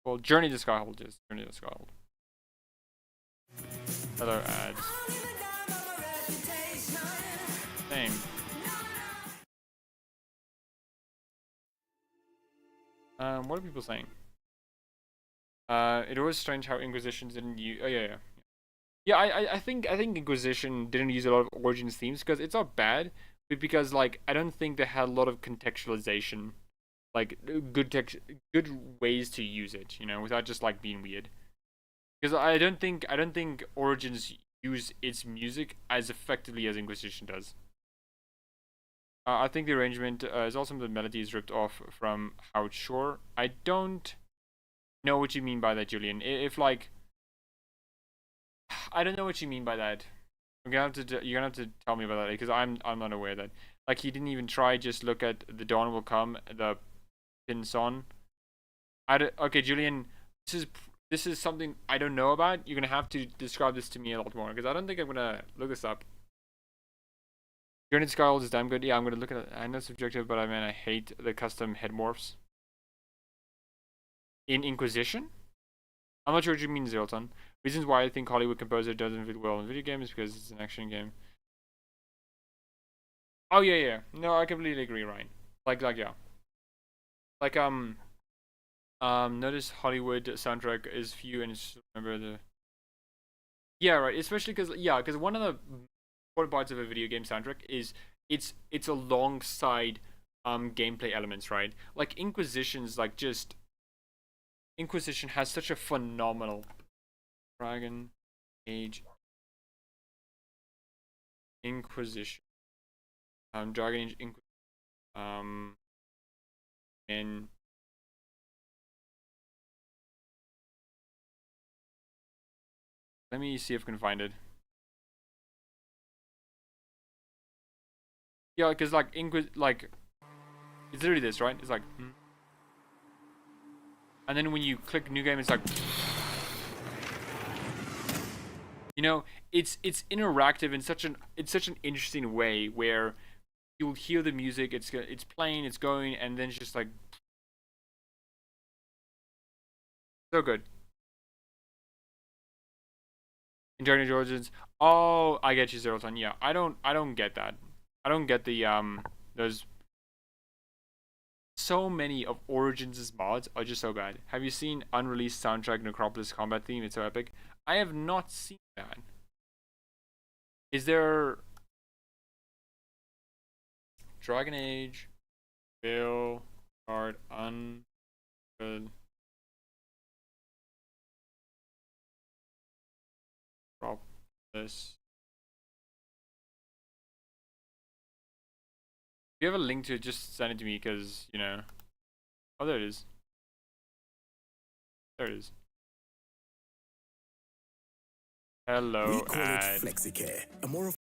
[SPEAKER 1] Well, Journey to Skyhold is Journey to Skyhold. Other ads. Same. What are people saying? It was strange how Inquisition didn't use. Oh yeah. Yeah, I think Inquisition didn't use a lot of Origins themes because it's not bad, but because like I don't think they had a lot of contextualization, like good ways to use it, you know, without just like being weird. Because I don't think Origins use its music as effectively as Inquisition does. I think the arrangement is also the melody is ripped off from Howard Shore. I don't know what you mean by that, Julian. If like, I don't know what you mean by that. You're gonna have to tell me about that because I'm not aware of that. Like he didn't even try. Just look at The Dawn Will Come, the pin song. Okay, Julian, this is something I don't know about. You're gonna have to describe this to me a lot more because I don't think I'm gonna look this up. Journey to Skyhold is damn good. Yeah, I'm gonna look at it. I know it's subjective, but I hate the custom head morphs. In Inquisition? I'm not sure what you mean, Zilton. Reasons why I think Hollywood Composer doesn't fit well in video games because it's an action game. Oh yeah. No, I completely agree, Ryan. Like yeah. Like notice Hollywood soundtrack is few and just remember the. Yeah, right. Especially because one of the important parts of a video game soundtrack is it's alongside gameplay elements, right? Like Inquisition's like just. Inquisition has such a phenomenal Dragon Age Inquisition. Dragon Age Inquisition. in. Let me see if I can find it. Yeah, because like like it's literally this, right? It's like, and then when you click new game, it's like, you know, it's interactive in such an interesting way where you'll hear the music, it's playing, it's going, and then it's just like so good. Dragon Age Origins. Oh, I get you, Zero Ton. Yeah, I don't get that. I don't get the there's so many of Origins' mods are just so bad. Have you seen unreleased soundtrack Necropolis combat theme? It's so epic. I have not seen that. Is there Dragon Age Veilguard unreleased Necropolis? If you have a link to it, just send it to me, because, you know. Oh, there it is. There it is. Hello,
[SPEAKER 6] We call
[SPEAKER 1] ad.
[SPEAKER 6] it FlexiCare, a more of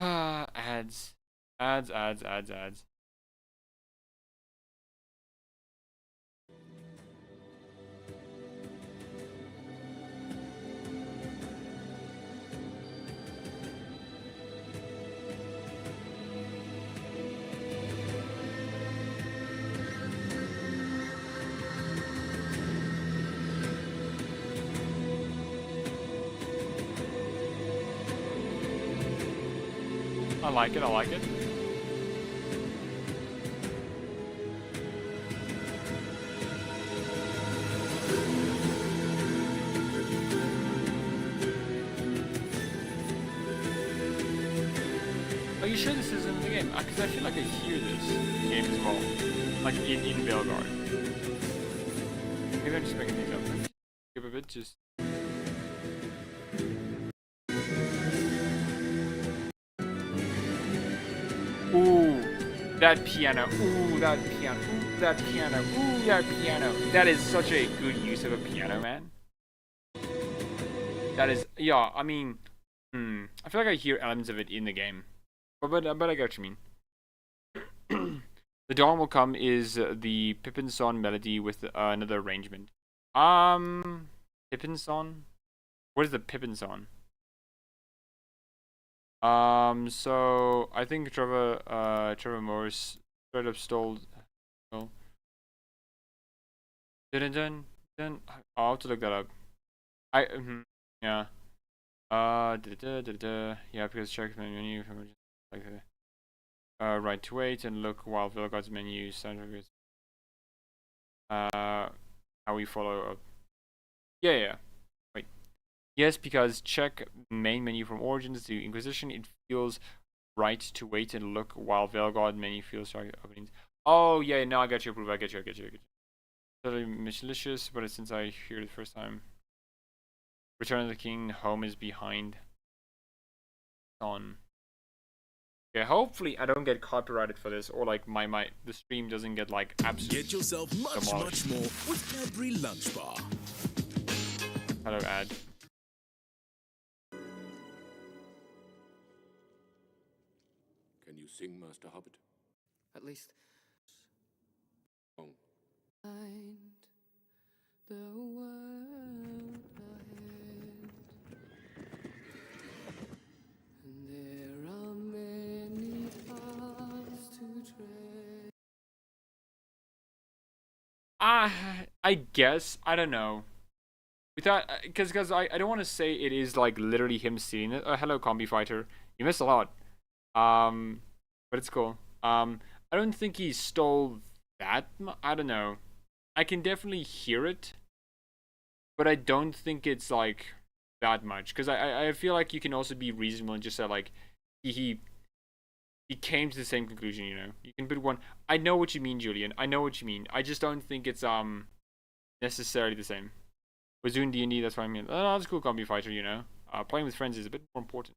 [SPEAKER 1] Ads. Ads. I like it. Are you sure this isn't in the game? Because I feel like I hear this game as well. Like in Veilguard. Maybe I'm just making things up. Give a bit, just. Ooh, that piano. Ooh, that piano. Ooh, that piano. Ooh, that piano. That is such a good use of a piano, man. That is, yeah, I mean, I feel like I hear elements of it in the game. But I get what you mean. The Dawn Will Come is the Pippin Song melody with another arrangement. Pippin Song? What is the Pippin Song? So I think Trevor Morris straight up stole. Oh. Dun. I'll have to look that up. Yeah. Yeah, because check the menu from like right to wait and look while Veilguard's menu soundtrack is how we follow up. Yeah. Wait. Yes, because check main menu from Origins to Inquisition, it feels right to wait and look while Veilguard menu feels right openings. Oh yeah, no, I got you, I get you. Totally malicious, but since I hear it the first time. Return of the King, home is behind. On. Yeah, hopefully I don't get copyrighted for this, or like the stream doesn't get like absolutely.
[SPEAKER 6] Get yourself much more with Cadbury Lunch Bar.
[SPEAKER 1] Hello, ad.
[SPEAKER 4] Can you sing, Master Hobbit?
[SPEAKER 7] At least.
[SPEAKER 4] Oh.
[SPEAKER 7] Find the world ahead. And there are many paths to tread.
[SPEAKER 1] I guess, I don't know. Without, because I don't want to say it is like literally him seeing it. Hello, Combi Fighter. You missed a lot. But it's cool. I don't think he stole that. I don't know. I can definitely hear it, but I don't think it's like that much. Because I feel like you can also be reasonable and just say like he came to the same conclusion. You know, you can put one. I know what you mean, Julian. I know what you mean. I just don't think it's necessarily the same. We're doing D&D. That's what I mean. Oh, that's cool, Combi Fighter. You know, playing with friends is a bit more important.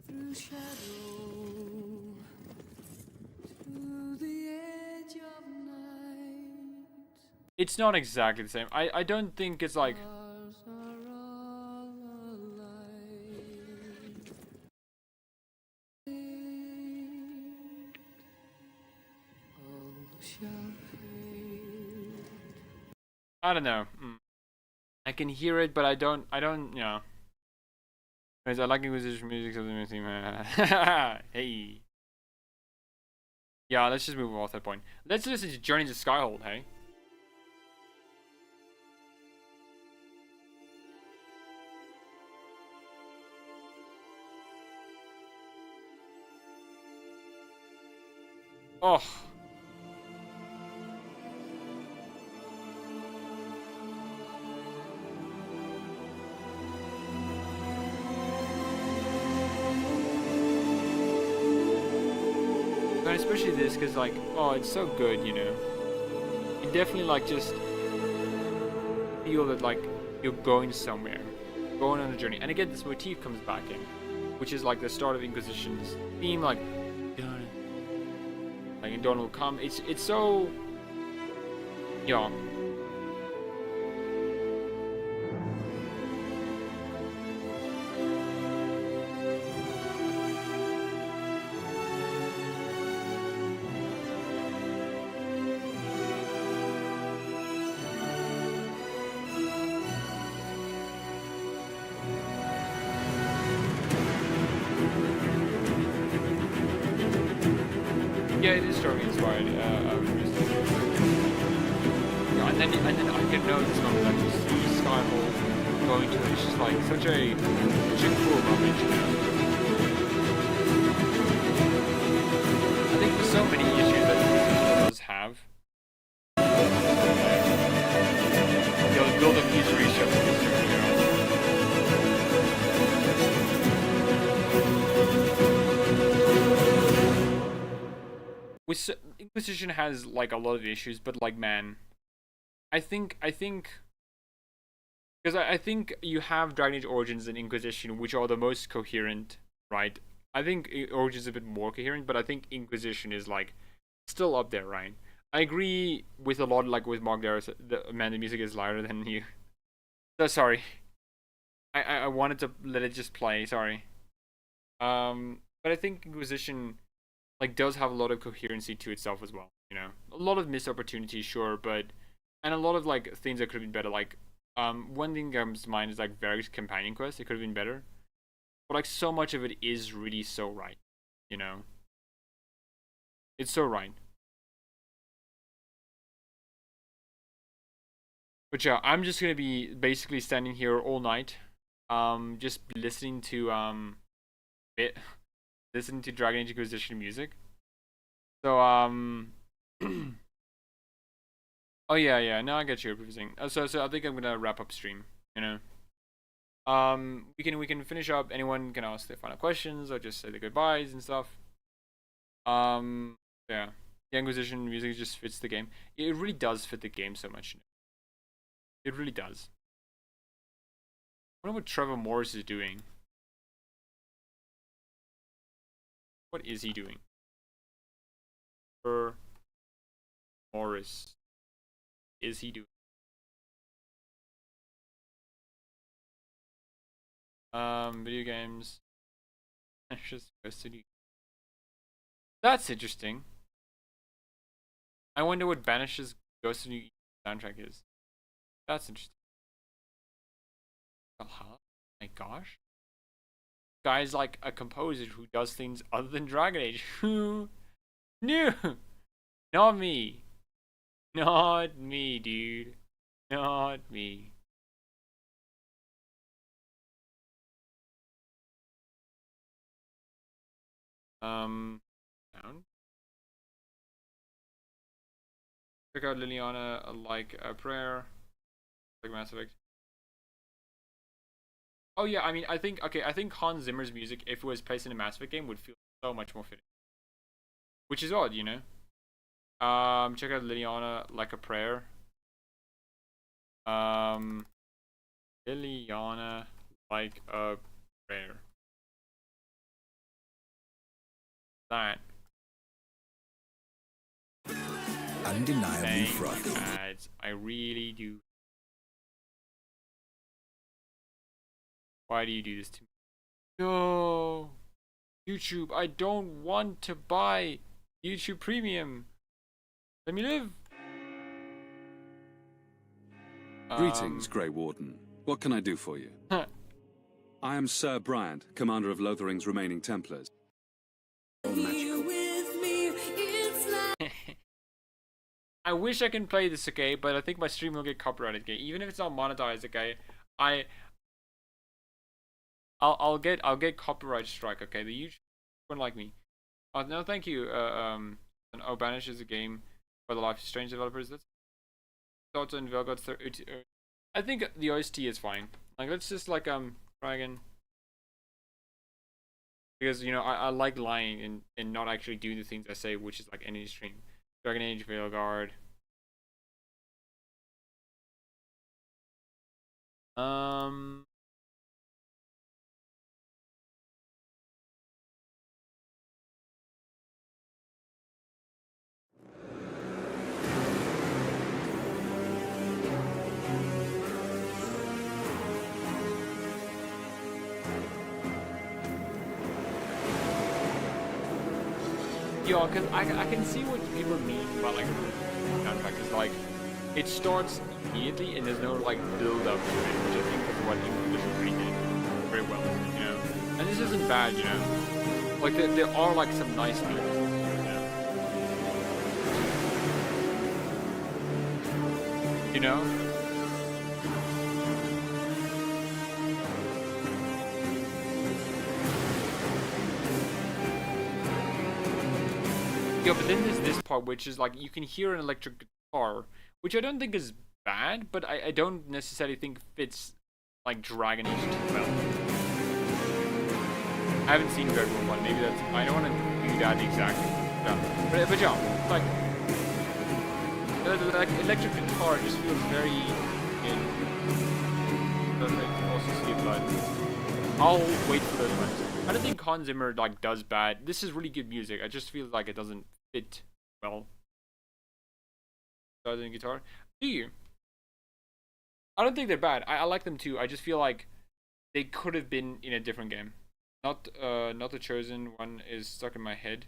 [SPEAKER 7] through shadow to the edge of night.
[SPEAKER 1] It's not exactly the same. I don't think it's like.
[SPEAKER 7] Stars are all alike. All shall fade.
[SPEAKER 1] I don't know. I can hear it, but I don't. You know. Anyways, I like Inquisition music, so the theme. Hey. Yeah, let's just move off that point. Let's listen to Journey to Skyhold, hey? Oh. And especially this, because like, oh, it's so good, you know. You definitely like just feel that like you're going somewhere, going on a journey. And again, this motif comes back in, which is like the start of Inquisition's theme, like and Dawn will come. It's so, yeah. Yeah, it is strongly inspired. Yeah, and then I get know this moment, like you see Skyfall going to it. It's just like such a cool moment. You know? I think there's so many issues that this does have. They'll build up these reshows of with Inquisition has like a lot of issues, but like man, I think because I think you have Dragon Age Origins and Inquisition, which are the most coherent, right? I think Origins is a bit more coherent, but I think Inquisition is like still up there, right? I agree with a lot, like with Mark Darris, the music is louder than you. So sorry, I wanted to let it just play. Sorry, but I think Inquisition like does have a lot of coherency to itself as well, you know. A lot of missed opportunities, sure, but and a lot of like things that could have been better. Like one thing that comes to mind is like Varric's companion quest. It could have been better, but like so much of it is really so right, you know. It's so right. But yeah, I'm just gonna be basically standing here all night, just listening to listening to Dragon Age Inquisition music. So oh yeah, now I get you everything. So I think I'm gonna wrap up stream. You know, we can finish up. Anyone can ask their final questions or just say the goodbyes and stuff. Yeah, the Inquisition music just fits the game. It really does fit the game so much. It really does. I wonder what Trevor Morris is doing. What is he doing? Trevor Morris. Is he doing? Video games. That's interesting. I wonder what Banish's Ghost of New Eden soundtrack is. That's interesting. Oh my gosh. Guy's like a composer who does things other than Dragon Age. Who knew? Not me. Not me, dude. Not me. Down. Check out Liliana like a prayer. Like Mass Effect. Oh yeah, I mean, I think Hans Zimmer's music, if it was placed in a Mass Effect game, would feel so much more fitting. Which is odd, you know. Check out Liliana like a prayer. Liliana like a prayer. That.
[SPEAKER 6] Undeniably
[SPEAKER 1] Thank
[SPEAKER 6] frothy.
[SPEAKER 1] you, ads. I really do. Why do you do this to me? No, YouTube. I don't want to buy YouTube Premium. Let me live.
[SPEAKER 8] Greetings, Grey Warden. What can I do for you? I am Sir Bryant, commander of Lothering's remaining Templars.
[SPEAKER 7] Here with me, it's like
[SPEAKER 1] I wish I can play this, okay, but I think my stream will get copyrighted, okay. Even if it's not monetized, okay. I'll get copyright strike, okay. The YouTube won't like me. No, thank you. And Banish is a game for the Life is Strange developers. That's thoughts on Veilguard. I think the OST is fine. Like, let's just like try again. Because you know I like lying and not actually doing the things I say, which is like any stream. Dragon Age, Veilguard. Yo, cause I can see what people mean about like soundtrack. Cause like it starts immediately and there's no like build up to it, which I think is what English really did very well, you know. And this isn't bad, you know. Like there are like some nice beats, you know. Yeah, but then there's this part which is like you can hear an electric guitar, which I don't think is bad, but I don't necessarily think fits like Dragon Age too well. I haven't seen Red Bull 1, maybe that's I don't want to do that exactly. Yeah. But yeah, like electric guitar just feels very perfect. Also see blood. I'll wait for those ones. I don't think Hans Zimmer like does bad. This is really good music. I just feel like it doesn't fit well. Other than guitar, do you? I don't think they're bad. I like them too. I just feel like they could have been in a different game. Not the Chosen One is stuck in my head.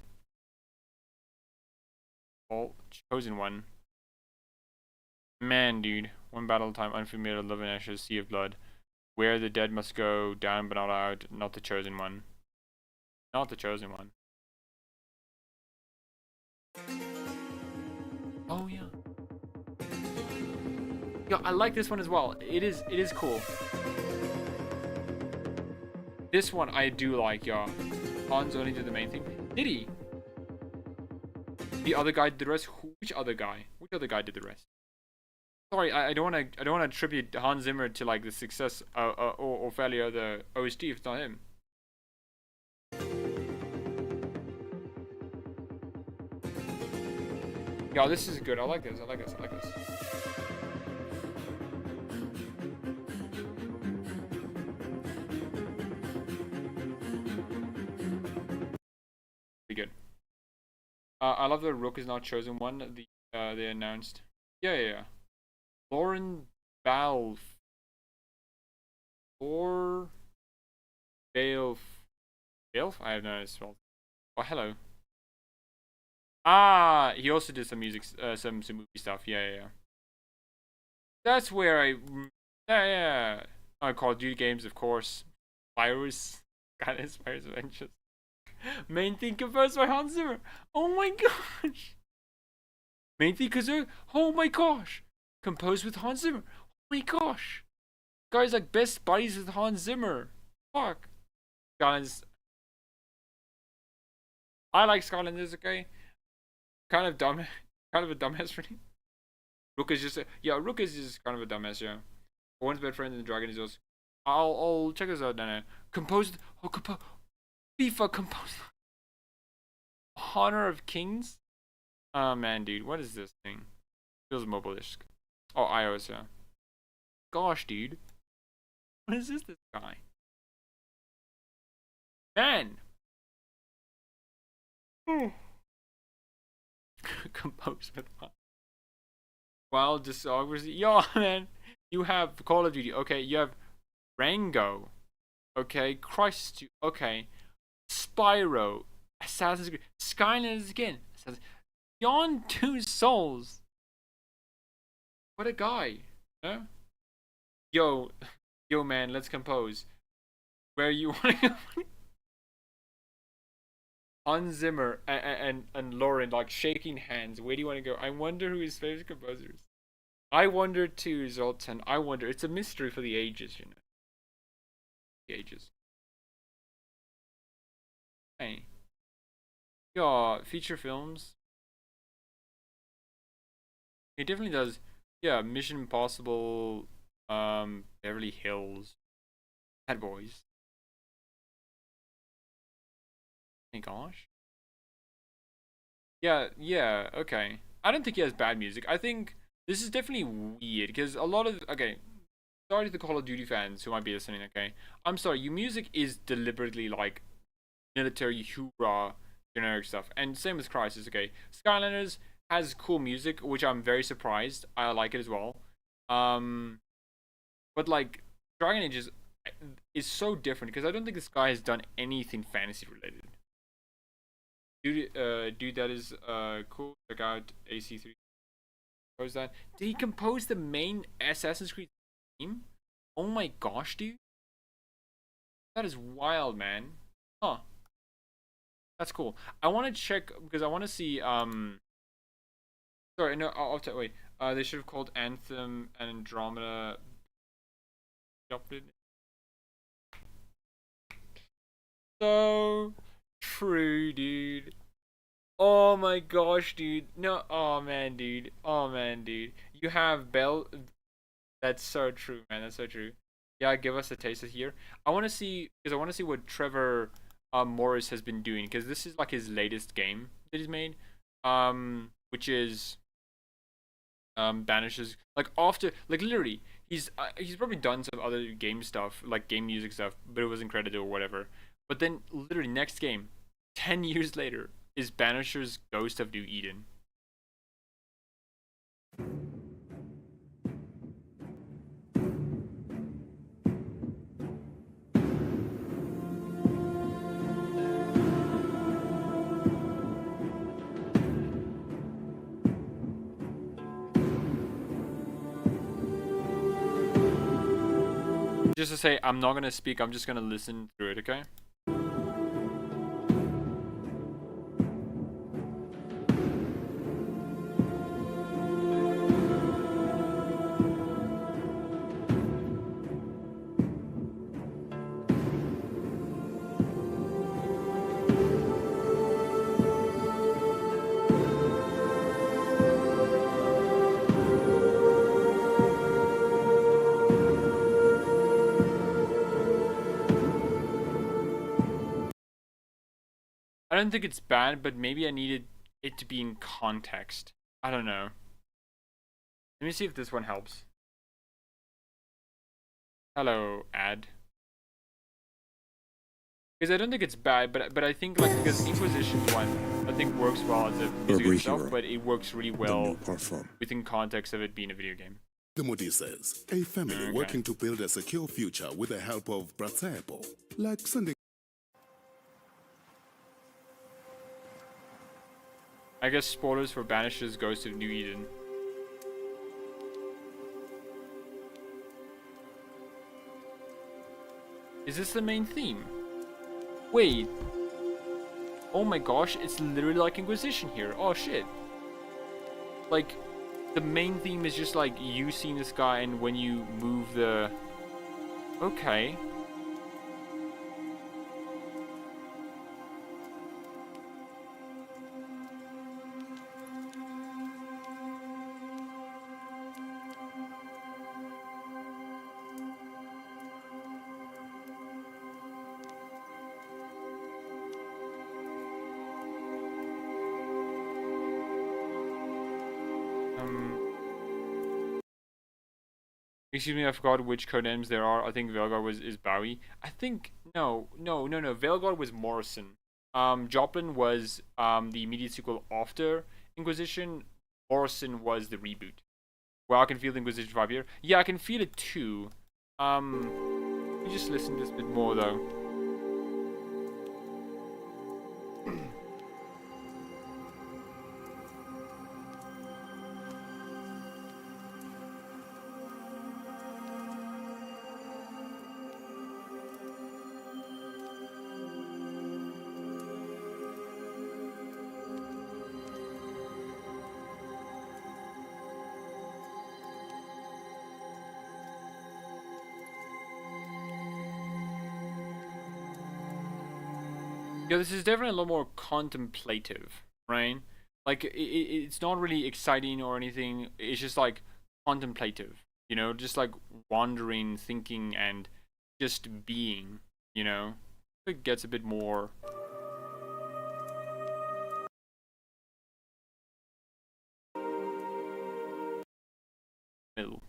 [SPEAKER 1] Oh, Chosen One. Man, dude. One battle time, unfamiliar, love and ashes, sea of blood. Where the dead must go, down but not out. Not the Chosen One. Not the Chosen One. Oh yeah. Yo, I like this one as well. It is cool. This one I do like, y'all. Hans only did the main thing. Did he? The other guy did the rest. Which other guy? Which other guy did the rest? Sorry, I don't want to attribute Hans Zimmer to like the success or failure of the OST if it's not him. Yo, this is good. I like this. I like this. I like this. Pretty good. I love that Rook is not Chosen One. They announced. Yeah. Lauren Balf. Or Balf. Balf? I have no idea. Oh, hello. Ah, he also did some music, some movie stuff. Yeah. That's where yeah. Oh, Call of Duty games, of course. Virus, kind of Virus Adventures. Main theme composed by Hans Zimmer. Oh my gosh. Main theme composed. Oh my gosh. Composed with Hans Zimmer. Oh my gosh. Guys like best buddies with Hans Zimmer. Fuck. Guys. I like Skylanders, okay? Kind of dumb, kind of a dumbass for me. Rook is just Rook is just kind of a dumbass, yeah. One's best friend in the Dragon is also. I'll check this out now. Composed. FIFA composed. Honor of Kings. Oh man, dude, what is this thing? Feels mobile-ish. Oh, iOS, yeah. Gosh, dude. What is this guy? Man. Composed with wild discography. Yo, man. You have Call of Duty. Okay, you have Rango. Okay, Christ. Okay, Spyro. Assassin's Creed. Skylanders again. Beyond Two Souls. What a guy. Huh? Yo, man, let's compose. Where you want to go? Hans Zimmer and Lauren like shaking hands. Where do you want to go? I wonder who his favorite composers. I wonder too, Zoltan. I wonder. It's a mystery for the ages, you know. The ages. Hey. Yeah, feature films. It definitely does. Yeah, Mission Impossible, Beverly Hills, Bad Boys. Oh my gosh. Yeah, okay. I don't think he has bad music. I think this is definitely weird because a lot of sorry to the Call of Duty fans who might be listening. Okay, I'm sorry. Your music is deliberately like military hoorah generic stuff, and same with Crysis. Okay, Skylanders has cool music, which I'm very surprised. I like it as well. But like Dragon Age is so different because I don't think this guy has done anything fantasy related. Dude, that is cool. Check out AC3. What was that? Did he compose the main Assassin's Creed theme? Oh my gosh, dude. That is wild, man. Huh. That's cool. I want to check because I want to see sorry, no, wait. They should have called Anthem and Andromeda. So true, dude. Oh my gosh, dude. No, oh man, dude. Oh man, dude. You have Bell. That's so true, man. That's so true. Yeah, give us a taste of here. I want to see because I want to see what Trevor Morris has been doing because this is like his latest game that he's made, which is Banishes. Like after, like literally, he's probably done some other game stuff, like game music stuff, but it wasn't credited or whatever. But then literally next game, 10 years later, is Banisher's Ghost of New Eden. Just to say, I'm not gonna speak, I'm just gonna listen through it, okay? I don't think it's bad, but maybe I needed it to be in context. I don't know. Let me see if this one helps. Hello, ad. Because I don't think it's bad, but I think like because Inquisition one I think works well as a music itself, but it works really well within context of it being a video game.
[SPEAKER 9] The Moody says, a family working to build a secure future with the help of Bratsapo, like sending.
[SPEAKER 1] I guess spoilers for Banish's Ghost of New Eden. Is this the main theme? Wait. Oh my gosh, it's literally like Inquisition here. Oh shit. Like, the main theme is just like you seeing this guy and when you move the... Okay. Excuse me, I forgot which codenames there are. I think Veilguard is Bowie. I think no. Veilguard was Morrison. Joplin was the immediate sequel after Inquisition. Morrison was the reboot. Well, I can feel the Inquisition vibe here. Yeah, I can feel it too. Let me just listen to this bit more though. Yeah, this is definitely a lot more contemplative, right? Like, it's not really exciting or anything. It's just, like, contemplative, you know? Just, like, wandering, thinking, and just being, you know? It gets a bit more... middle.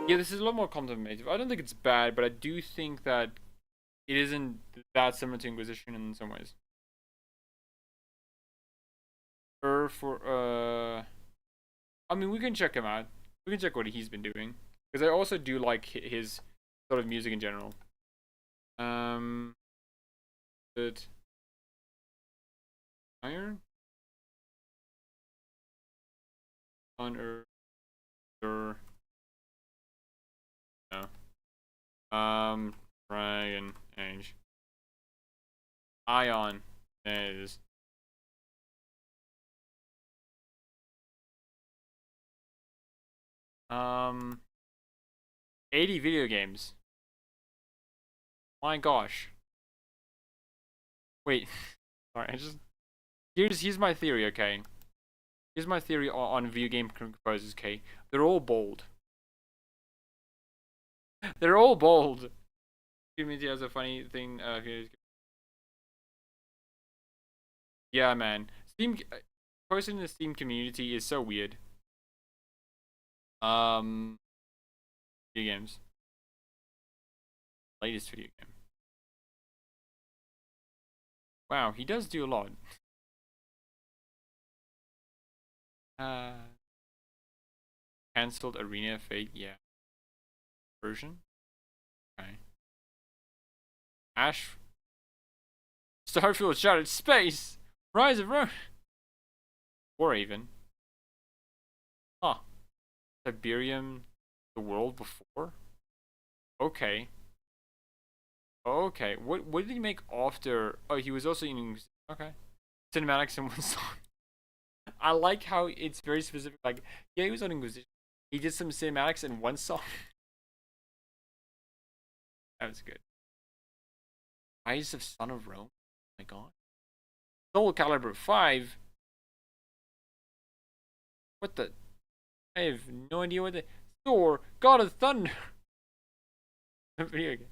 [SPEAKER 1] Yeah, this is a lot more contemplative. I don't think it's bad, but I do think that it isn't that similar to Inquisition in some ways. I mean, we can check him out. We can check what he's been doing. Because I also do like his sort of music in general. But... Iron? On Earth. No. Dragon Age. Ion. There it is. Um, 80 video games. My gosh. Wait. Sorry, here's my theory, okay? Here's my theory on video game composers, okay? They're all bold. They're all bold. Community has a funny thing here. Yeah, man. Steam person in the Steam community is so weird. Video games. Latest video game. Wow, he does do a lot. Cancelled Arena Fate, yeah. Version? Okay. Ash. Starfield Shattered Space! Rise of Rome! Or even. Huh. Siberium, the world before? Okay. Okay. What did he make after? Oh, he was also in. Okay. Cinematics in one song. I like how it's very specific. Like, yeah, he was on Inquisition. He did some cinematics in one song. That was good. Rise of Son of Rome. Oh my god. Soul Calibur 5. What the? I have no idea what the. Thor, God of Thunder. Video game.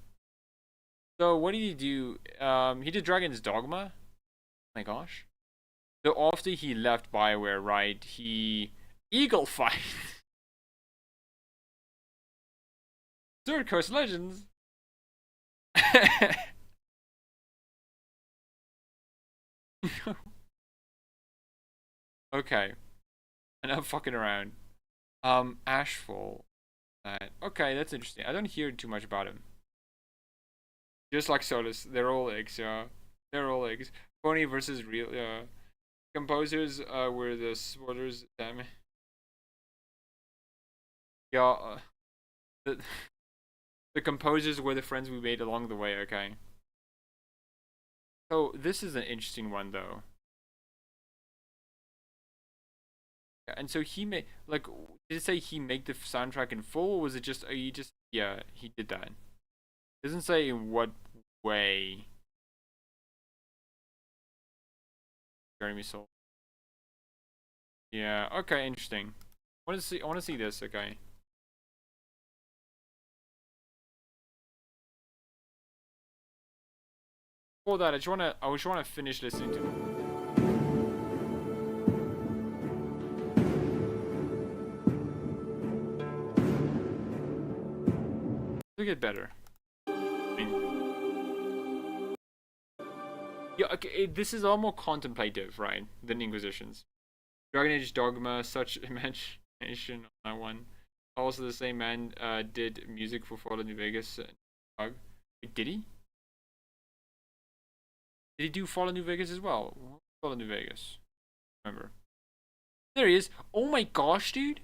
[SPEAKER 1] So what did he do? He did Dragon's Dogma. Oh my gosh. So after he left Bioware, right? He Eagle Fight. Third Coast Legends. Okay. Enough fucking around. Ashfall. Okay, that's interesting. I don't hear too much about him. Just like Solus, they're all eggs, yeah. They're all eggs. Phony versus real, yeah. Composers were the supporters, damn it. Yeah, the composers were the friends we made along the way, okay. So, this is an interesting one, though. Yeah, and so he made, like, did it say he made the soundtrack in full, or was it just, he just, yeah, he did that. It doesn't say in what way. Jeremy Soul. Yeah, okay, interesting. I want to see this, okay. before that, I just wanna finish listening to them. It'll get better. I mean, yeah, okay, this is all more contemplative, right, than Inquisitions. Dragon Age Dogma, such imagination on that one. Also, the same man did music for Fallout New Vegas. Wait, did he? Did he do Fallout New Vegas as well? Fallout New Vegas. Remember. There he is. Oh my gosh, dude.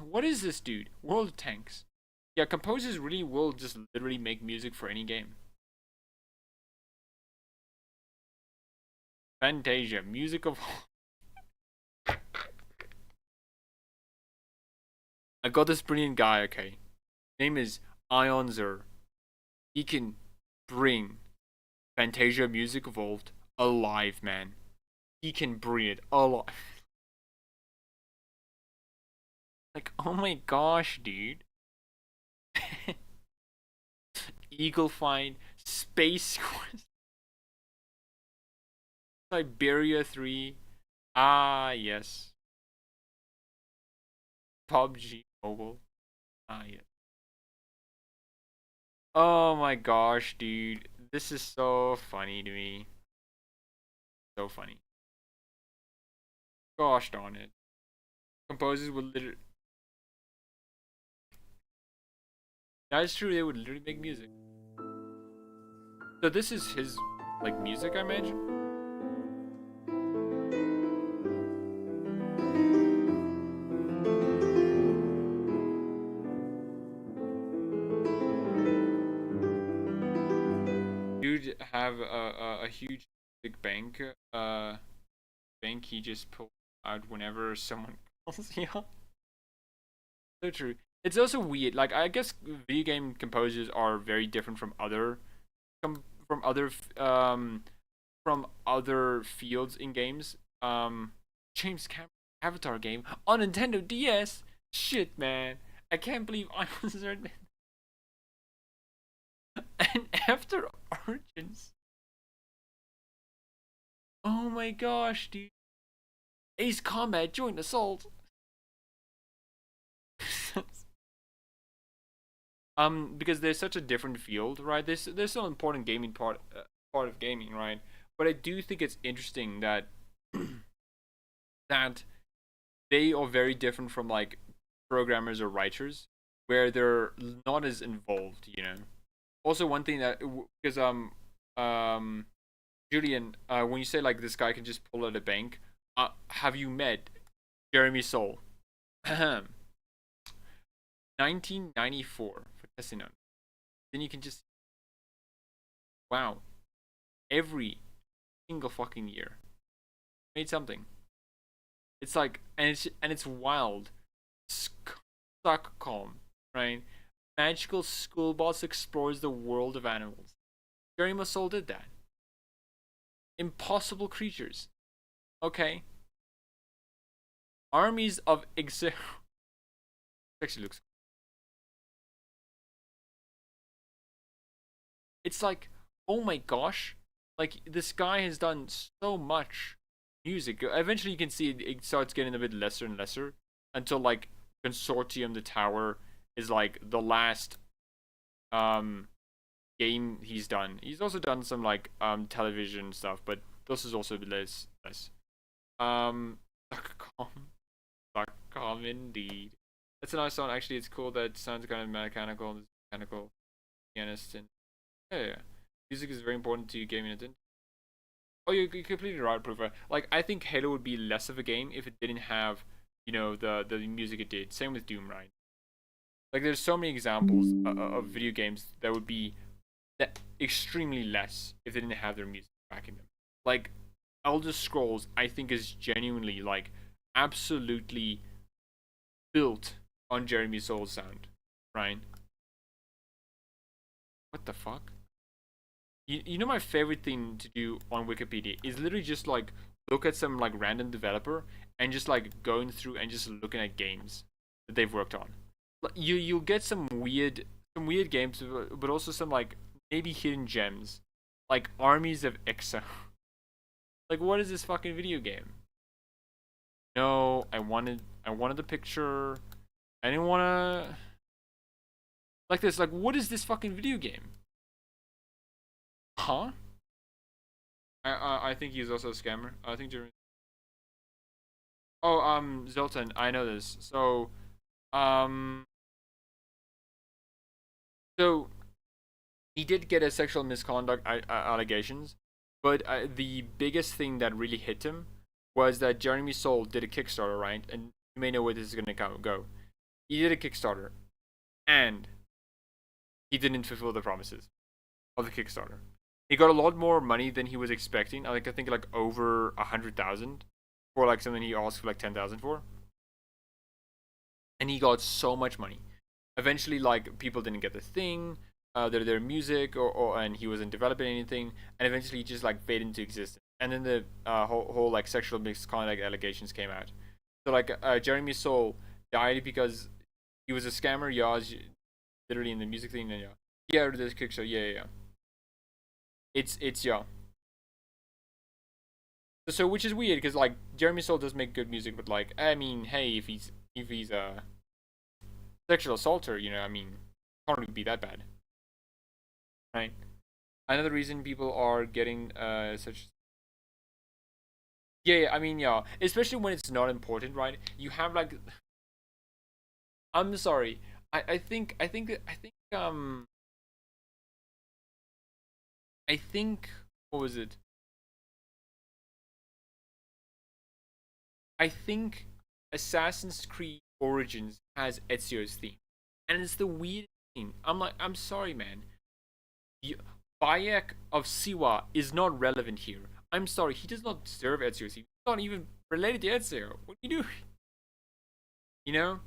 [SPEAKER 1] What is this dude? World of Tanks. Yeah, composers really will just literally make music for any game. Fantasia, music of... I got this brilliant guy, okay. Name is Ionzer. He can bring Fantasia Music Evolved alive, man. He can bring it alive. Like, oh my gosh, dude. Eagle Find, Space Quest, Siberia 3. Ah, yes. PUBG Mobile. Ah, yes. Oh my gosh, dude. This is so funny to me. So funny. Gosh darn it. Composers would literally... That's true, they would literally make music. So this is his, like, music, I imagine? Dude have a huge big bank, he just pulls out whenever someone calls you up. So true. It's also weird. Like, I guess video game composers are very different from other from other fields in games. James Cameron Avatar game on Nintendo DS. Shit, man, I can't believe I was there. And after Origins. Oh my gosh, dude. Ace Combat Joint Assault. Because there's such a different field, right? There's still an important gaming part of gaming, right? But I do think it's interesting that that they are very different from, like, programmers or writers, where they're not as involved, you know. Also, one thing that, because Julian, when you say, like, this guy can just pull out a bank, have you met Jeremy Soule? 1994 for Tessino. Then you can just, wow, every single fucking year made something. It's like, and it's wild. Stockholm, right? Magical school bus explores the world of animals. Jeremy Soule did that. Impossible creatures. Okay. Armies of actually looks. It's like, oh my gosh, like, this guy has done so much music. Eventually you can see it starts getting a bit lesser and lesser until, like, Consortium the Tower is, like, the last game he's done. He's also done some, like, television stuff, but this is also less. Stockholm indeed. That's a nice song, actually. It's cool that it sounds kind of mechanical pianist, and yeah. Music is very important to gaming. Oh, you're completely right, Proofer. Like, I think Halo would be less of a game if it didn't have, you know, the music it did. Same with Doom, right? Like, there's so many examples of video games that would be extremely less if they didn't have their music backing them. Like, Elder Scrolls, I think, is genuinely, like, absolutely built on Jeremy Soule's sound, right? What the fuck? You know, my favorite thing to do on Wikipedia is literally just, like, look at some, like, random developer and just, like, going through and just looking at games that they've worked on. You'll get some weird games, but also some, like, maybe hidden gems, like armies of Ixa. Like, what is this fucking video game? No, I wanted the picture. I didn't wanna like this. Like, what is this fucking video game? Huh? I think he's also a scammer. I think Jeremy. Oh, Zoltan, I know this. Um, so he did get a sexual misconduct allegations, but the biggest thing that really hit him was that Jeremy Soule did a Kickstarter, right? And you may know where this is gonna go. He did a Kickstarter, and he didn't fulfill the promises of the Kickstarter. He got a lot more money than he was expecting. I think like over 100,000 for like something he asked for like 10,000 for, and he got so much money. Eventually, like, people didn't get the thing, their music, and he wasn't developing anything, and eventually he just like faded into existence. And then the whole like sexual misconduct allegations came out. So like Jeremy Soule died because he was a scammer. Yeah, literally in the music thing. And yeah, this Kickstarter. Yeah. It's yeah. So which is weird because like Jeremy Soule does make good music, but like I mean, hey, if he's a sexual assaulter, you know, I mean, can't really be that bad, right? Another reason people are getting such. Yeah, I mean, yeah, especially when it's not important, right? You have like, I'm sorry, I think what was it? I think Assassin's Creed Origins has Ezio's theme, and it's the weirdest thing. I'm sorry, man. Bayek of Siwa is not relevant here. I'm sorry, he does not deserve Ezio's theme. He's not even related to Ezio. What do you do? You know?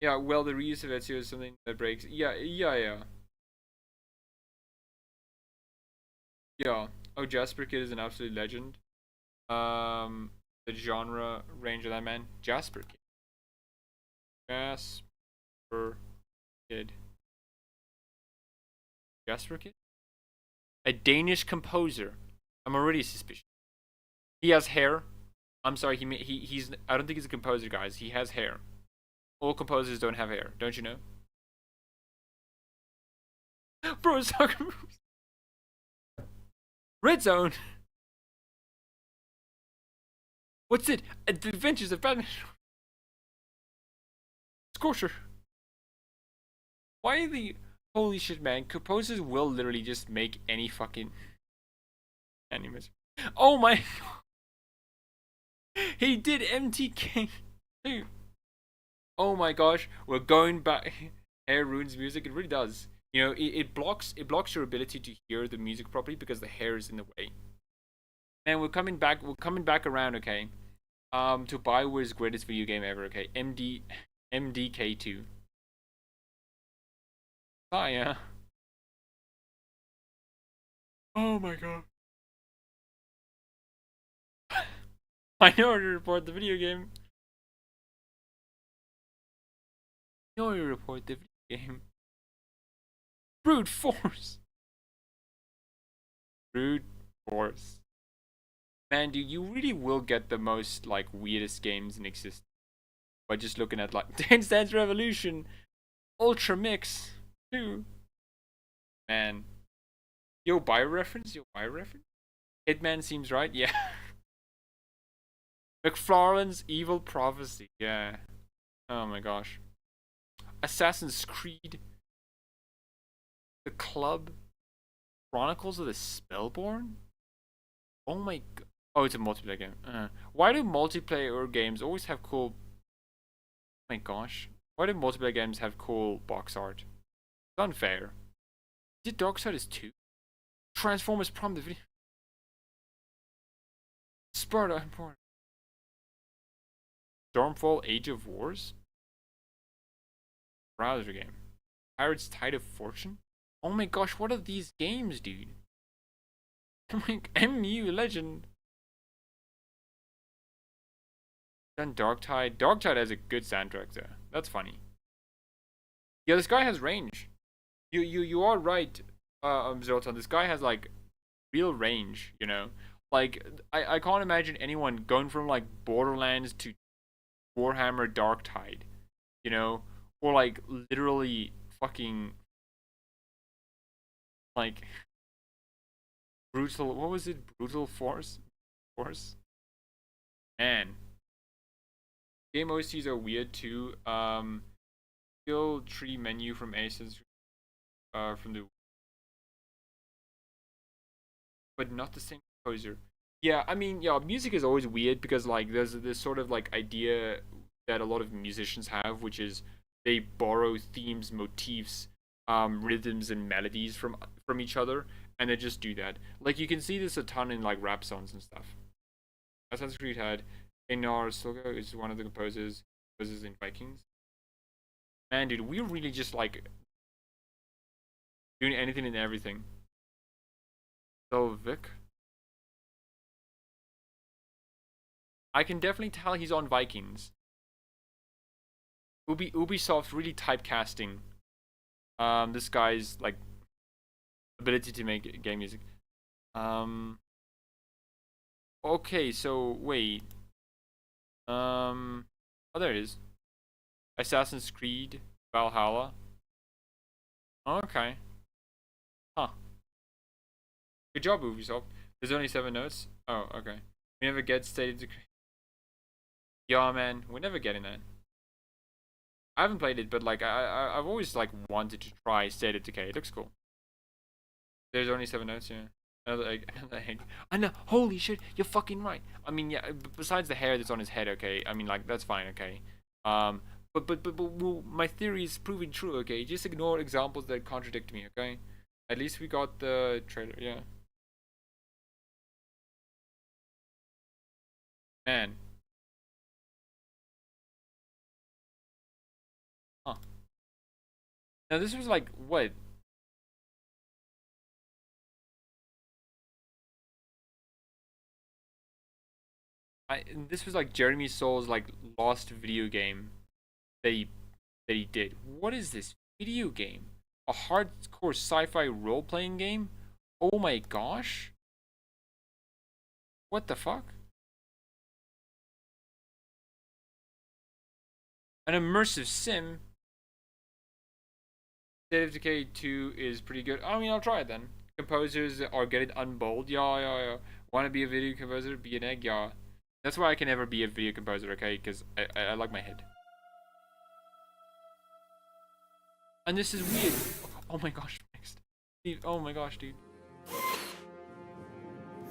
[SPEAKER 1] Yeah, well, the reuse of Ezio is something that breaks. Yeah. Yeah. Oh, Jasper Kid is an absolute legend. The genre range of that man. Jasper Kid. Jasper Kid? A Danish composer. I'm already suspicious. He has hair. I'm sorry, he's I don't think he's a composer, guys. He has hair. All composers don't have hair, don't you know? Bro, soccer moves. Red Zone. What's it? The Adventures of Batman. Scorcher. Why the holy shit, man? Composers will literally just make any fucking animation. Oh my god. He did MTK too. Oh my gosh, we're going back. Hair ruins music. It really does. You know, it blocks your ability to hear the music properly because the hair is in the way. And we're coming back around, okay? To Bioware's greatest video game ever, okay? MDK2. Oh yeah. Oh my god. Minority Report, the video game. Minority Report, the video game. Brute Force. Brute Force. Man, dude, you really will get the most, like, weirdest games in existence by just looking at, like, Dance Dance Revolution, Ultra Mix, too. Man. Yo, reference? Hitman seems right, yeah. McFarlane's Evil Prophecy, yeah. Oh my gosh. Assassin's Creed. The Club. Chronicles of the Spellborn? Oh my god. Oh, it's a multiplayer game. Why do multiplayer games always have cool... Oh my gosh. Why do multiplayer games have cool box art? It's unfair. Did Darksiders 2? Transformers Prime the video. Sparta important. Stormfall Age of Wars? Browser game. Pirates Tide of Fortune? Oh my gosh, what are these games, dude? I'm like, MU Legend. Then Darktide. Darktide has a good soundtrack there. That's funny. Yeah, this guy has range. You are right. Zoltan, this guy has like real range, you know. Like I can't imagine anyone going from like Borderlands to Warhammer Darktide, you know, or like literally fucking like brutal. What was it? Brutal Force. Man, game OCs are weird too. Skill tree menu from Aces, from the, but not the same composer. Yeah, I mean, yeah, music is always weird because like there's this sort of like idea that a lot of musicians have, which is they borrow themes, motifs, rhythms, and melodies from each other, and they just do that. Like you can see this a ton in like rap songs and stuff. Assassin's Creed had Einar Silga is one of the composers in Vikings. Man, dude, we're really just like doing anything and everything. Selvik. I can definitely tell he's on Vikings. Ubisoft really typecasting this guy's like ability to make game music. Okay, so wait. Oh, there it is. Assassin's Creed Valhalla. Okay. Huh. Good job, Ubisoft. There's only 7 notes. Oh, okay. We never get stated to. Yeah, man, we're never getting that. I haven't played it, but like I've always like wanted to try State of Decay. It looks cool. There's only 7 notes, yeah. Another egg. I know. Holy shit, you're fucking right. I mean, yeah. Besides the hair that's on his head, okay. I mean, like that's fine, okay. But well, my theory is proving true, okay. Just ignore examples that contradict me, okay. At least we got the trailer, yeah. Man. Huh. Now this was like what? This was like Jeremy Soul's like lost video game that he did. What is this video game? A hardcore sci-fi role-playing game? Oh my gosh. What the fuck? An immersive sim. State of Decay 2 is pretty good. I mean, I'll try it then. Composers are getting unbold. Yeah. Want to be a video composer? Be an egg? Yeah. That's why I can never be a video composer, okay? Because I like my head. And this is weird. Oh my gosh, next. Dude, oh my gosh, dude.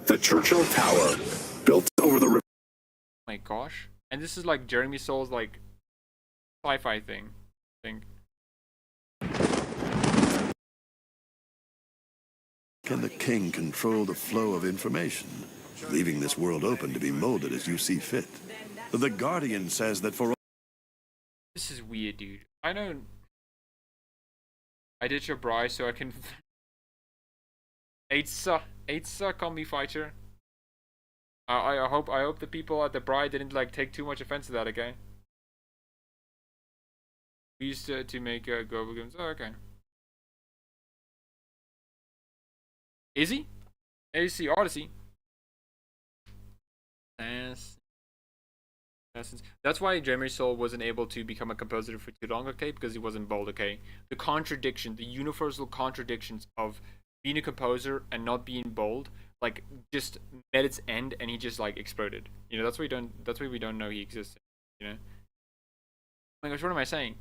[SPEAKER 10] The Churchill Tower, built over the river.
[SPEAKER 1] Oh my gosh. And this is like Jeremy Soul's like sci-fi thing, I think.
[SPEAKER 11] Can the king control the flow of information, leaving this world open to be molded as you see fit? The Guardian says that for...
[SPEAKER 1] This is weird, dude. I did your bride so I can... Eitsa combi fighter. I hope the people at the bride didn't like take too much offense to that, okay? We used to make global games. Oh, okay. Is he? AC Odyssey. That's why Jeremy Soule wasn't able to become a composer for too long, okay? Because he wasn't bold, okay? The universal contradictions of being a composer and not being bold, like just met its end, and he just like exploded. You know, that's why we don't know he existed. You know. Oh my gosh, what am I saying?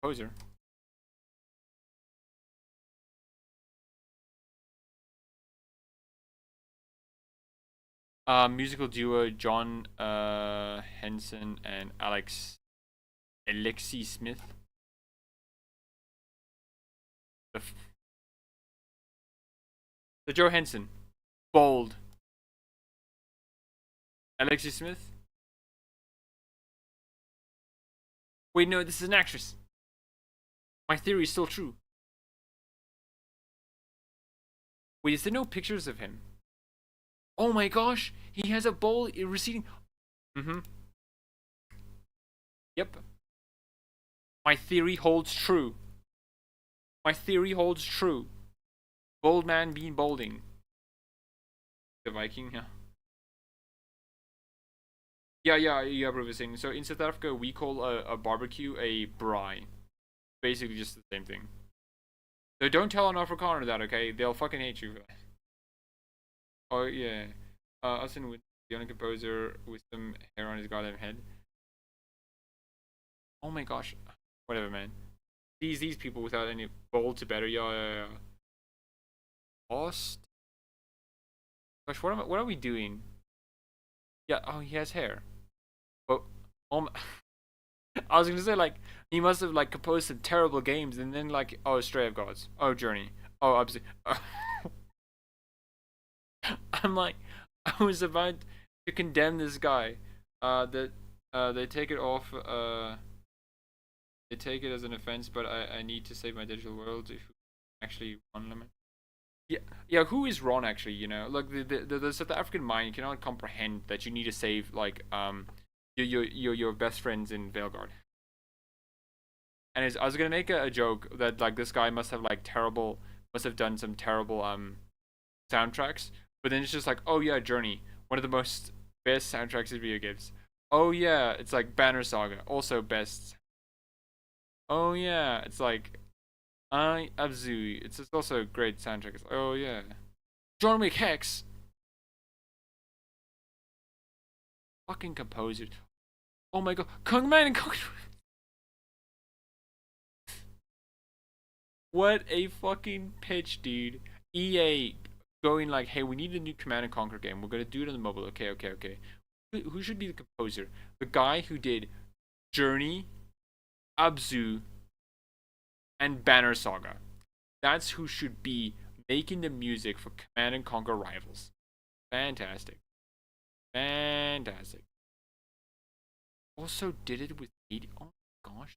[SPEAKER 1] Composer. Musical duo John Henson and Alexi Smith. So Joe Henson, bold. Alexi Smith. Wait, no, this is an actress. My theory is still true. Wait, is there no pictures of him? Oh my gosh, he has a bowl receding. Yep. My theory holds true. My theory holds true. Bold man being bolding. The Viking, yeah. Yeah, Professor. So in South Africa, we call a barbecue a braai. Basically just the same thing. So don't tell an Afrikaner that, okay? They'll fucking hate you for that. Oh, yeah. Austin with the young composer with some hair on his goddamn head. Oh my gosh. Whatever, man. These people without any bold to better. Yeah. Lost? Gosh, what are we doing? Yeah, oh, he has hair. Oh, I was gonna say, like, he must have, like, composed some terrible games, and then, like, oh, Stray of Gods. Oh, Journey. Oh, I'm like, I was about to condemn this guy. They take it off, they take it as an offense, but I need to save my digital world if actually one limit. Yeah, who is Ron actually, you know? Like, the South African mind cannot comprehend that you need to save, like, your best friends in Veilguard. And I was gonna make a joke that, like, this guy must have done some terrible soundtracks, but then it's just like, oh yeah, Journey, one of the most best soundtracks in video games. Oh yeah, it's like Banner Saga, also best. Oh yeah, it's like Abzu, it's also a great soundtrack. It's like, oh yeah, John Wick Hex. Fucking composers. Oh my god, Kung Man and Kung. What a fucking pitch, dude. EA going like, hey, we need a new Command and Conquer game. We're gonna do it on the mobile. Okay. Who should be the composer? The guy who did Journey, Abzu, and Banner Saga. That's who should be making the music for Command and Conquer Rivals. Fantastic. Also did it with 80. Oh my gosh.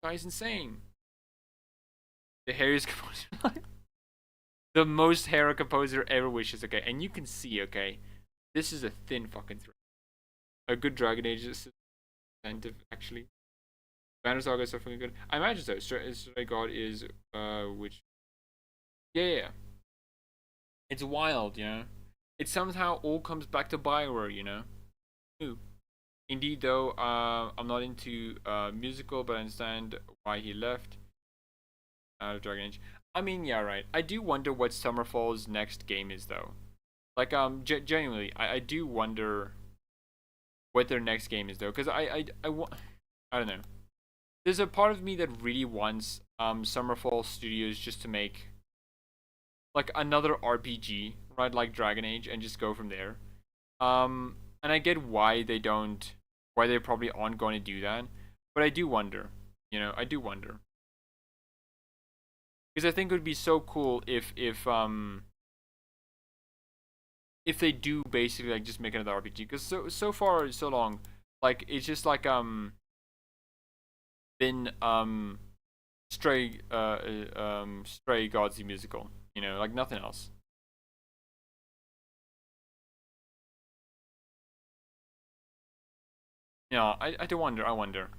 [SPEAKER 1] This guy's insane. The hairiest composer. The most hair a composer ever wishes, okay? And you can see, okay? This is a thin fucking thread. A good Dragon Age incentive, actually. Banner Saga is so fucking good. I imagine so. Stray God is, which... Yeah. It's wild, you know? It somehow all comes back to Bioware, you know? Ooh. Indeed, though, I'm not into musical, but I understand why he left out of Dragon Age. I mean, yeah, right. I do wonder what Summerfall's next game is, though. Like, genuinely, I do wonder what their next game is, though, because I don't know. There's a part of me that really wants Summerfall Studios just to make like another RPG, right, like Dragon Age, and just go from there. And I get why they probably aren't going to do that, but I do wonder, you know, I do wonder. Because I think it would be so cool if they do basically like just make another RPG. Because so far so long, like it's just like been Stray Gods the musical, you know, like nothing else. Yeah, I do wonder. I wonder.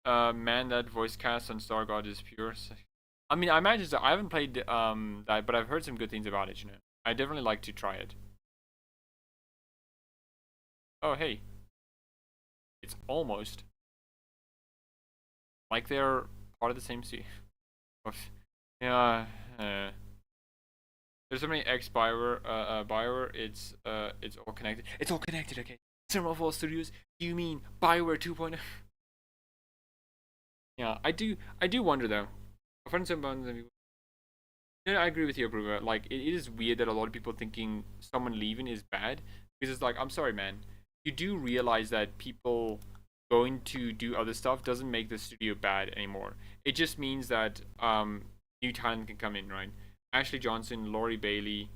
[SPEAKER 1] Man, that voice cast on Star God is pure. I mean, I imagine so. I haven't played that, but I've heard some good things about it. You know, I definitely like to try it. Oh, hey, it's almost like they're part of the same sea. Yeah. There's so many Bioware. It's all connected. It's all connected. Okay. Summerfall Studios. Do you mean Bioware 2.0? Yeah, I do wonder though. Yeah, I agree with you, Aruba. Like, it is weird that a lot of people thinking someone leaving is bad, because it's like, I'm sorry, man. You do realize that people going to do other stuff doesn't make the studio bad anymore. It just means that new talent can come in, right? Ashley Johnson, Laurie Bailey,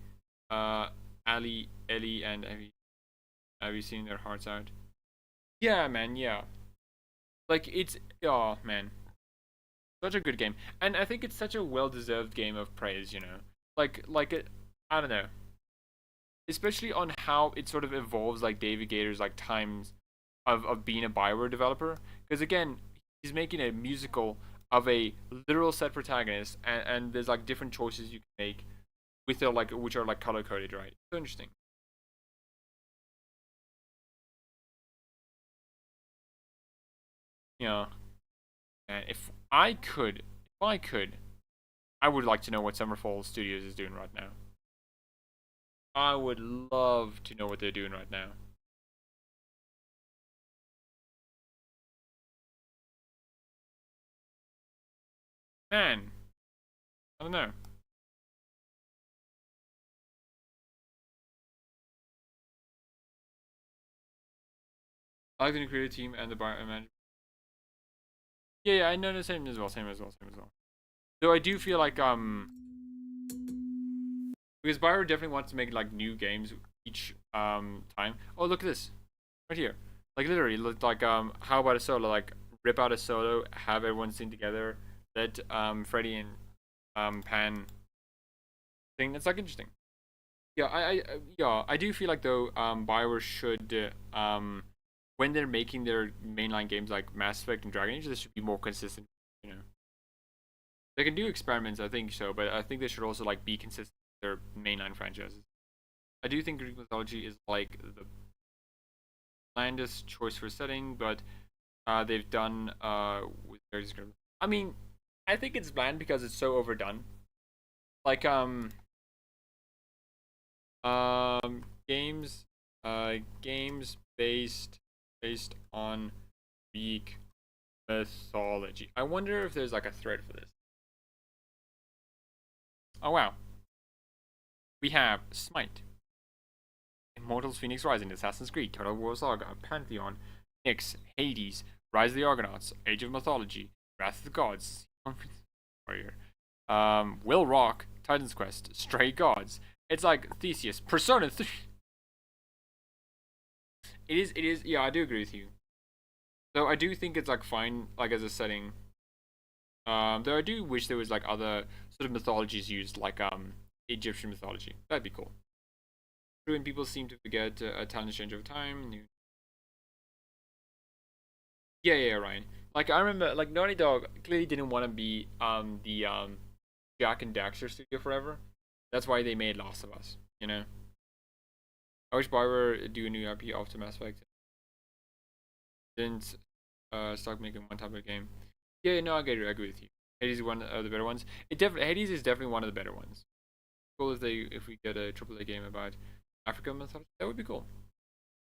[SPEAKER 1] Ellie, and have you seen their hearts out? Yeah, man, yeah. Like, it's, oh, man. Such a good game. And I think it's such a well-deserved game of praise, you know? Like it, I don't know. especially on how it sort of evolves, like David Gator's like times of being a Bioware developer. Because again, he's making a musical of a literal set protagonist, and there's like different choices you can make with it, like which are like color coded, right? So interesting. Yeah. And if I could, I would like to know what Summerfall Studios is doing right now. I would love to know what they're doing right now. Man, I don't know. I like the new creative team and the bar manager. Yeah, I know the same as well. Though I do feel like because Bioware definitely wants to make like new games each time. Oh, look at this right here. Like literally, look like how about a solo? Like rip out a solo, have everyone sing together, let Freddy and Pan sing. It's like interesting. Yeah, I do feel like though Bioware should when they're making their mainline games like Mass Effect and Dragon Age, they should be more consistent. You know, they can do experiments, I think so, but I think they should also like be consistent with their mainline franchises. I do think Greek mythology is like the blandest choice for setting, but they've done with very descriptive. I mean, I think it's bland because it's so overdone. Like games games based on Greek mythology. I wonder if there's like a thread for this. Oh wow. We have Smite, Immortals Phoenix Rising, Assassin's Creed, Total War Saga, Pantheon, Nyx, Hades, Rise of the Argonauts, Age of Mythology, Wrath of the Gods, Warrior, Will Rock, Titan's Quest, Stray Gods. It's like Theseus, Persona 3. It is, yeah, I do agree with you. Though I do think it's like fine, like as a setting. Though I do wish there was like other sort of mythologies used, like Egyptian mythology. That'd be cool. When people seem to forget talents change over time. Yeah, Ryan. Like I remember, like Naughty Dog clearly didn't want to be the Jack and Daxter studio forever. That's why they made Last of Us. You know. I wish Bioware do a new IP after Mass Effect. Didn't start making one type of game. Yeah, no, I agree with you. Hades is one of the better ones. Hades is definitely one of the better ones. Cool if we get a AAA game about African mythology. That would be cool.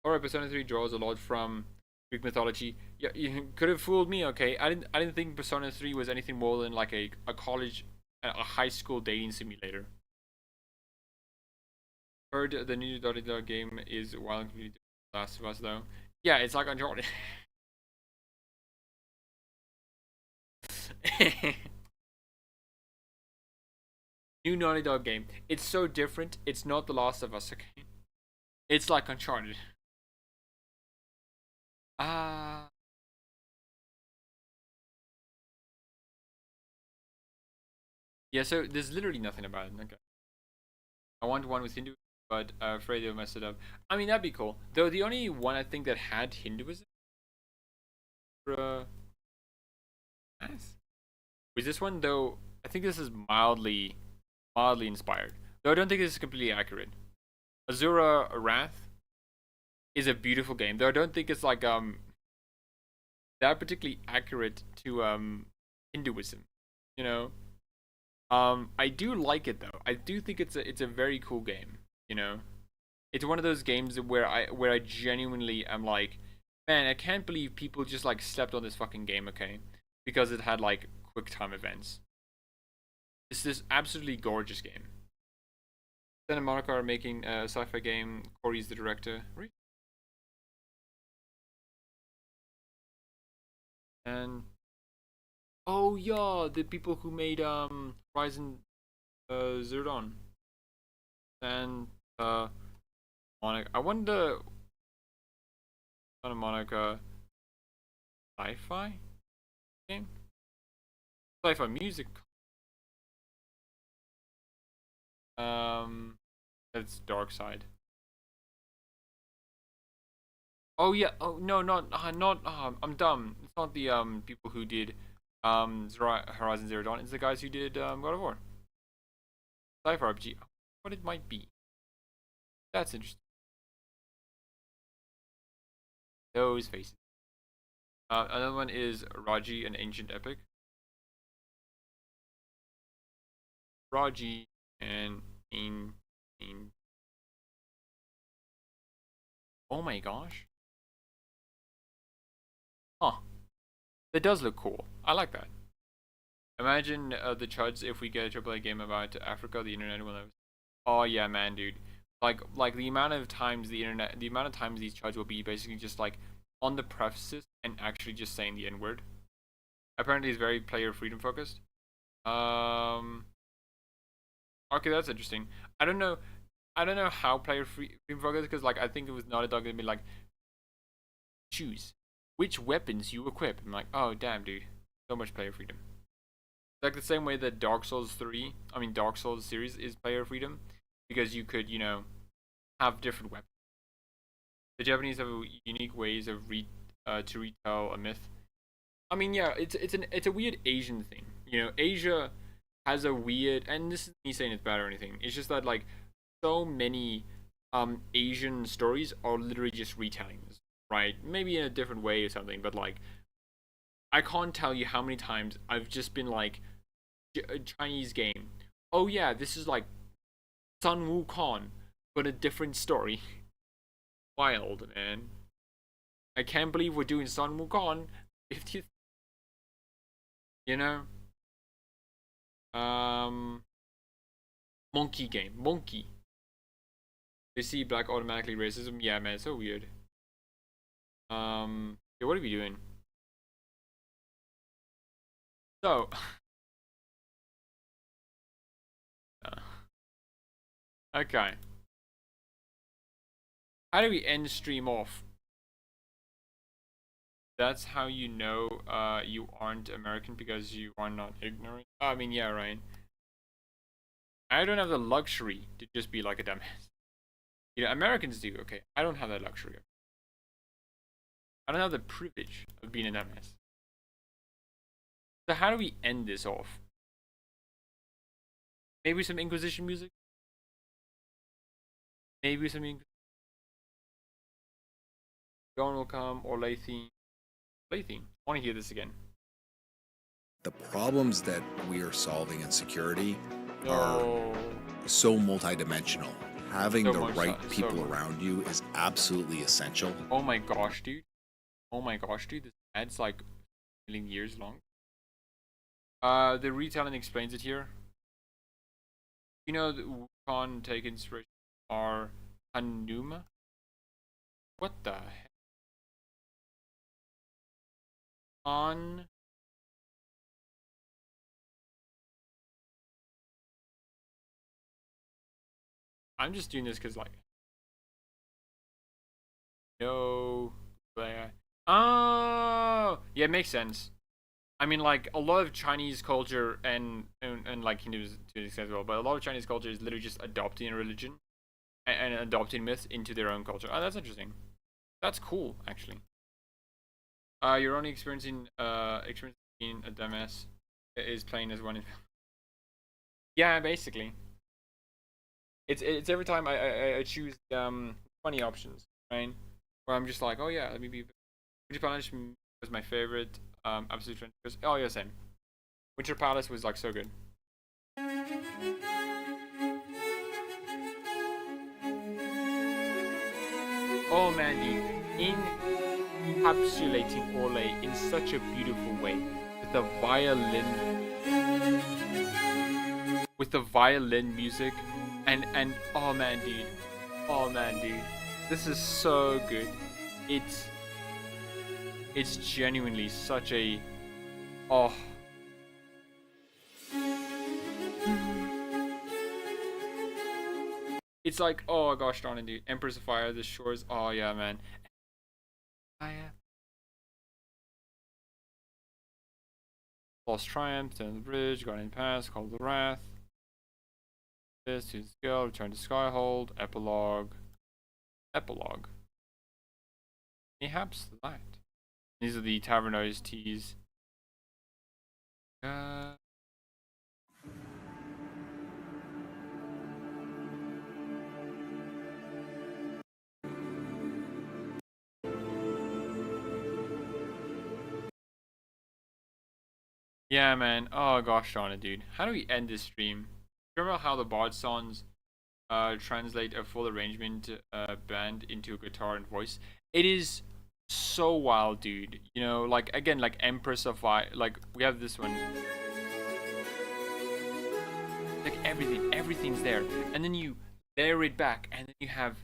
[SPEAKER 1] Alright, Persona 3 draws a lot from Greek mythology. Yeah, you could have fooled me. Okay, I didn't think Persona 3 was anything more than like a college, a high school dating simulator. Heard the new Naughty Dog game is wild and completely different from Last of Us though. Yeah, it's like Uncharted. New Naughty Dog game. It's so different. It's not The Last of Us. Okay, it's like Uncharted. Yeah. So there's literally nothing about it. Okay. I want one with Hindu, but afraid they'll mess it up. I mean, that'd be cool. Though the only one I think that had Hinduism. Nice. Was this one though? I think this is mildly inspired. Though I don't think this is completely accurate. Azura Wrath is a beautiful game. Though I don't think it's like that particularly accurate to Hinduism. You know. I do like it though. I do think it's a very cool game. You know, it's one of those games where I genuinely am like, man, I can't believe people just like slept on this fucking game. Okay, because it had like quick time events. It's this absolutely gorgeous game. Santa Monica are making a sci-fi game. Corey's the director. And oh yeah, the people who made Horizon Zero Dawn and Monica. I wonder Santa Monica sci-fi game, sci-fi music. That's Dark Side. Oh yeah. Oh no, not. I'm dumb. It's not the people who did Horizon Zero Dawn. It's the guys who did God of War. Sci-fi RPG. What it might be. That's interesting. Those faces. Another one is Raji, an ancient epic. Raji and in. Oh my gosh. Huh. That does look cool. I like that. Imagine the chuds if we get a AAA game about Africa, the internet will never. Oh yeah, man, dude. Like the amount of times the amount of times these chuds will be basically just like on the prefaces and actually just saying the N-word. Apparently, it's very player freedom focused. Okay, that's interesting. I don't know. I don't know how player freedom focused because like I think it was not a dog gonna be like choose which weapons you equip. I'm like, oh damn, dude, so much player freedom. Like the same way that Dark Souls series is player freedom because you could, you know, have different weapons. The Japanese have unique ways of to retell a myth. I mean, yeah, it's a weird Asian thing. You know, Asia has a weird, and this is me saying it's bad or anything. It's just that like so many Asian stories are literally just retellings, right? Maybe in a different way or something, but like I can't tell you how many times I've just been like a Chinese game. Oh yeah, this is like Sun Wukong, but a different story. Wild, man. I can't believe we're doing Sun Wukong. If you know, monkey game, monkey. They see black automatically racism. Yeah, man, it's so weird. Yeah, what are we doing? So, okay. How do we end stream off? That's how you know you aren't American because you are not ignorant. I mean, yeah, right. I don't have the luxury to just be like a dumbass. You know, Americans do, okay. I don't have that luxury. I don't have the privilege of being a dumbass. So how do we end this off? Maybe some Inquisition music? Maybe some Dawn will come or lay theme. I want to hear this again.
[SPEAKER 12] The problems that we are solving in security are so multidimensional. Having the right people around you is absolutely essential.
[SPEAKER 1] Oh my gosh, dude. Oh my gosh, dude. This ad's like a million years long. The retelling explains it here. You know, the Wukong take inspiration are Hanuma? What the heck? On I'm just doing this because like no oh yeah, it makes sense. I mean, like a lot of Chinese culture and like Hindus to an extent as well, but a lot of Chinese culture is literally just adopting a religion and adopting myths into their own culture. Oh, that's interesting. That's cool, actually. You're only experiencing being a dumbass is playing as one. Yeah, basically. It's every time I choose funny options, right? Where I'm just like, oh yeah, let me be. Winter Palace was my favorite. Absolute Friend. Oh yeah, same. Winter Palace was like so good. Oh man, dude, encapsulating Ole in such a beautiful way with the violin music, and oh man, dude, this is so good. It's genuinely such a oh. It's like, oh gosh darn it, dude. Empress of Fire, the shores. Oh yeah, man. Fire. Lost Triumph, Turn the Bridge, Guardian Pass, Call of the Wrath. This to the Scale, Return to Skyhold, Epilogue. Mayhaps the light. These are the tavern OSTs. Yeah, man. Oh gosh darn it, dude. How do we end this stream? Remember how the bard songs translate a full arrangement band into a guitar and voice? It is so wild, dude. You know, like again, like Empress of Fire. Like we have this one. Like everything's there, and then you layer it back, and then you have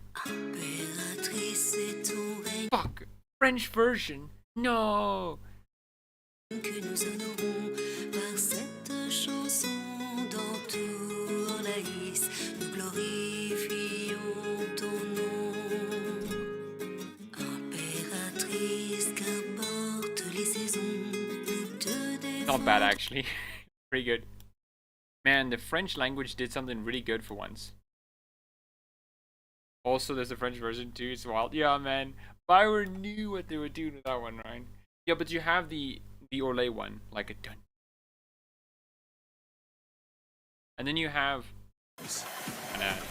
[SPEAKER 1] fuck French version. No.
[SPEAKER 7] Que nous honorons par cette chanson d'entour Laïs, nous glorifions ton nom. Impératrice, qu'importe les saisons, nous te défendons.
[SPEAKER 1] Not bad actually. Pretty good. Man, the French language did something really good for once. Also, there's a French version too. It's wild. Yeah, man. Bioware knew what they were doing with that one, right? Yeah, but you have the Orlais one, like a dun. And then you have an ad.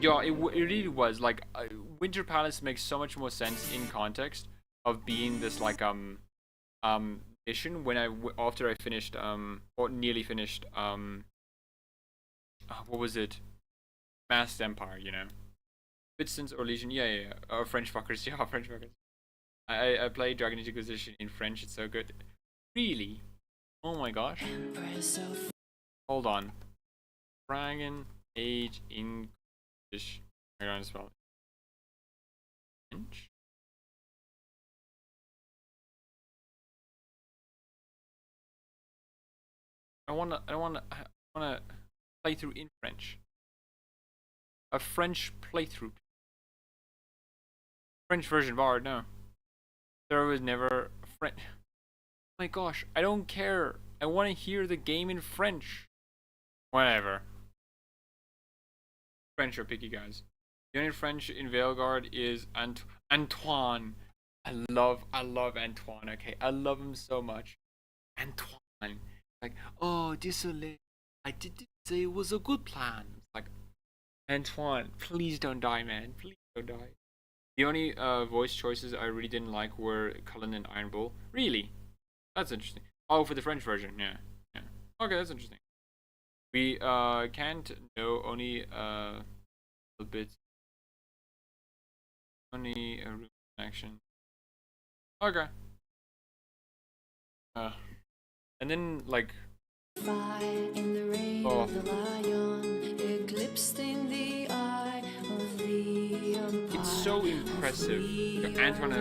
[SPEAKER 1] Yeah, it really was like Winter Palace makes so much more sense in context of being this like mission when after I finished or nearly finished what was it, Masked Empire, you know, Bitsons or Legion, yeah, French fuckers, yeah, French fuckers. I played Dragon Age Inquisition in French. It's so good. Really? Oh my gosh. Hold on. Dragon Age Inquisition. I'm gonna spell it. French. I wanna play through in French. A French playthrough. French version bar, no. There was never French. Oh my gosh, I don't care. I want to hear the game in French. Whatever. French are picky, guys. The only French in Veilguard is Antoine. I love Antoine. Okay, I love him so much. Antoine, like, oh, désolé, I didn't say it was a good plan. It's like, Antoine, please don't die, man. Please don't die. The only voice choices I really didn't like were Cullen and Iron Bull. Really? That's interesting. Oh, for the French version, yeah. Okay, that's interesting. We can't know only a little bit. Only a room action. Okay. And then like.
[SPEAKER 7] Fire in the rain of the lion, eclipsed in the eye of the empire.
[SPEAKER 1] It's so impressive. Antoine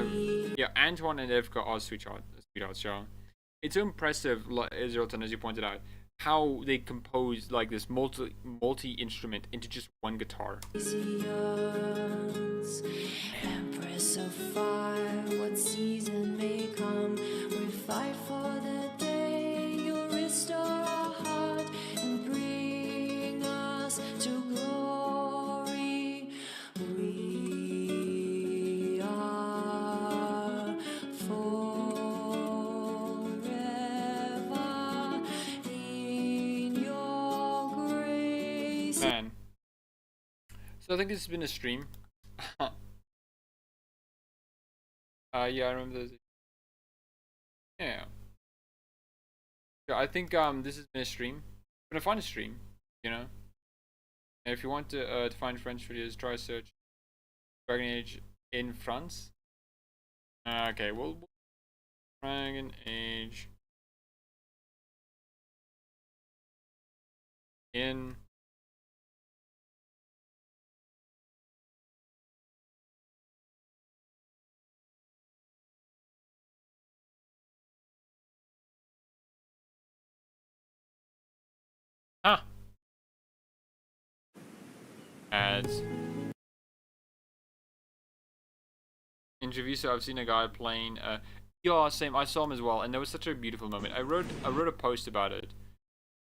[SPEAKER 1] and Evka are sweethearts, yeah. It's so impressive, Zerlton, as you pointed out, how they compose like this multi-instrument into just one guitar.
[SPEAKER 7] Yearns, Empress of fire, what season may come, we fight for the day you'll restore our heart and bring us to glory. We are forever in your grace.
[SPEAKER 1] Man. So I think this has been a stream. Yeah, I remember those. Yeah. I think this has been a stream. I'm gonna find a stream, you know. And if you want to find French videos, try search Dragon Age in France. Okay, well, Dragon Age in ads. Interview. So I've seen a guy playing. Yeah, same. I saw him as well, and that was such a beautiful moment. I wrote a post about it,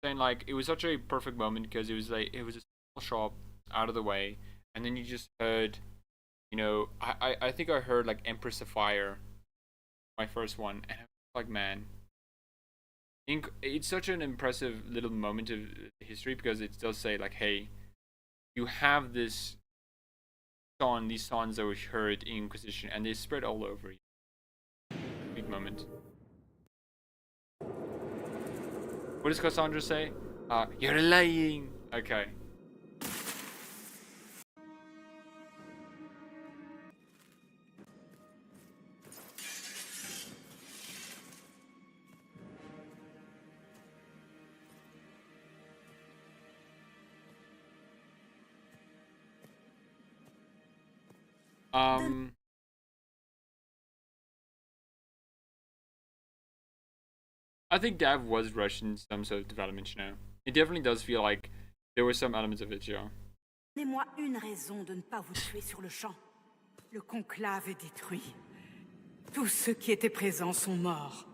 [SPEAKER 1] saying like it was such a perfect moment because it was like it was a small shop out of the way, and then you just heard You know, I think I heard like Empress of Fire, my first one, and I was like, man, it's such an impressive little moment of history because it does say like, hey, you have this song, these songs that were heard in Inquisition, and they spread all over you. Big moment. What does Cassandra say? You're lying. Okay. I think Dav was rushed in some sort of development, you know. It definitely does feel like there were some elements of it, you know.
[SPEAKER 13] Donnez-moi une raison de ne pas vous tuer sur le champ. Le conclave est détruit. Tous ceux qui étaient présents sont morts.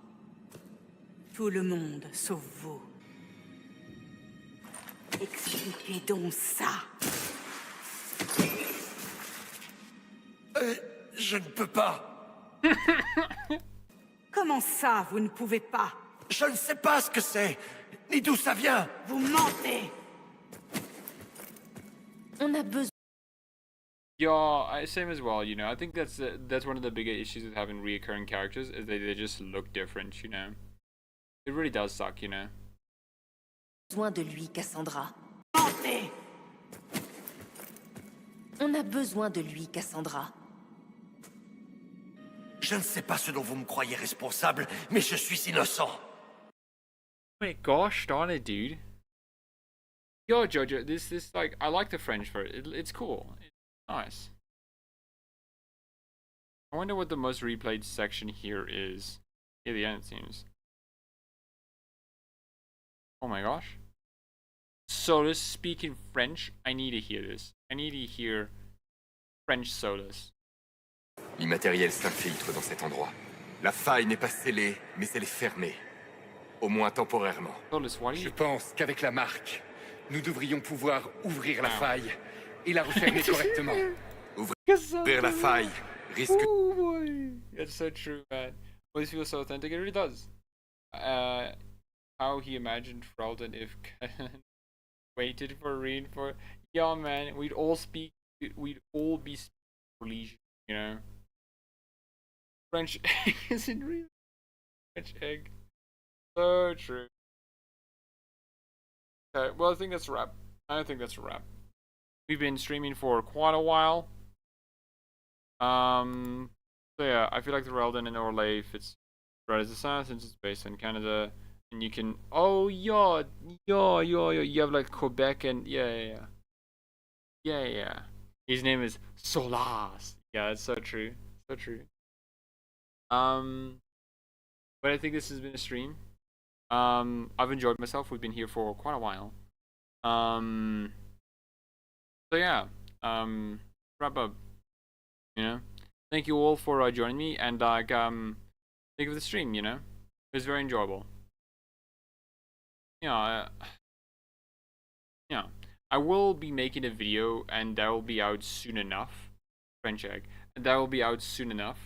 [SPEAKER 13] Tout le monde, sauf vous. Expliquez donc ça.
[SPEAKER 10] Je ne peux pas.
[SPEAKER 13] Comment ça, vous ne pouvez pas?
[SPEAKER 10] Je ne sais pas ce que c'est, ni d'où ça vient.
[SPEAKER 13] Vous mentez.
[SPEAKER 5] On a besoin.
[SPEAKER 1] Yeah, same as well, you know. I think that's one of the bigger issues with having reoccurring characters is they just look different, you know. It really does suck, you know.
[SPEAKER 5] Besoin de lui, Cassandra.
[SPEAKER 13] Mentez.
[SPEAKER 5] On a besoin de lui, Cassandra.
[SPEAKER 10] Je ne sais pas ce dont vous me croyez responsable, mais je suis innocent.
[SPEAKER 1] Wait, gosh darn it, dude. Yo, Jojo, this like I like the French for it. It's cool. It's nice. I wonder what the most replayed section here is. Here the end, it seems. Oh my gosh. Solus speaking French. I need to hear this. I need to hear French Solus.
[SPEAKER 14] L'immatériel s'infiltre dans cet endroit. La faille n'est pas scellée, mais elle est fermée. Au moins temporairement.
[SPEAKER 15] Je pense qu'avec la marque, nous devrions pouvoir ouvrir la faille et la refermer correctement.
[SPEAKER 14] Ouvrir la faille risque...
[SPEAKER 1] Oh boy. That's so true, man. Well, this feels so authentic. It really does. How he imagined Frelden if waited for reinforcement. Yeah, man. We'd all be speaking Legion, you know. French egg isn't real. French egg. So true. Okay, well, I think that's a wrap. I think that's a wrap. We've been streaming for quite a while. So yeah, I feel like the Relden and Orlais fits right as the sun since it's based in Canada. And you can, oh yeah, you have like Quebec and yeah. His name is Solas. Yeah, it's so true. So true. But I think this has been a stream. I've enjoyed myself. We've been here for quite a while. So yeah, wrap up. You know, thank you all for joining me and like think of the stream. You know, it was very enjoyable. Yeah, I will be making a video and that will be out soon enough. French egg, and that will be out soon enough.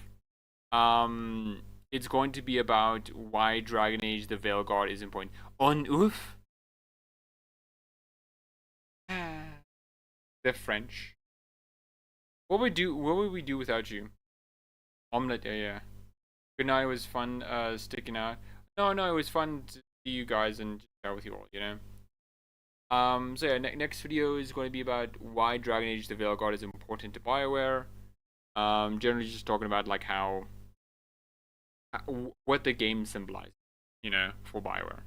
[SPEAKER 1] It's going to be about why Dragon Age the Veilguard is important. On oof. The French. What would we do without you? Omelette, yeah. Good night, it was fun sticking out. No, it was fun to see you guys and just chat with you all, you know. So yeah, next video is going to be about why Dragon Age the Veilguard is important to Bioware. Generally just talking about like how what the game symbolizes, you know, for Bioware.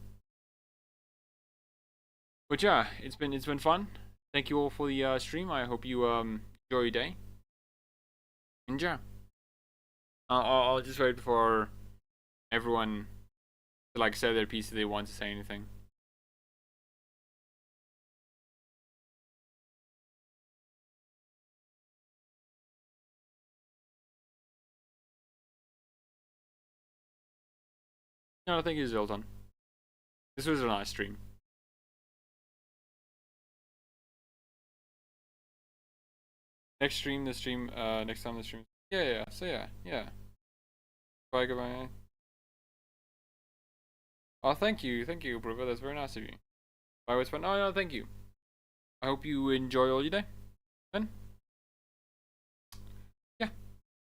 [SPEAKER 1] But yeah, it's been fun. Thank you all for the stream. I hope you enjoy your day. And yeah, I'll just wait for everyone to like say their piece if they want to say anything. No, thank you, Zoltan. This was a nice stream. Next stream, next time the stream. Yeah. So yeah. Bye, goodbye. Oh, thank you, brother. That's very nice of you. I always fun. Oh, no, thank you. I hope you enjoy all your day. Ben?